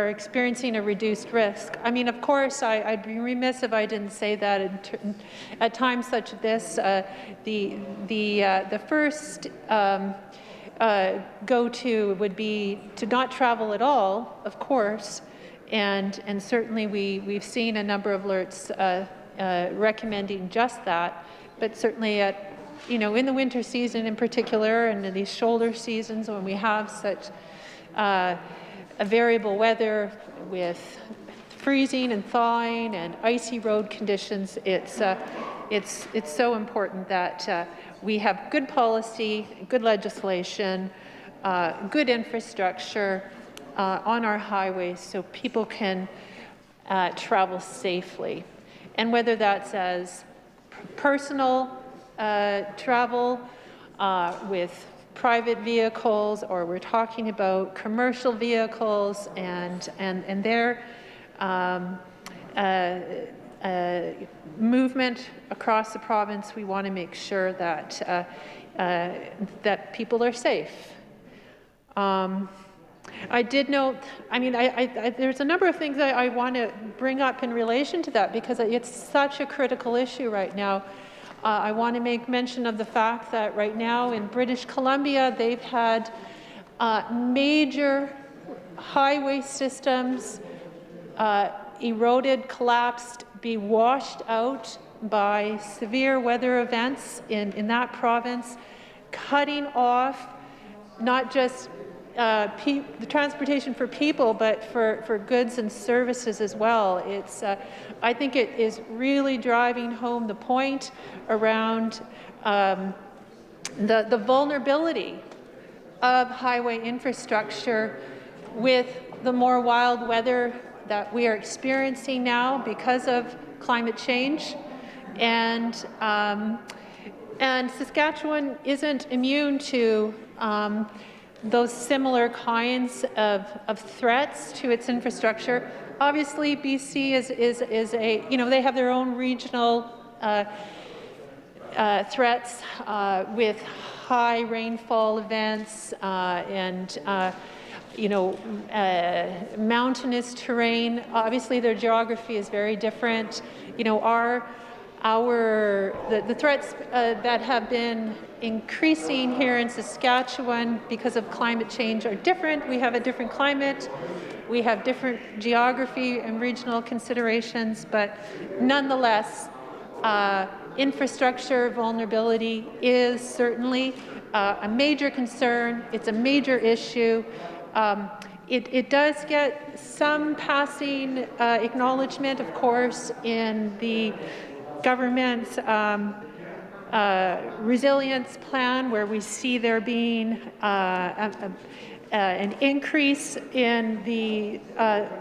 experiencing a reduced risk. I mean, of course, I'd be remiss if I didn't say that at times such as this, the first go-to would be to not travel at all, of course, and certainly we've seen a number of alerts recommending just that, but certainly at in the winter season in particular, and in these shoulder seasons when we have such a variable weather with freezing and thawing and icy road conditions, it's so important that we have good policy, good legislation, good infrastructure on our highways so people can travel safely. And whether that's as personal travel with private vehicles, or we're talking about commercial vehicles and their movement across the province, we want to make sure that that people are safe. I did note, there's a number of things I want to bring up in relation to that, because it's such a critical issue right now. I want to make mention of the fact that right now in British Columbia, they've had major highway systems eroded, collapsed, be washed out by severe weather events in that province, cutting off not just the transportation for people, but for goods and services as well. It's, I think it is really driving home the point around the vulnerability of highway infrastructure with the more wild weather that we are experiencing now because of climate change. And Saskatchewan isn't immune to those similar kinds of threats to its infrastructure. Obviously, BC is a, they have their own regional threats with high rainfall events and mountainous terrain. Obviously, their geography is very different. The threats that have been increasing here in Saskatchewan because of climate change are different. We have a different climate. We have different geography and regional considerations, but nonetheless, infrastructure vulnerability is certainly a major concern. It's a major issue. It does get some passing acknowledgement, of course, in the government's resilience plan, where we see there being an increase in the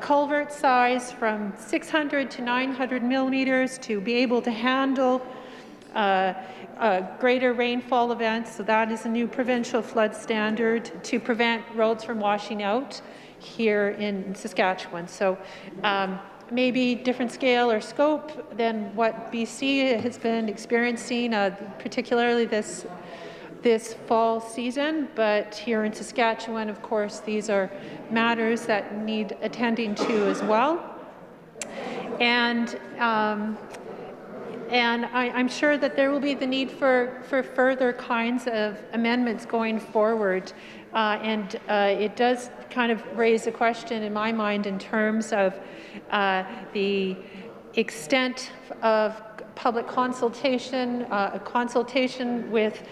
culvert size from 600 to 900 millimeters to be able to handle greater rainfall events. So that is a new provincial flood standard to prevent roads from washing out here in Saskatchewan. So maybe different scale or scope than what BC has been experiencing, particularly this fall season. But here in Saskatchewan, of course, these are matters that need attending to as well. And I'm sure that there will be the need for further kinds of amendments going forward. It does kind of raise a question in my mind in terms of the extent of public consultation, a consultation with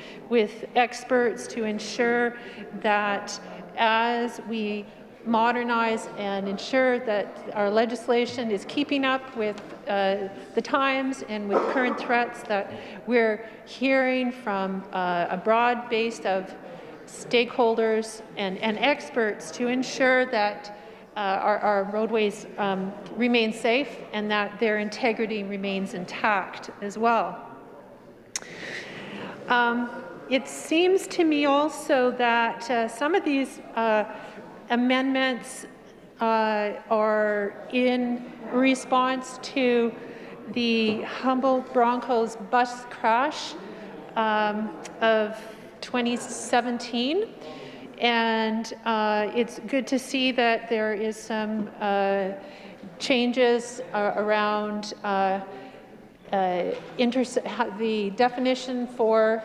experts to ensure that as we modernize and ensure that our legislation is keeping up with the times and with current threats, that we're hearing from a broad base of stakeholders and experts to ensure that our roadways remain safe and that their integrity remains intact as well. It seems to me also that some of these amendments are in response to the Humboldt Broncos bus crash of 2017. And it's good to see that there is some changes around the definition for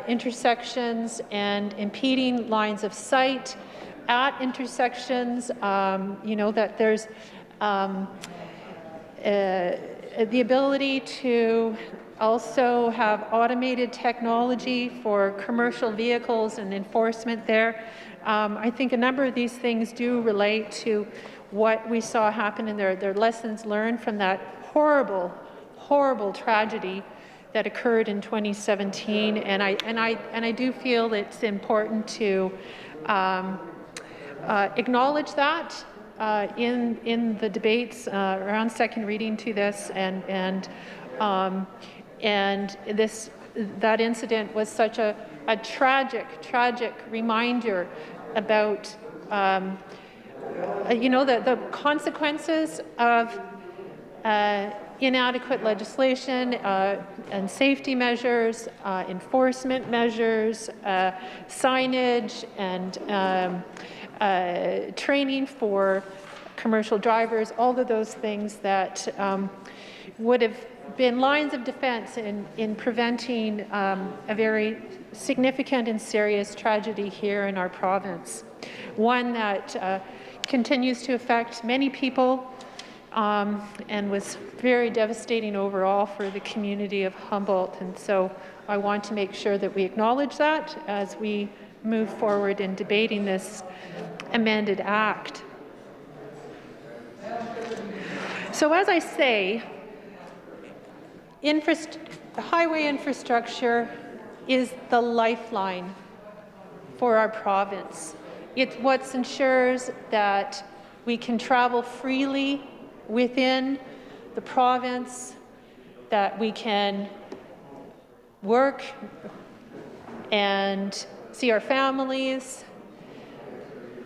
intersections and impeding lines of sight at intersections. You know, that there's the ability to also have automated technology for commercial vehicles and enforcement there. I think a number of these things do relate to what we saw happen in their lessons learned from that horrible, horrible tragedy that occurred in 2017. And I do feel it's important to acknowledge that in the debates around second reading to this, and that incident was such a tragic reminder about you know, the consequences of inadequate legislation and safety measures, enforcement measures, signage, and training for commercial drivers, all of those things that would have been lines of defense in preventing a very significant and serious tragedy here in our province. One that continues to affect many people and was very devastating overall for the community of Humboldt. And so I want to make sure that we acknowledge that as we move forward in debating this amended act. So as I say, highway infrastructure is the lifeline for our province. It's what ensures that we can travel freely within the province, that we can work and see our families.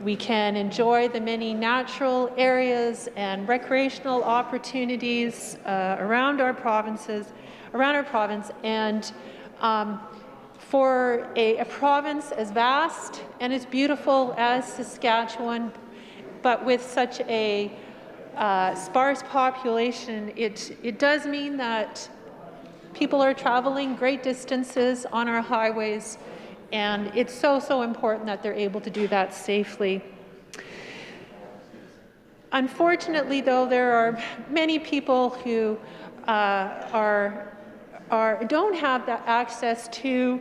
We can enjoy the many natural areas and recreational opportunities around our province, and for a province as vast and as beautiful as Saskatchewan, but with such a sparse population, it does mean that people are traveling great distances on our highways, and it's so important that they're able to do that safely. Unfortunately, though, there are many people who don't have that access to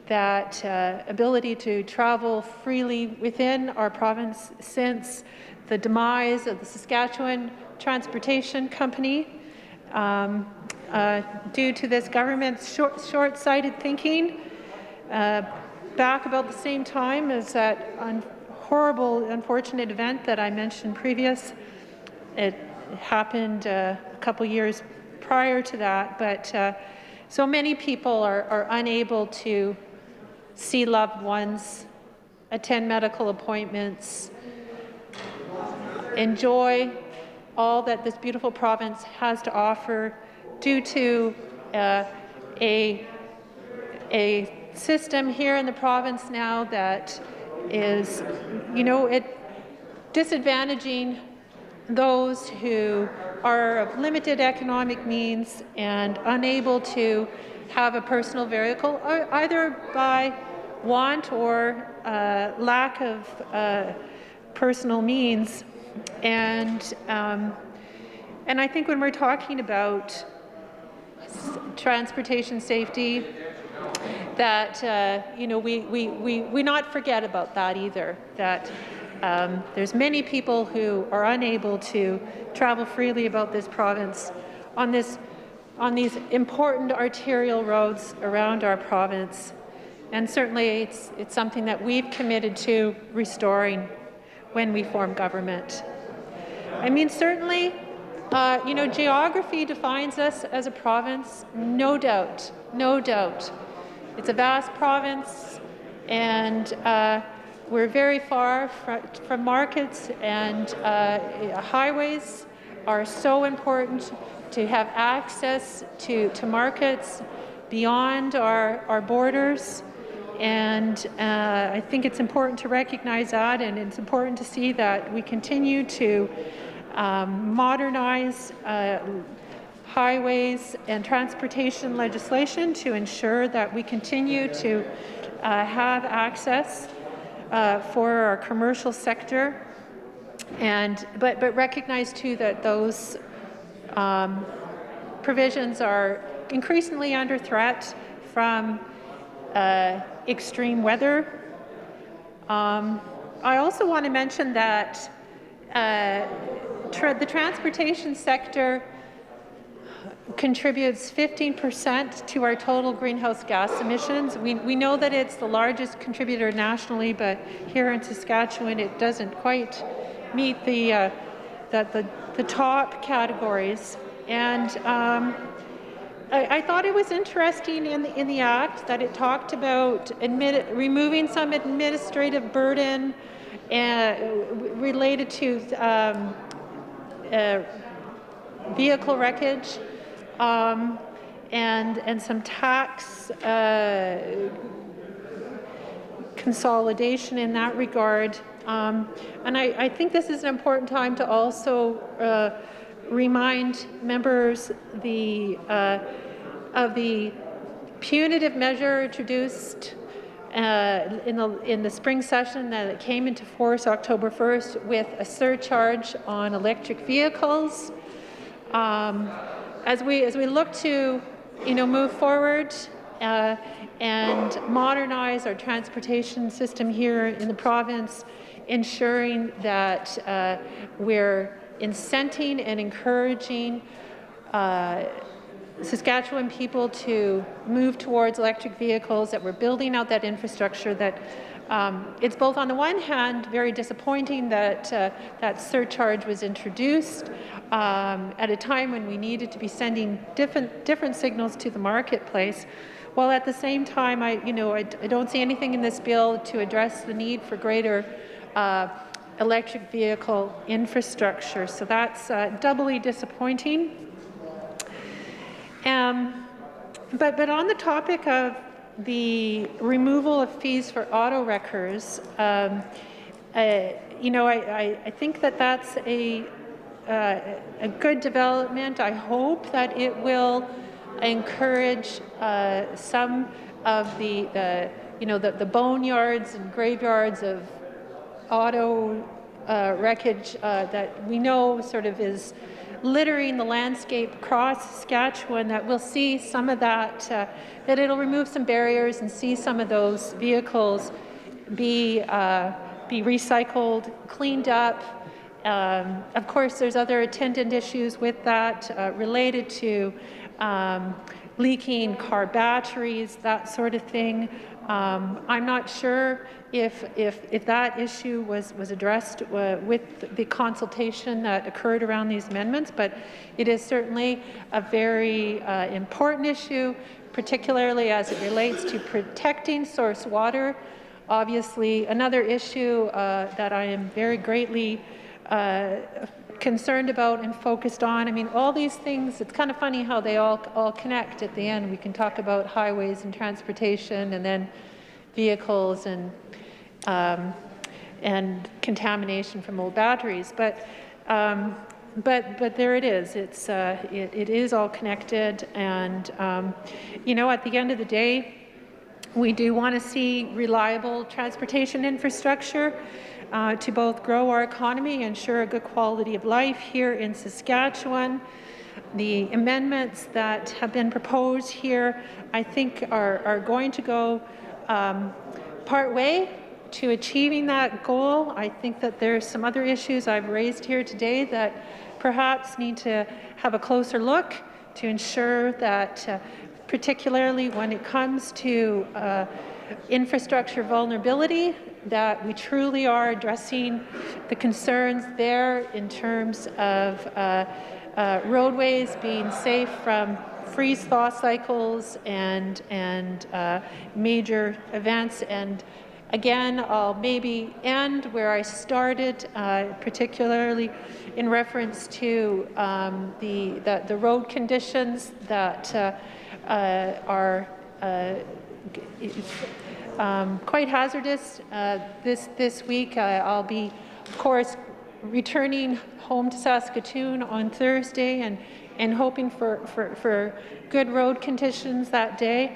that ability to travel freely within our province since the demise of the Saskatchewan Transportation Company due to this government's short-sighted thinking. Back about the same time as that horrible, unfortunate event that I mentioned previous. It happened a couple years prior to that, but so many people are unable to see loved ones, attend medical appointments, enjoy all that this beautiful province has to offer due to a system here in the province now that is, disadvantaging those who are of limited economic means and unable to have a personal vehicle, either by want or lack of personal means. And I think when we're talking about transportation safety, that we not forget about that either. That there's many people who are unable to travel freely about this province on these important arterial roads around our province, and certainly it's something that we've committed to restoring when we form government. I mean, certainly, geography defines us as a province, no doubt, no doubt. It's a vast province, and we're very far from markets, and highways are so important to have access to markets beyond our borders. And I think it's important to recognize that, and it's important to see that we continue to modernize highways and transportation legislation to ensure that we continue to have access for our commercial sector, but recognize too that those provisions are increasingly under threat from extreme weather. I also want to mention that the transportation sector contributes 15% to our total greenhouse gas emissions. We know that it's the largest contributor nationally, but here in Saskatchewan it doesn't quite meet the top categories. And I thought it was interesting in the Act that it talked about removing some administrative burden related to vehicle wreckage and some tax consolidation in that regard. And I think this is an important time to also remind members of the punitive measure introduced in the spring session that came into force October 1st with a surcharge on electric vehicles. As we look to move forward and modernize our transportation system here in the province, ensuring that we're incenting and encouraging Saskatchewan people to move towards electric vehicles, that we're building out that infrastructure, that it's both on the one hand very disappointing that that surcharge was introduced at a time when we needed to be sending different signals to the marketplace, while at the same time I don't see anything in this bill to address the need for greater electric vehicle infrastructure. So that's doubly disappointing. But on the topic of the removal of fees for auto wreckers, I think that that's a good development. I hope that it will encourage some of the boneyards and graveyards of auto wreckage that we know sort of is littering the landscape across Saskatchewan, that we'll see some of that, that it'll remove some barriers and see some of those vehicles be recycled, cleaned up. Of course, there's other attendant issues with that related to leaking car batteries, that sort of thing. I'm not sure if that issue was addressed with the consultation that occurred around these amendments, but it is certainly a very important issue, particularly as it relates to protecting source water. Obviously, another issue that I am very greatly concerned about and focused on. I mean, all these things, it's kind of funny how they all connect at the end. We can talk about highways and transportation and then vehicles and contamination from old batteries. But there it is. It is all connected, and you know, at the end of the day, we do want to see reliable transportation infrastructure to both grow our economy and ensure a good quality of life here in Saskatchewan. The amendments that have been proposed here, I think, are going to go part way to achieving that goal. I think that there's some other issues I've raised here today that perhaps need to have a closer look to ensure that, particularly when it comes to infrastructure vulnerability, that we truly are addressing the concerns there in terms of roadways being safe from freeze-thaw cycles and major events. And again, I'll maybe end where I started, particularly in reference to the road conditions that are quite hazardous. This week, I'll be, of course, returning home to Saskatoon on Thursday and hoping for good road conditions that day.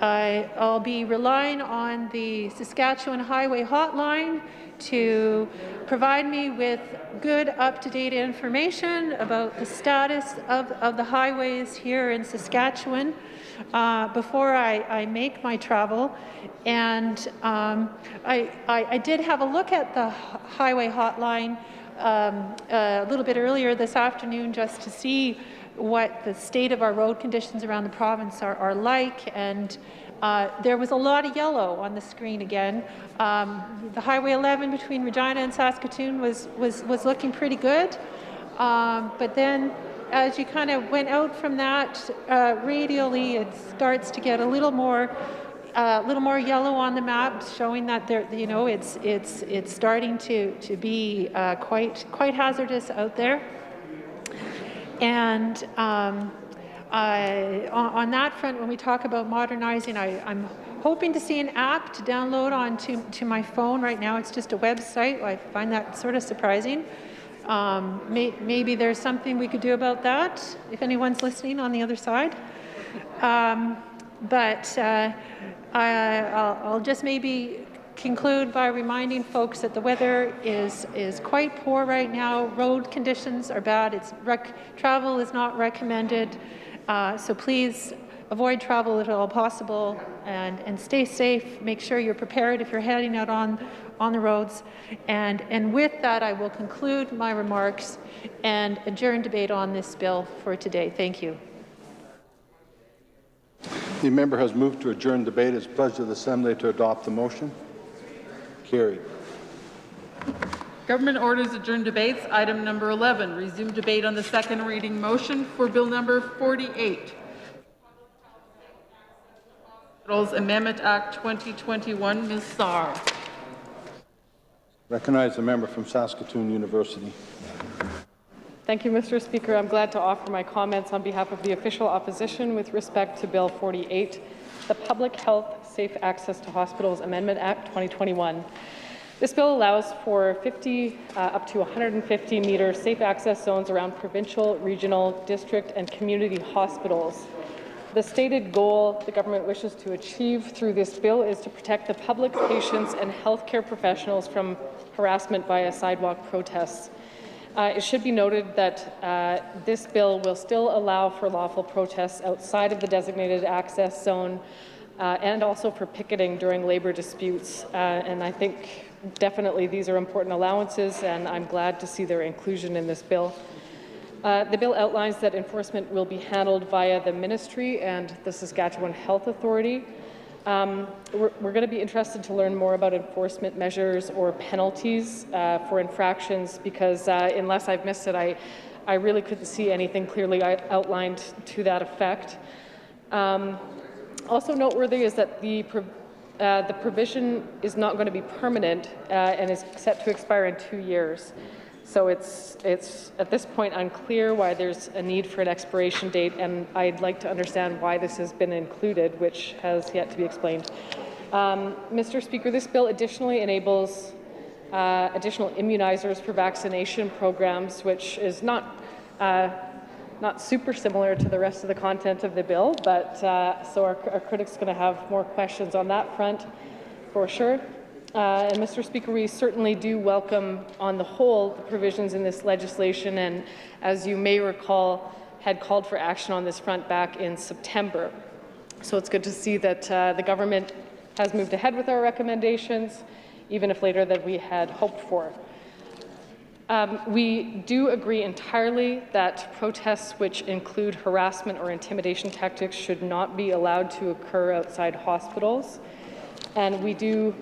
I'll be relying on the Saskatchewan Highway Hotline to provide me with good, up-to-date information about the status of the highways here in Saskatchewan before I make my travel. And I did have a look at the Highway Hotline a little bit earlier this afternoon just to see what the state of our road conditions around the province are like, and there was a lot of yellow on the screen again. The Highway 11 between Regina and Saskatoon was looking pretty good, but then as you kind of went out from that, radially it starts to get a little more yellow on the map, showing that there, you know, it's starting to be quite hazardous out there. And on that front, when we talk about modernizing, I'm hoping to see an app to download onto my phone. Right now, it's just a website. I find that sort of surprising. Maybe there's something we could do about that, if anyone's listening on the other side. But I'll just maybe conclude by reminding folks that the weather is quite poor right now. Road conditions are bad. Travel is not recommended. So please avoid travel if at all possible, and stay safe. Make sure you're prepared if you're heading out on the roads. And with that, I will conclude my remarks and adjourn debate on this bill for today. Thank you. The member has moved to adjourn debate. It's pledged to the Assembly to adopt the motion. Carried. Government orders adjourn debates. Item number 11, resume debate on the second reading motion for Bill number 48. Amendment Act 2021. Ms. Saar. Recognize the member from Saskatoon University. Thank you, Mr. Speaker. I'm glad to offer my comments on behalf of the official opposition with respect to Bill 48, the Public Health Safe Access to Hospitals Amendment Act 2021. This bill allows for 50 up to 150-meter safe access zones around provincial, regional, district, and community hospitals. The stated goal the government wishes to achieve through this bill is to protect the public, patients, and healthcare professionals from harassment via sidewalk protests. It should be noted that this bill will still allow for lawful protests outside of the designated access zone and also for picketing during labor disputes. And I think definitely these are important allowances, and I'm glad to see their inclusion in this bill. The bill outlines that enforcement will be handled via the Ministry and the Saskatchewan Health Authority. We're going to be interested to learn more about enforcement measures or penalties for infractions, because unless I've missed it, I really couldn't see anything clearly outlined to that effect. Also noteworthy is that the provision is not going to be permanent and is set to expire in 2 years. So it's at this point unclear why there's a need for an expiration date, and I'd like to understand why this has been included, which has yet to be explained. Mr. Speaker, this bill additionally enables additional immunizers for vaccination programs, which is not super similar to the rest of the content of the bill, but so our critics are going to have more questions on that front for sure. And Mr. Speaker, we certainly do welcome on the whole the provisions in this legislation, and as you may recall, had called for action on this front back in September. So it's good to see that the government has moved ahead with our recommendations, even if later than we had hoped for. We do agree entirely that protests which include harassment or intimidation tactics should not be allowed to occur outside hospitals. And we do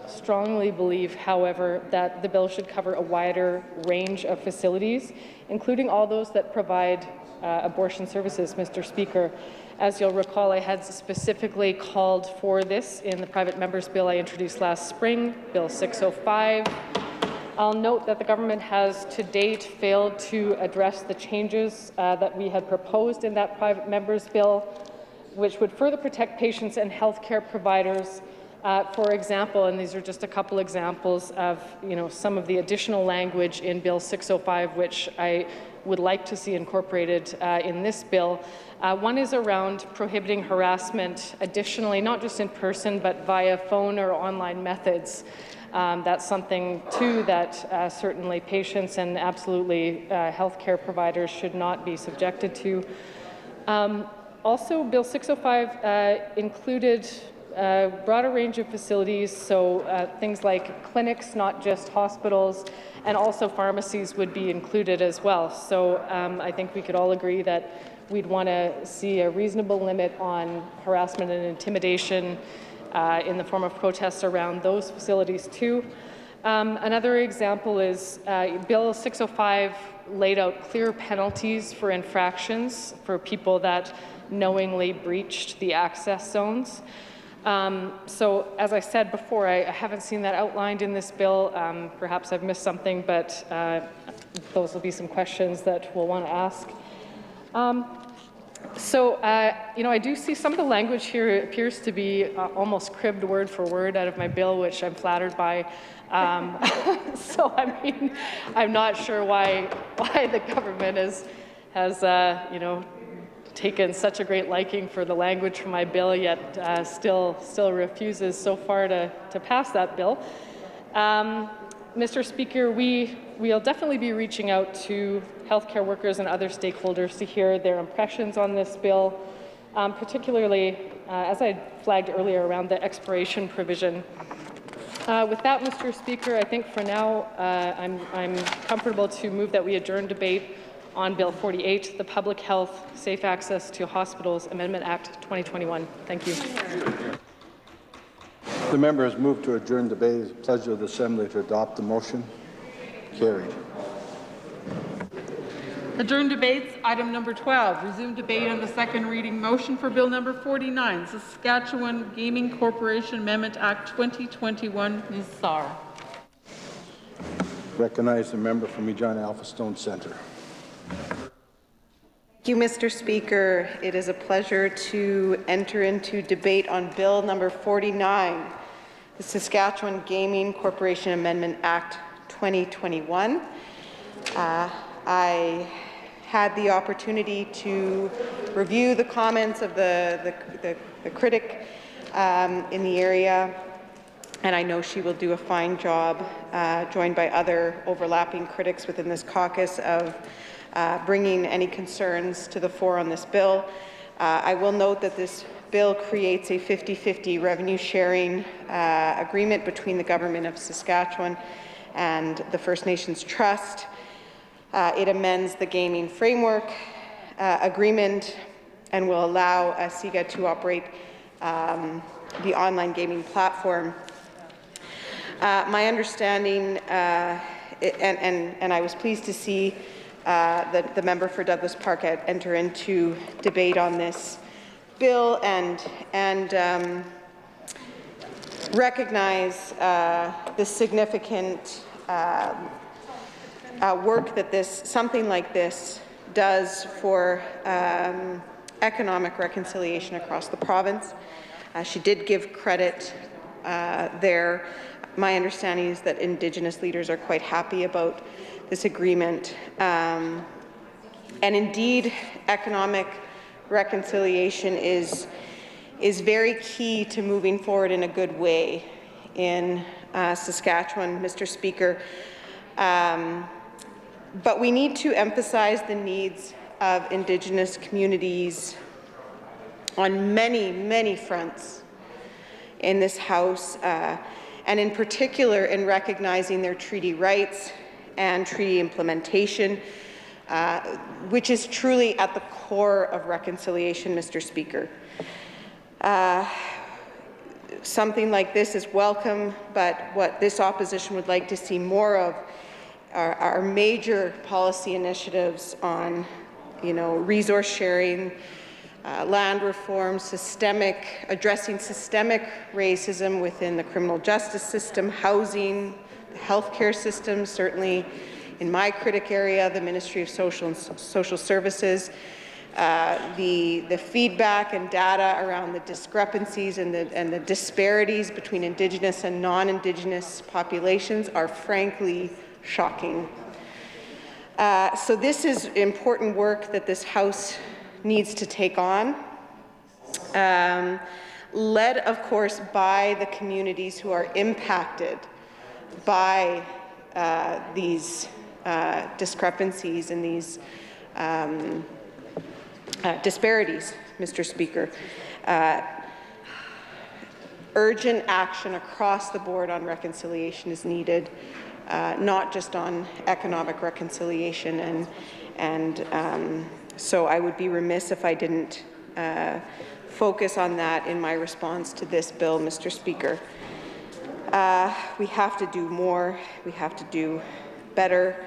strongly believe, however, that the bill should cover a wider range of facilities, including all those that provide abortion services, Mr. Speaker. As you'll recall, I had specifically called for this in the private member's bill I introduced last spring, Bill 605. I'll note that the government has to date failed to address the changes that we had proposed in that private member's bill, which would further protect patients and healthcare providers. For example, and these are just a couple examples of some of the additional language in Bill 605, which I would like to see incorporated in this bill. One is around prohibiting harassment, additionally, not just in person, but via phone or online methods. That's something, too, that certainly patients and absolutely healthcare providers should not be subjected to. Also, Bill 605 included a broader range of facilities, so things like clinics, not just hospitals, and also pharmacies would be included as well. So I think we could all agree that we'd want to see a reasonable limit on harassment and intimidation in the form of protests around those facilities too. Another example is Bill 605 laid out clear penalties for infractions for people that knowingly breached the access zones. So as I said before, I haven't seen that outlined in this bill. Perhaps I've missed something, but those will be some questions that we'll want to ask. I do see some of the language here appears to be almost cribbed word for word out of my bill, which I'm flattered by. So I mean, I'm not sure why the government has taken such a great liking for the language from my bill, yet still refuses so far to pass that bill. Mr. Speaker, we'll definitely be reaching out to healthcare workers and other stakeholders to hear their impressions on this bill, particularly, as I flagged earlier, around the expiration provision. With that, Mr. Speaker, I think for now I'm comfortable to move that we adjourn debate on Bill 48, the Public Health Safe Access to Hospitals Amendment Act 2021. Thank you. The member has moved to adjourn debate. It is the pleasure of the Assembly to adopt the motion. Carried. Adjourn debates, item number 12. Resume debate on the second reading motion for Bill number 49, Saskatchewan Gaming Corporation Amendment Act 2021. Ms. Saar. Recognize the member from Regina Alpha Stone Centre. Thank you, Mr. Speaker. It is a pleasure to enter into debate on Bill number 49, the Saskatchewan Gaming Corporation Amendment Act 2021. I had the opportunity to review the comments of the critic in the area, and I know she will do a fine job, joined by other overlapping critics within this caucus, of bringing any concerns to the fore on this bill. I will note that this bill creates a 50-50 revenue sharing agreement between the Government of Saskatchewan and the First Nations Trust. It amends the gaming framework agreement and will allow SIGA to operate the online gaming platform. My understanding, and I was pleased to see that the member for Douglas Park enter into debate on this bill and recognize the significant work that something like this does for economic reconciliation across the province. She did give credit there. My understanding is that Indigenous leaders are quite happy about this agreement. And indeed, economic reconciliation is very key to moving forward in a good way in Saskatchewan, Mr. Speaker. But we need to emphasize the needs of Indigenous communities on many, many fronts in this House, and in particular in recognizing their treaty rights and treaty implementation, which is truly at the core of reconciliation, Mr. Speaker. Something like this is welcome, but what this opposition would like to see more of are major policy initiatives on, resource sharing, land reform, addressing systemic racism within the criminal justice system, housing, the healthcare system, certainly in my critic area, the Ministry of Social Services, the feedback and data around the discrepancies and the disparities between Indigenous and non-Indigenous populations are frankly shocking. So this is important work that this House needs to take on, led, of course, by the communities who are impacted by these discrepancies and these disparities, Mr. Speaker. Urgent action across the board on reconciliation is needed, not just on economic reconciliation, and so I would be remiss if I didn't focus on that in my response to this bill, Mr. Speaker. We have to do more. We have to do better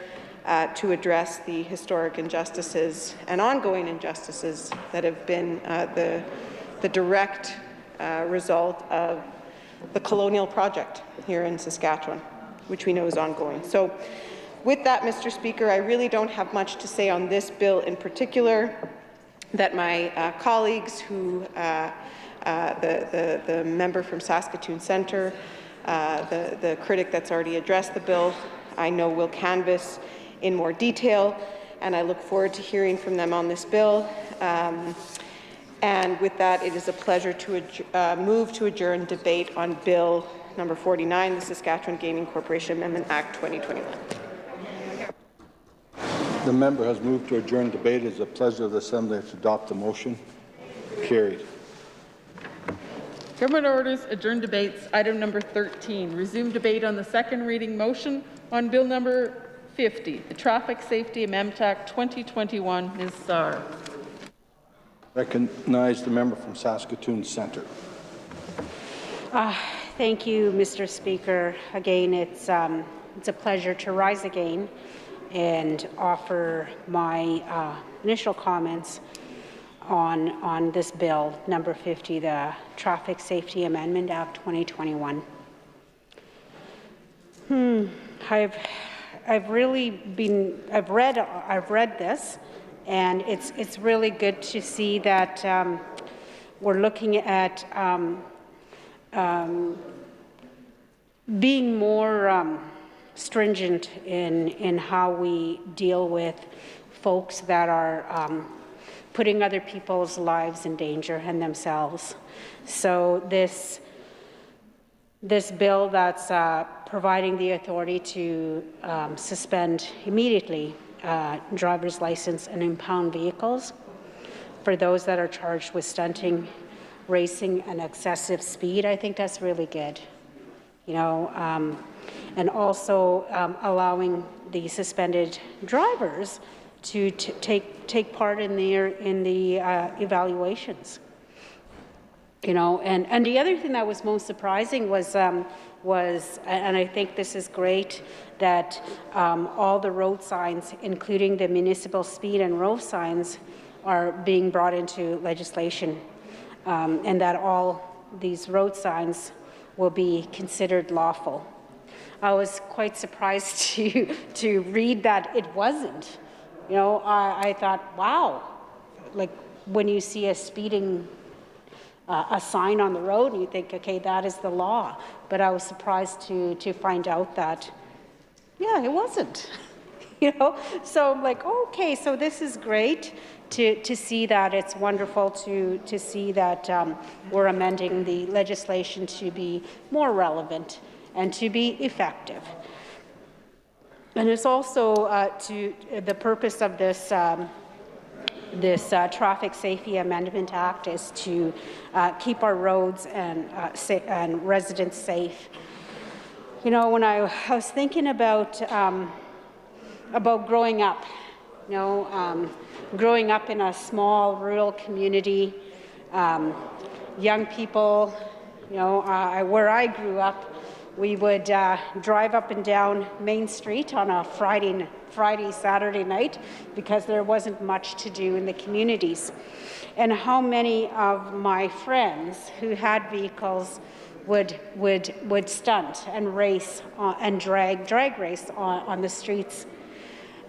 to address the historic injustices and ongoing injustices that have been the direct result of the colonial project here in Saskatchewan, which we know is ongoing. So with that, Mr. Speaker, I really don't have much to say on this bill in particular, that my colleagues who, the member from Saskatoon Centre, the critic that's already addressed the bill, I know will canvass in more detail, and I look forward to hearing from them on this bill. And with that, it is a pleasure to move to adjourn debate on Bill number 49, the Saskatchewan Gaming Corporation Amendment Act 2021. The member has moved to adjourn debate. It is a pleasure of the Assembly to adopt the motion. Carried. Government orders adjourn debates. Item number 13, resume debate on the second reading motion on Bill number 50, the Traffic Safety Amendment Act 2021. Ms. Saar. Recognize the member from Saskatoon Centre. Thank you, Mr. Speaker. Again, it's a pleasure to rise again and offer my initial comments on this bill, number 50, the Traffic Safety Amendment Act 2021. I've read this, and it's really good to see that we're looking at being more stringent in how we deal with folks that are putting other people's lives in danger and themselves. So this bill that's providing the authority to suspend immediately driver's license and impound vehicles for those that are charged with stunting, racing, and excessive speed, I think that's really good. And also allowing the suspended drivers to take part in the evaluations. And the other thing that was most surprising was, and I think this is great, that all the road signs, including the municipal speed and road signs, are being brought into legislation, and that all these road signs will be considered lawful. I was quite surprised to read that it wasn't. You know, I thought, wow, like when you see a speeding a sign on the road and you think, okay, that is the law. But I was surprised to find out that, yeah, it wasn't. You know, so I'm like, okay, so this is great to see that. It's wonderful to see that we're amending the legislation to be more relevant and to be effective. And it's also to the purpose of this Traffic Safety Amendment Act is to keep our roads and residents safe. You know, when I was thinking about growing up, you know, growing up in a small rural community, young people, you know, where I grew up, we would drive up and down Main Street on a Friday, Saturday night because there wasn't much to do in the communities. And how many of my friends who had vehicles would stunt and race and drag race on the streets.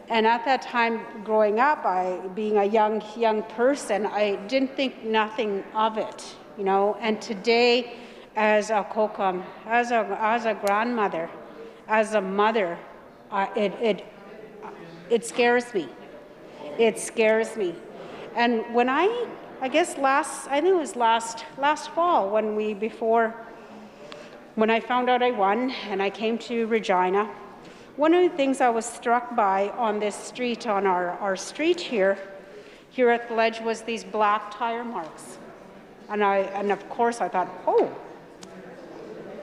And at that time, growing up, being a young person, I didn't think nothing of it, you know. And today, as a kokum, as a grandmother, as a mother, it scares me. It scares me. And when I guess I think it was last fall when I found out I won and I came to Regina. One of the things I was struck by on this street, on our street here at the Ledge, was these black tire marks. And of course I thought, oh,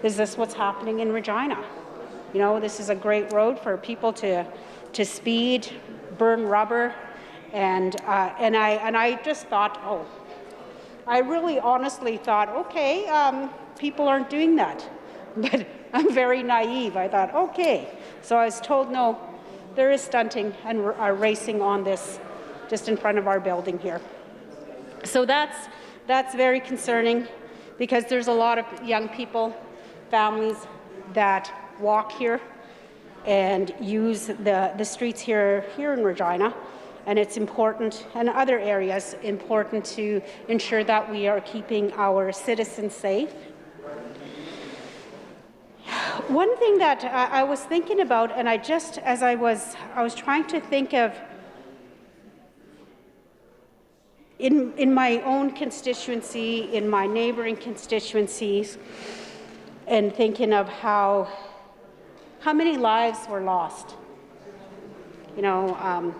is this what's happening in Regina? You know, this is a great road for people to speed, burn rubber, and I just thought, oh, I really honestly thought, okay, people aren't doing that. But I'm very naive. I thought, okay. So I was told, no, there is stunting and racing on this just in front of our building here. So that's very concerning because there's a lot of young people, families that walk here and use the streets here in Regina. And it's important, and other areas, important to ensure that we are keeping our citizens safe. One thing that I was thinking about, and as I was trying to think of in my own constituency, in my neighboring constituencies, and thinking of how many lives were lost. You know,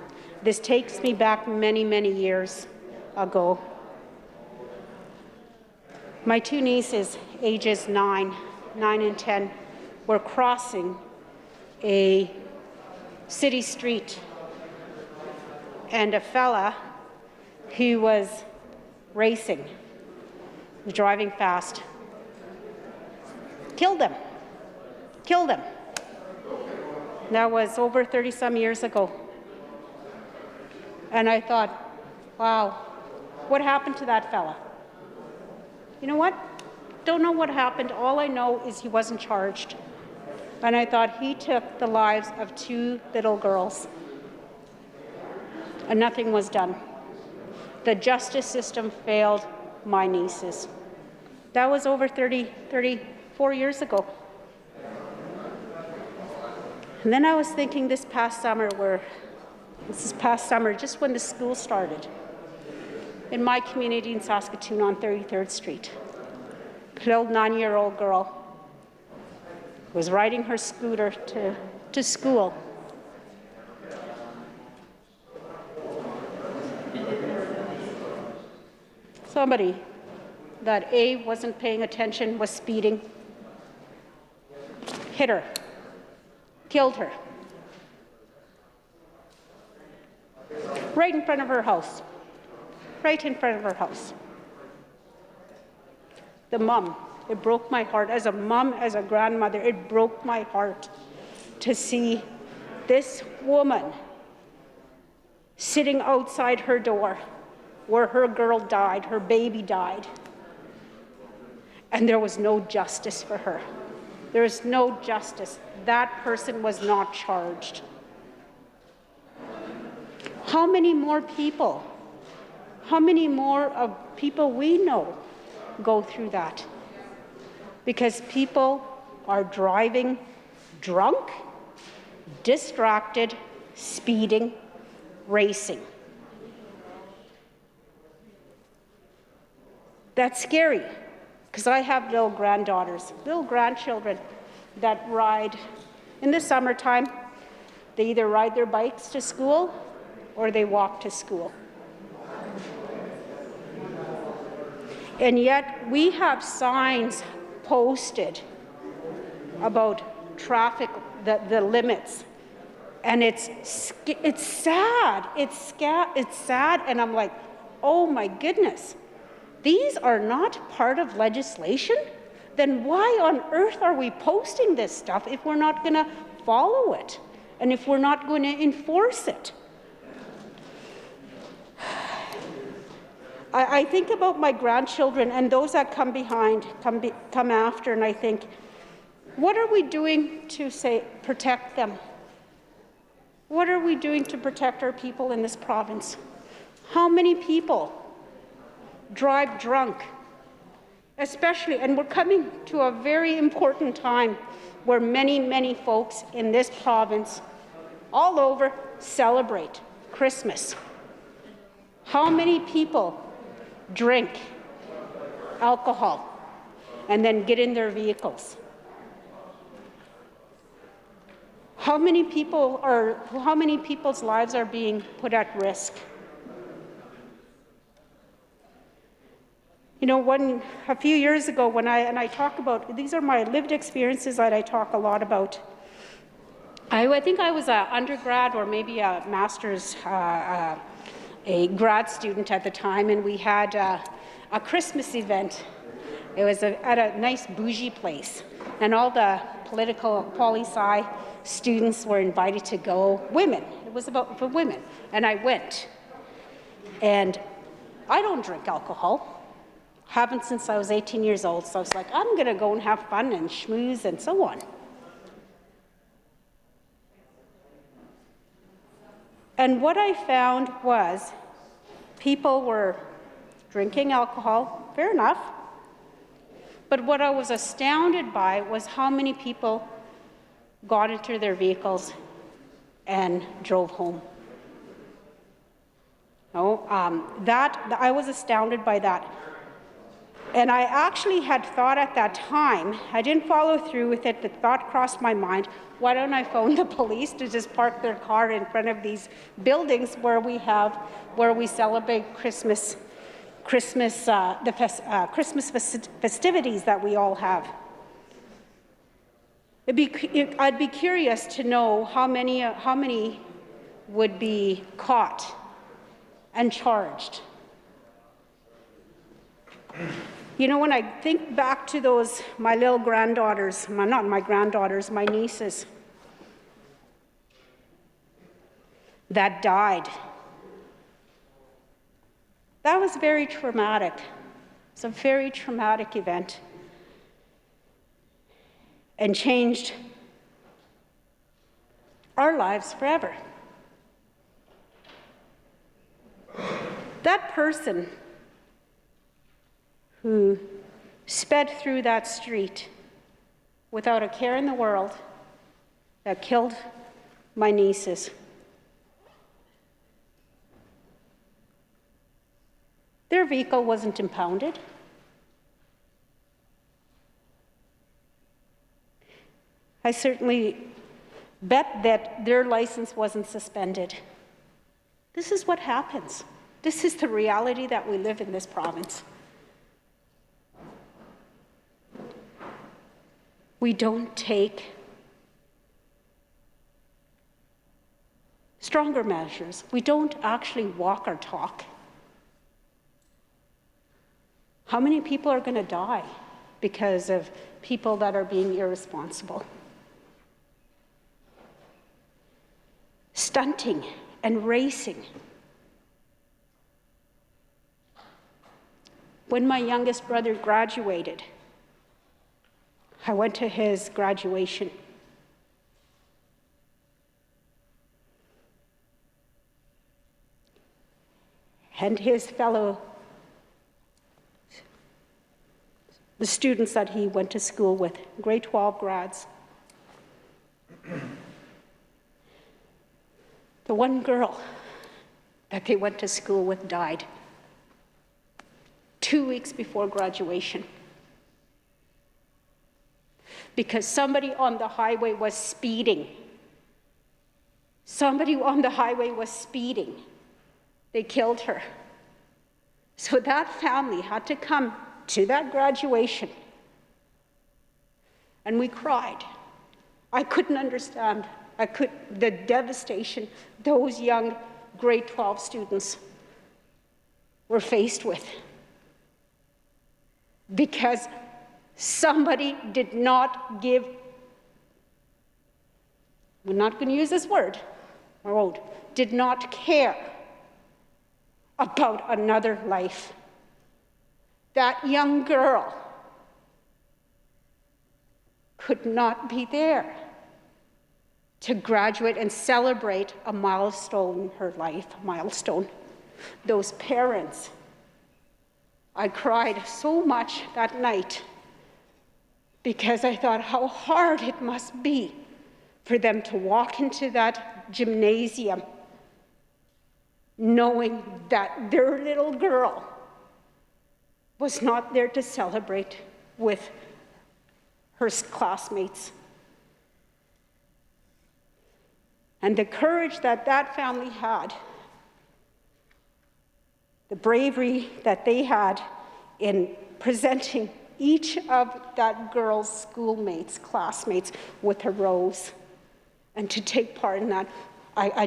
this takes me back many, many years ago. My two nieces, ages 9 and 10, were crossing a city street, and a fella who was racing, driving fast, killed them. That was over 30-some years ago. And I thought, wow, what happened to that fella? You know what? Don't know what happened. All I know is he wasn't charged. And I thought he took the lives of 2 little girls. And nothing was done. The justice system failed my nieces. That was over 34 years ago. And then I was thinking this past summer, just when the school started, in my community in Saskatoon on 33rd Street, a little 9-year-old girl was riding her scooter to school. Somebody that A, wasn't paying attention, was speeding, hit her, killed her, right in front of her house, The mom, it broke my heart. As a mom, as a grandmother, it broke my heart to see this woman sitting outside her door where her girl died, her baby died, and there was no justice for her. There is no justice. That person was not charged. How many more people, how many more of people we know go through that? Because people are driving drunk, distracted, speeding, racing. That's scary, because I have little granddaughters, little grandchildren that ride in the summertime. They either ride their bikes to school or they walk to school. And yet we have signs posted about traffic, the limits. And it's sad. It's sad, and I'm like, oh my goodness. These are not part of legislation? Then why on earth are we posting this stuff if we're not going to follow it and if we're not going to enforce it? I think about my grandchildren and those that come behind, come after, and I think, what are we doing to protect them? What are we doing to protect our people in this province? How many people drive drunk? Especially, and we're coming to a very important time where many, many folks in this province, all over, celebrate Christmas. How many people drink alcohol and then get in their vehicles? How many people's lives are being put at risk? You know, a few years ago, when I talk about, these are my lived experiences that I talk a lot about. I think I was an undergrad or maybe a master's, a grad student at the time, and we had a Christmas event. It was at a nice bougie place, and all the political poli-sci students were invited to go. Women, it was about for women, and I went. And I don't drink alcohol, haven't since I was 18 years old, so I was like, I'm going to go and have fun and schmooze and so on. And what I found was people were drinking alcohol, fair enough, but what I was astounded by was how many people got into their vehicles and drove home. I was astounded by that. And I actually had thought at that time, I didn't follow through with it, the thought crossed my mind, why don't I phone the police to just park their car in front of these buildings where we celebrate Christmas festivities that we all have. I'd be curious to know how many would be caught and charged. You know, when I think back to those, my little granddaughters, not my granddaughters, my nieces that died, that was very traumatic. It's a very traumatic event and changed our lives forever. That person who sped through that street without a care in the world, that killed my nieces, their vehicle wasn't impounded. I certainly bet that their license wasn't suspended. This is what happens. This is the reality that we live in this province. We don't take stronger measures. We don't actually walk our talk. How many people are going to die because of people that are being irresponsible? Stunting and racing. When my youngest brother graduated, I went to his graduation. And his fellow, the students that he went to school with, grade 12 grads. The one girl that they went to school with died 2 weeks before graduation because somebody on the highway was speeding. Somebody on the highway was speeding. They killed her. So that family had to come to that graduation, and we cried. I couldn't understand. The devastation those young grade 12 students were faced with because somebody did not give, we're not going to use this word, I won't, did not care about another life. That young girl could not be there to graduate and celebrate a milestone in her life, a milestone. Those parents, I cried so much that night because I thought how hard it must be for them to walk into that gymnasium knowing that their little girl was not there to celebrate with her classmates. And the courage that that family had, the bravery that they had in presenting each of that girl's schoolmates, classmates, with a rose, and to take part in that, I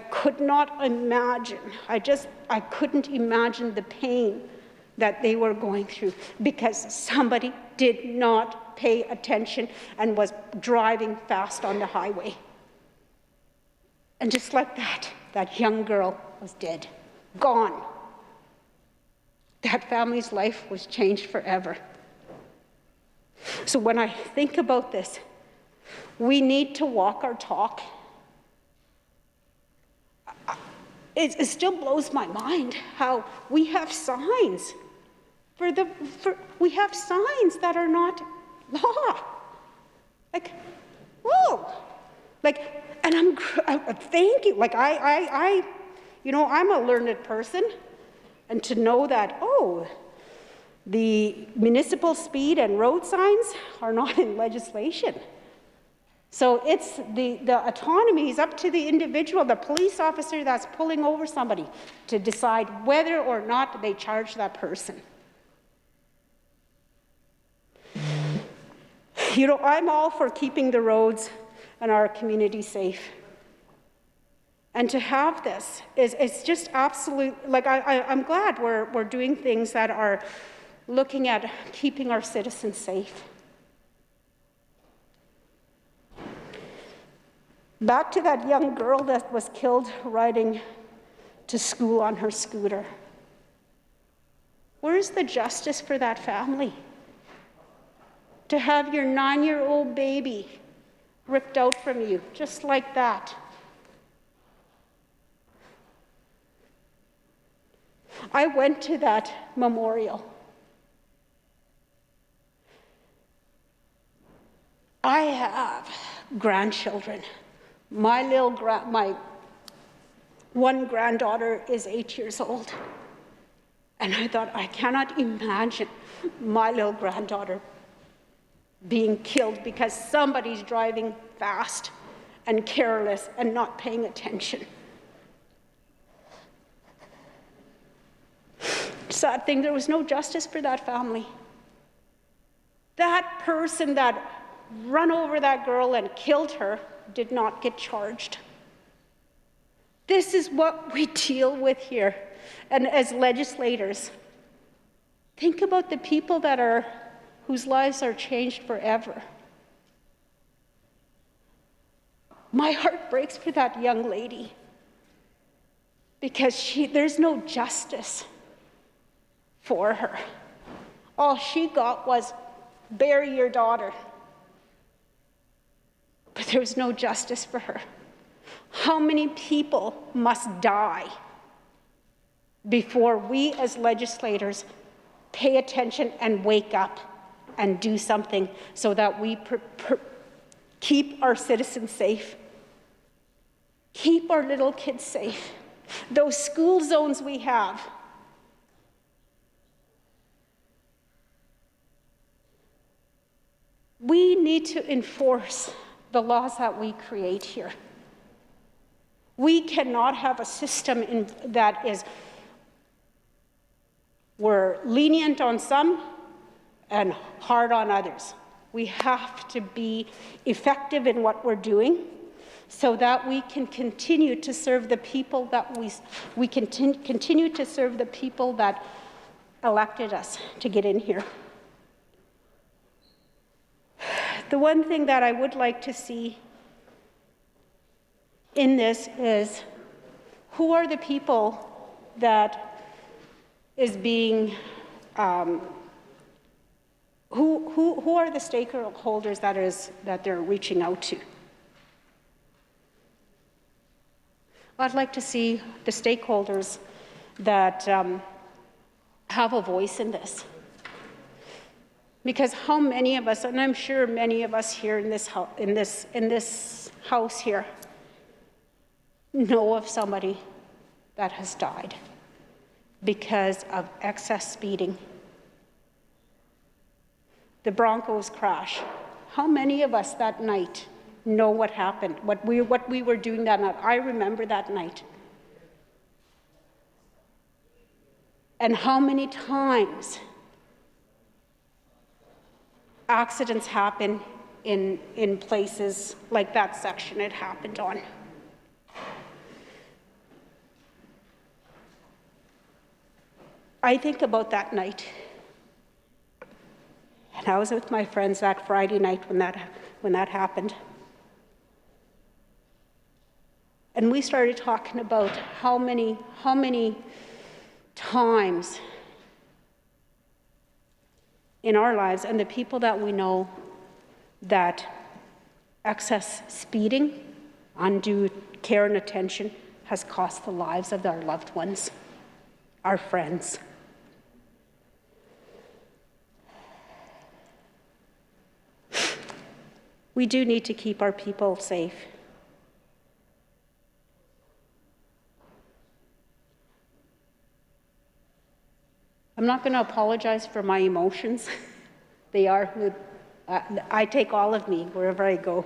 could not imagine, I couldn't imagine the pain that they were going through because somebody did not pay attention and was driving fast on the highway. And just like that, that young girl was dead, gone. That family's life was changed forever. So when I think about this, we need to walk our talk. It still blows my mind how we have signs we have signs that are not law. Like, whoa, like, and thank you. Like you know, I'm a learned person, and to know that, oh, the municipal speed and road signs are not in legislation. So it's the autonomy is up to the individual, the police officer that's pulling over somebody, to decide whether or not they charge that person. You know, I'm all for keeping the roads and our community safe. And to have this it's just absolute, like I'm glad we're doing things that are looking at keeping our citizens safe. Back to that young girl that was killed riding to school on her scooter. Where's the justice for that family? To have your 9-year-old baby ripped out from you, just like that. I went to that memorial. I have grandchildren. My one granddaughter is 8 years old. And I thought, I cannot imagine my little granddaughter being killed because somebody's driving fast and careless and not paying attention. Sad thing, there was no justice for that family. That person that ran over that girl and killed her did not get charged. This is what we deal with here. And as legislators, think about the people whose lives are changed forever. My heart breaks for that young lady because there's no justice for her. All she got was bury your daughter. But there was no justice for her. How many people must die before we as legislators pay attention and wake up and do something so that we keep our citizens safe, keep our little kids safe? Those school zones we have, we need to enforce the laws that we create here. We cannot have a system that is, we're lenient on some and hard on others. We have to be effective in what we're doing so that we can continue to serve the people that we continue to serve the people that elected us to get in here. The one thing that I would like to see in this is who are the people that is being, who are the stakeholders that they're reaching out to? I'd like to see the stakeholders that have a voice in this. Because how many of us, and I'm sure many of us here in this house here, know of somebody that has died because of excess speeding. The Broncos crash. How many of us that night know what happened, what we were doing that night? I remember that night. And how many times accidents happen in places like that section it happened on. I think about that night. And I was with my friends that Friday night when that happened. And we started talking about how many times in our lives and the people that we know that excess speeding, undue care and attention has cost the lives of our loved ones, our friends. We do need to keep our people safe. I'm not going to apologize for my emotions. They are, I take all of me wherever I go.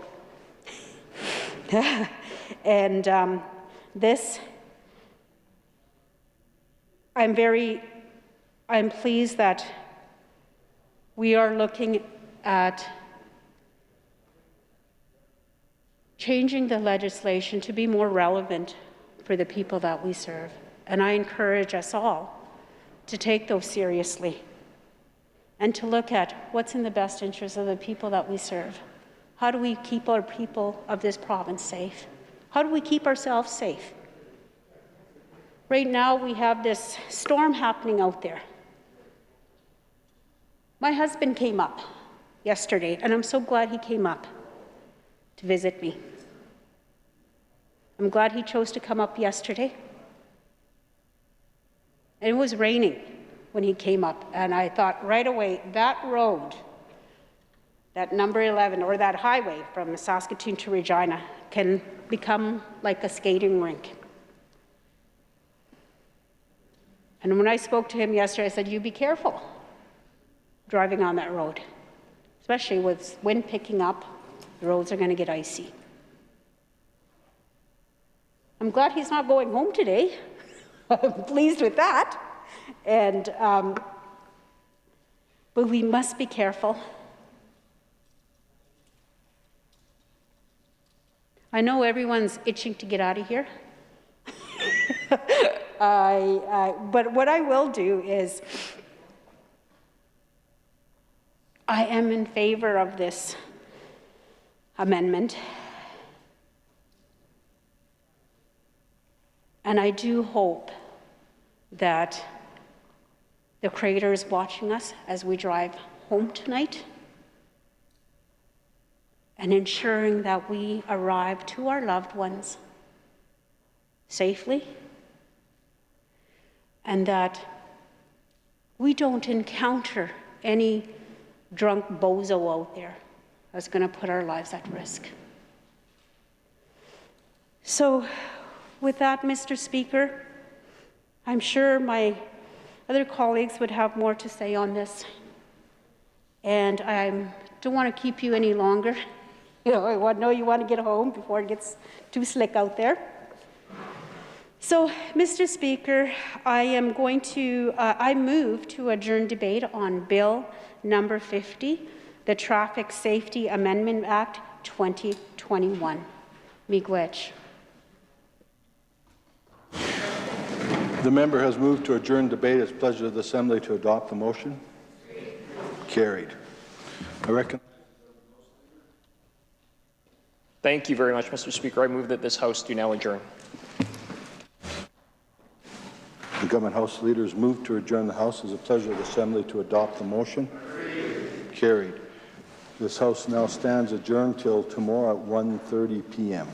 And I'm pleased that we are looking at changing the legislation to be more relevant for the people that we serve. And I encourage us all to take those seriously and to look at what's in the best interest of the people that we serve. How do we keep our people of this province safe? How do we keep ourselves safe? Right now, we have this storm happening out there. My husband came up yesterday, and I'm so glad he came up to visit me. I'm glad he chose to come up yesterday. And it was raining when he came up, and I thought right away, that road, that number 11, or that highway from Saskatoon to Regina, can become like a skating rink. And when I spoke to him yesterday, I said, you be careful driving on that road, especially with wind picking up, the roads are going to get icy. I'm glad he's not going home today. I'm pleased with that. And, but we must be careful. I know everyone's itching to get out of here. But what I will do is, I am in favor of this amendment. And I do hope that the Creator is watching us as we drive home tonight and ensuring that we arrive to our loved ones safely and that we don't encounter any drunk bozo out there that's going to put our lives at risk. So with that, Mr. Speaker, I'm sure my other colleagues would have more to say on this, and I don't want to keep you any longer. I know you want to get home before it gets too slick out there. So, Mr. Speaker, I move to adjourn debate on Bill number 50, the Traffic Safety Amendment Act 2021. Miigwech. The member has moved to adjourn debate. It's pleasure of the Assembly to adopt the motion. Carried. I reckon. Thank you very much, Mr. Speaker. I move that this House do now adjourn. The Government House leaders move to adjourn the House. It's a pleasure of the Assembly to adopt the motion. Carried. This House now stands adjourned till tomorrow at 1:30 p.m.